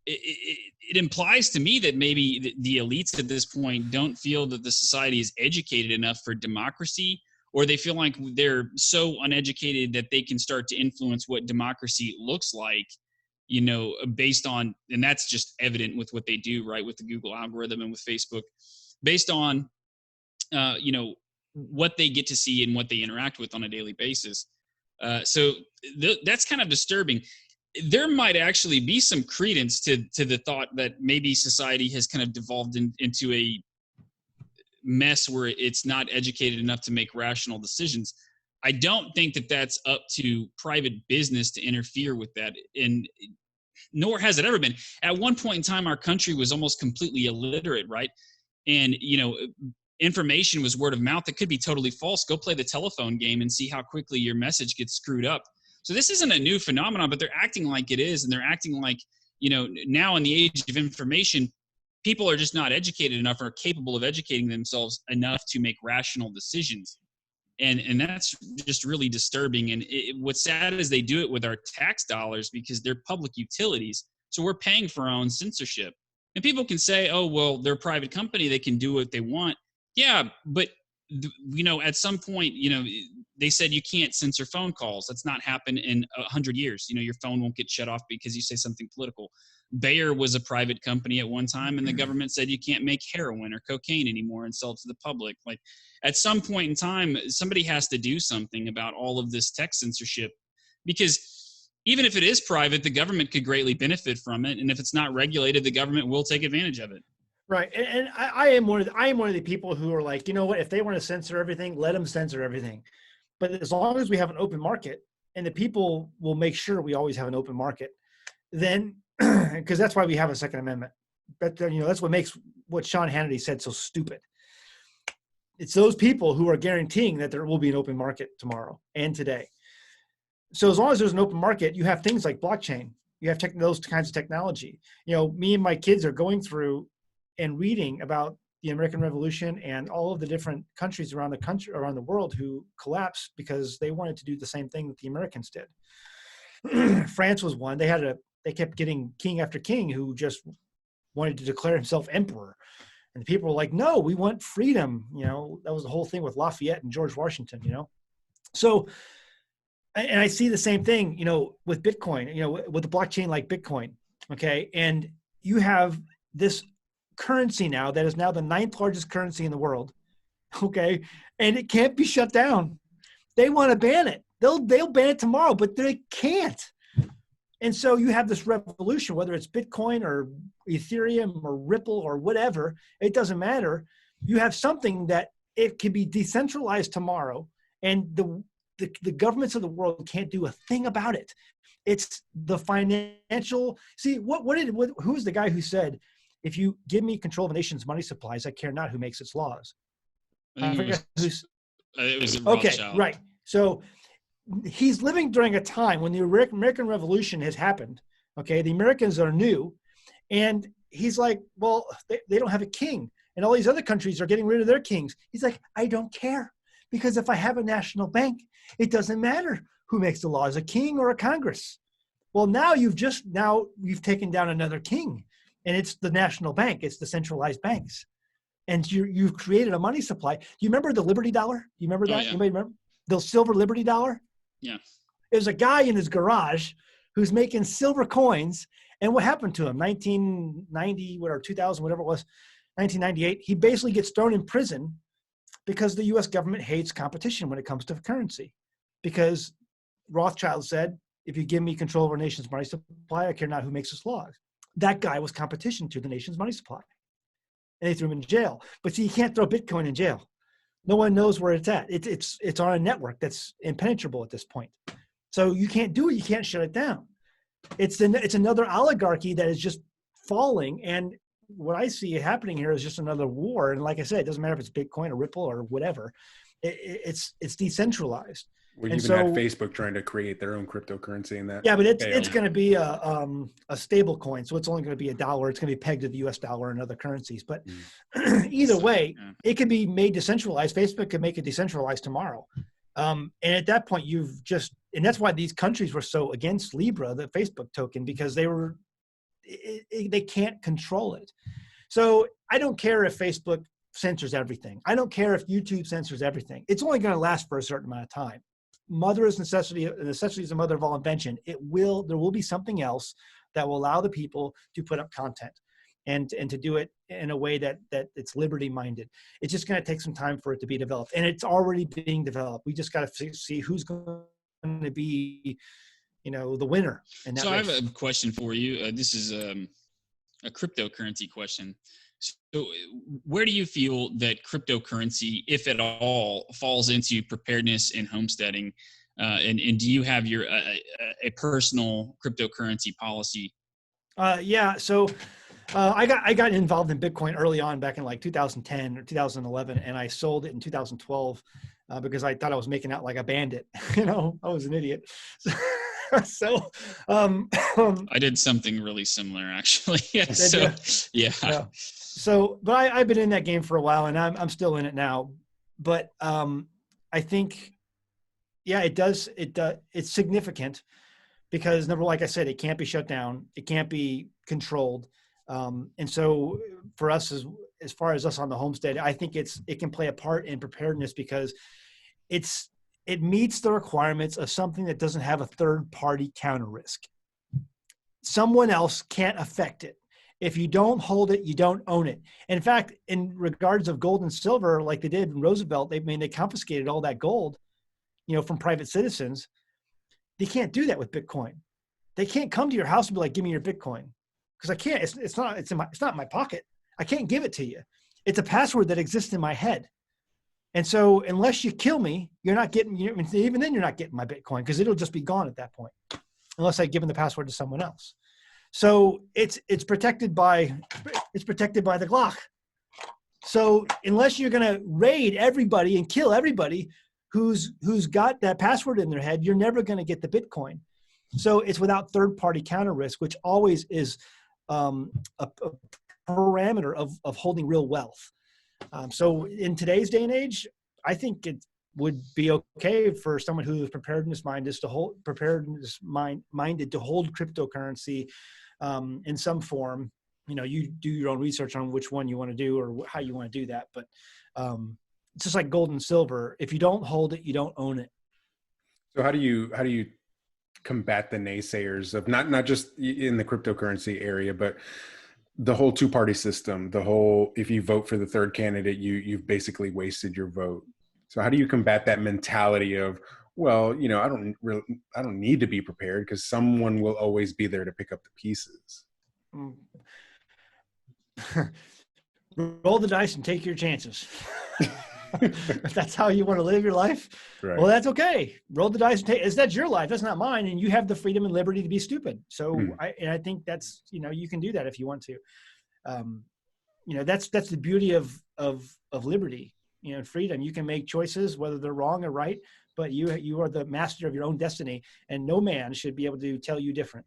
it implies to me that maybe the elites at this point don't feel that the society is educated enough for democracy, or they feel like they're so uneducated that they can start to influence what democracy looks like, based on, and that's just evident with what they do, right, with the Google algorithm and with Facebook, based on, what they get to see and what they interact with on a daily basis. So that's kind of disturbing. There might actually be some credence to the thought that maybe society has kind of devolved into a mess where it's not educated enough to make rational decisions. I don't think that that's up to private business to interfere with that, and nor has it ever been. At one point in time, our country was almost completely illiterate, right? And, information was word of mouth that could be totally false. Go play the telephone game and see how quickly your message gets screwed up. So this isn't a new phenomenon, but they're acting like it is, and they're acting like, now in the age of information, people are just not educated enough or capable of educating themselves enough to make rational decisions. And that's just really disturbing. And what's sad is they do it with our tax dollars because they're public utilities. So we're paying for our own censorship. And people can say, oh, well, they're a private company. They can do what they want. Yeah, but, at some point, they said you can't censor phone calls. That's not happened in 100 years. Your phone won't get shut off because you say something political. Bayer was a private company at one time, and the government said you can't make heroin or cocaine anymore and sell it to the public. Like, at some point in time, somebody has to do something about all of this tech censorship, because even if it is private, the government could greatly benefit from it. And if it's not regulated, the government will take advantage of it. Right. And I am one of the people who are like, what, if they want to censor everything, let them censor everything. But as long as we have an open market, and the people will make sure we always have an open market, then, because that's why we have a Second Amendment. But that's what makes what Sean Hannity said so stupid. It's those people who are guaranteeing that there will be an open market tomorrow and today. So as long as there's an open market, you have things like blockchain. You have those kinds of technology. Me and my kids are going through and reading about the American Revolution and all of the different countries around the world who collapsed because they wanted to do the same thing that the Americans did. France was one. They kept getting king after king who just wanted to declare himself emperor. And the people were like, no, we want freedom. That was the whole thing with Lafayette and George Washington, So, and I see the same thing, with Bitcoin, with a blockchain like Bitcoin. Okay. And you have this currency now that is now the 9th largest currency in the world. Okay. And it can't be shut down. They want to ban it. They'll ban it tomorrow, but they can't. And so you have this revolution, whether it's Bitcoin or Ethereum or Ripple or whatever, it doesn't matter. You have something that it can be decentralized tomorrow, and the governments of the world can't do a thing about it. It's the financial. See, who's the guy who said, if you give me control of a nation's money supplies, I care not who makes its laws. It was okay, Rothschild. Right. So he's living during a time when the American Revolution has happened. Okay, the Americans are new, and he's like, well, they don't have a king, and all these other countries are getting rid of their kings. He's like, I don't care, because if I have a national bank, it doesn't matter who makes the laws, a king or a Congress. Well, now you've taken down another king, and it's the national bank. It's the centralized banks, and you've created a money supply. Do you remember the Liberty Dollar? Do you remember that? Yeah. Anybody remember the silver Liberty Dollar? Yeah. There's a guy in his garage who's making silver coins. And what happened to him? 1990, whatever, 2000, whatever it was, 1998, he basically gets thrown in prison because the US government hates competition when it comes to currency. Because Rothschild said, if you give me control of our nation's money supply, I care not who makes its laws. That guy was competition to the nation's money supply. And they threw him in jail. But see, you can't throw Bitcoin in jail. No one knows where it's at. It's on a network that's impenetrable at this point. So you can't do it. You can't shut it down. It's another oligarchy that is just falling. And what I see happening here is just another war. And like I said, it doesn't matter if it's Bitcoin or Ripple or whatever. It's decentralized. We even had Facebook trying to create their own cryptocurrency in that. Yeah, but it's going to be a stable coin, so it's only going to be $1. It's going to be pegged to the U.S. dollar and other currencies. But either way, it can be made decentralized. Facebook could make it decentralized tomorrow. And at that point, and that's why these countries were so against Libra, the Facebook token, because they can't control it. So I don't care if Facebook censors everything. I don't care if YouTube censors everything. It's only going to last for a certain amount of time. Mother is necessity. Necessity is the mother of all invention. There will be something else that will allow the people to put up content and to do it in a way that it's liberty minded. It's just going to take some time for it to be developed, and it's already being developed. We just got to see who's going to be, the winner. So I have a question for you. This is a cryptocurrency question. So where do you feel that cryptocurrency, if at all, falls into preparedness and homesteading? And do you have a personal cryptocurrency policy? Yeah. So I got involved in Bitcoin early on back in like 2010 or 2011, and I sold it in 2012 because I thought I was making out like a bandit. I was an idiot. So I did something really similar, actually. Yeah. So, but I've been in that game for a while, and I'm still in it now. But I think, yeah, it does. It's significant because like I said, it can't be shut down. It can't be controlled. And so for us, as far as us on the homestead, I think it can play a part in preparedness because it meets the requirements of something that doesn't have a third party counter risk. Someone else can't affect it. If you don't hold it, you don't own it. In fact, in regards of gold and silver, like they did in Roosevelt, they confiscated all that gold, from private citizens. They can't do that with Bitcoin. They can't come to your house and be like, "Give me your Bitcoin," because I can't. It's not in my pocket. I can't give it to you. It's a password that exists in my head. And so, unless you kill me, you're not getting. Even then, you're not getting my Bitcoin because it'll just be gone at that point, unless I've given the password to someone else. So it's protected by the Glock. So unless you're going to raid everybody and kill everybody who's got that password in their head, you're never going to get the Bitcoin. So it's without third-party counter risk, which always is a parameter of holding real wealth. So in today's day and age, I think it would be okay for someone who is minded to hold cryptocurrency in some form, you do your own research on which one you want to do or how you want to do that. But it's just like gold and silver. If you don't hold it, you don't own it. So how do you combat the naysayers of not just in the cryptocurrency area, but the whole two-party system, the whole, if you vote for the third candidate, you've basically wasted your vote. So how do you combat that mentality of, well, I don't need to be prepared because someone will always be there to pick up the pieces? Roll the dice and take your chances. If that's how you want to live your life, right. Well, that's okay. Roll the dice and take. That's your life. That's not mine, and you have the freedom and liberty to be stupid. So, I think that's you can do that if you want to. That's the beauty of liberty. Freedom. You can make choices whether they're wrong or right, but you are the master of your own destiny, and no man should be able to tell you different.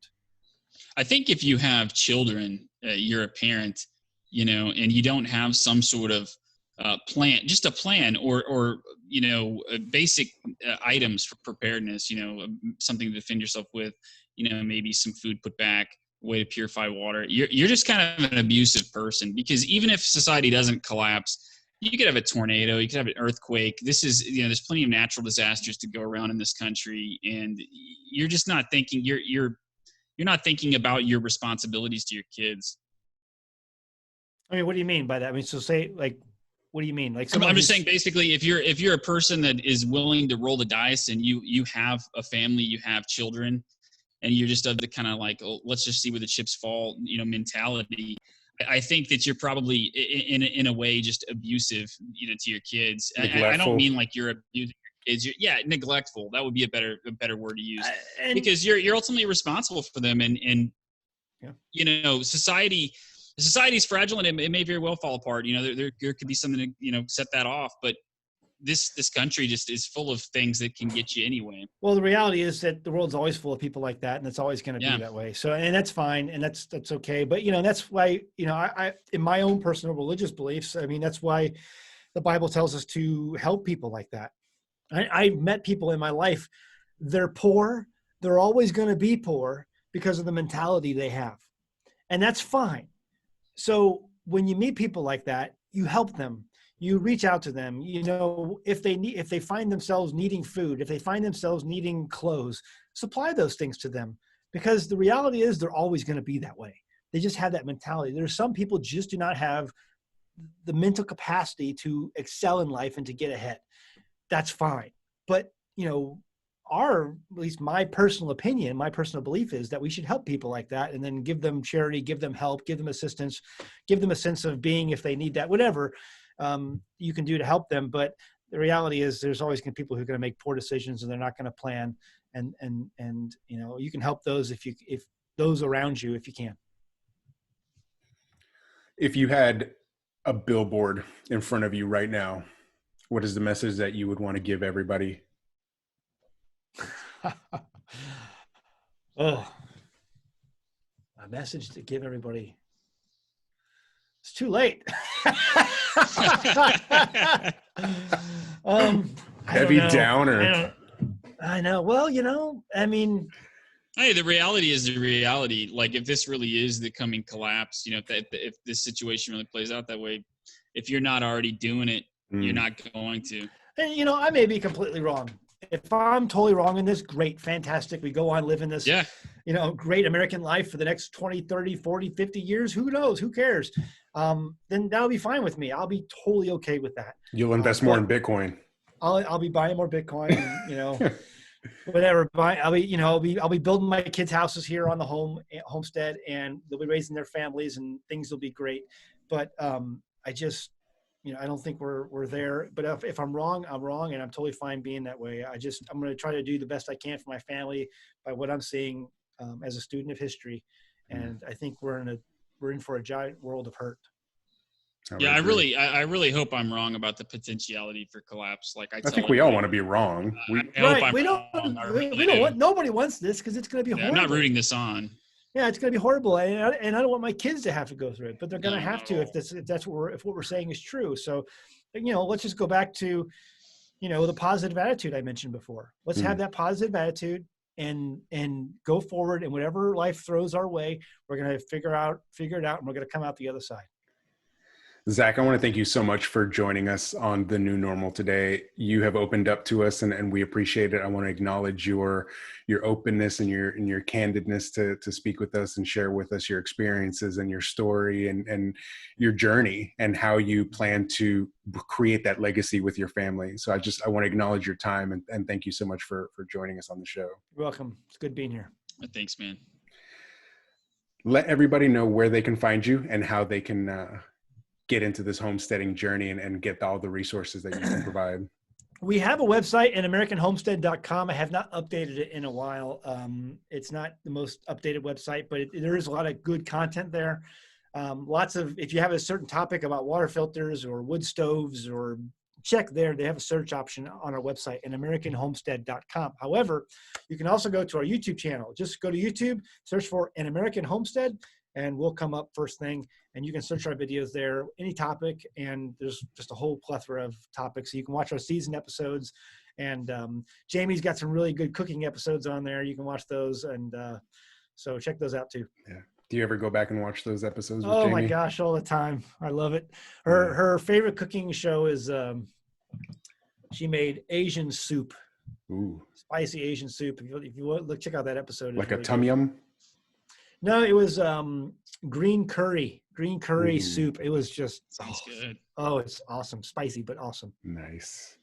I think if you have children, you're a parent, and you don't have some sort of plan, just a plan or basic items for preparedness, something to defend yourself with, maybe some food put back, way to purify water. You're just kind of an abusive person, because even if society doesn't collapse, you could have a tornado, you could have an earthquake. This is, there's plenty of natural disasters to go around in this country, and you're just not thinking, you're not thinking about your responsibilities to your kids. I mean, what do you mean by that? I mean, so say, like, what do you mean? Like, I'm just saying, basically, if you're a person that is willing to roll the dice, and you have a family, you have children, and you're just of the kind of like, oh, let's just see where the chips fall, mentality. I think that you're probably in a way just abusive, to your kids. I don't mean like you're abusing your kids. Neglectful. That would be a better word to use, because you're ultimately responsible for them, and society's fragile, and it may very well fall apart. There could be something to set that off, but this country just is full of things that can get you anyway. Well, the reality is that the world's always full of people like that, and it's always going to be that way. So, and that's fine, and that's okay. But that's why I in my own personal religious beliefs, I mean, that's why the Bible tells us to help people like that. I met people in my life. They're poor. They're always going to be poor because of the mentality they have, and that's fine. So when you meet people like that, you help them. You reach out to them. If they find themselves needing food, if they find themselves needing clothes, supply those things to them, because the reality is they're always going to be that way. They just have that mentality. There's some people just do not have the mental capacity to excel in life and to get ahead. That's fine. But, at least my personal opinion, my personal belief is that we should help people like that, and then give them charity, give them help, give them assistance, give them a sense of being if they need that, whatever you can do to help them. But the reality is there's always going to be people who are going to make poor decisions, and they're not going to plan. And you can help those if those around you, if you can. If you had a billboard in front of you right now, what is the message that you would want to give everybody? A message to give everybody. It's too late. Heavy downer. I know. Well, I mean, hey, the reality is the reality. Like, if this really is the coming collapse, if this situation really plays out that way, if you're not already doing it, you're not going to. And, I may be completely wrong. If I'm totally wrong in this, great, fantastic. We go on living this, great American life for the next 20, 30, 40, 50 years. Who knows? Who cares? Then that'll be fine with me. I'll be totally okay with that. You'll invest more in Bitcoin. I'll be buying more Bitcoin, and, whatever. I'll be building my kids' houses here on the homestead, and they'll be raising their families, and things will be great. But I just, I don't think we're there. But if I'm wrong, I'm wrong, and I'm totally fine being that way. I'm going to try to do the best I can for my family by what I'm seeing as a student of history, and I think we're in for a giant world of hurt. I really hope I'm wrong about the potentiality for collapse. Like I think we all want to be wrong. Nobody wants this, because it's going to be horrible. I'm not rooting this on. Yeah, it's going to be horrible, and I don't want my kids to have to go through it, but they're going to have to if what we're saying is true. So, let's just go back to, the positive attitude I mentioned before. Let's have that positive attitude. and go forward, and whatever life throws our way, we're going to figure it out, and we're going to come out the other side. Zach, I want to thank you so much for joining us on The New Normal today. You have opened up to us, and we appreciate it. I want to acknowledge your openness and your candidness to speak with us and share with us your experiences and your story and your journey and how you plan to create that legacy with your family. So I want to acknowledge your time and thank you so much for joining us on the show. You're welcome. It's good being here. Thanks, man. Let everybody know where they can find you and how they can get into this homesteading journey and get all the resources that you can provide. We have a website at AmericanHomestead.com. I have not updated it in a while. It's not the most updated website, but there is a lot of good content there. If you have a certain topic about water filters or wood stoves, or check there, they have a search option on our website at AmericanHomestead.com. However, you can also go to our YouTube channel. Just go to YouTube, search for An American Homestead, and we'll come up first thing, and you can search our videos there, any topic, and there's just a whole plethora of topics. So you can watch our season episodes, and Jamie's got some really good cooking episodes on there. You can watch those, and so check those out too. Yeah. Do you ever go back and watch those episodes with Jamie? Jamie? My gosh, all the time. I love it. Her favorite cooking show is she made Asian soup. Ooh. Spicy Asian soup. If you look, check out that episode. Like really a tom yum? No, it was green curry Ooh. Soup. It was just good. Oh, it's awesome. Spicy, but awesome. Nice.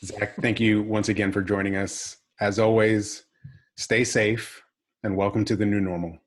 Zach, thank you once again for joining us. As always, stay safe and welcome to the new normal.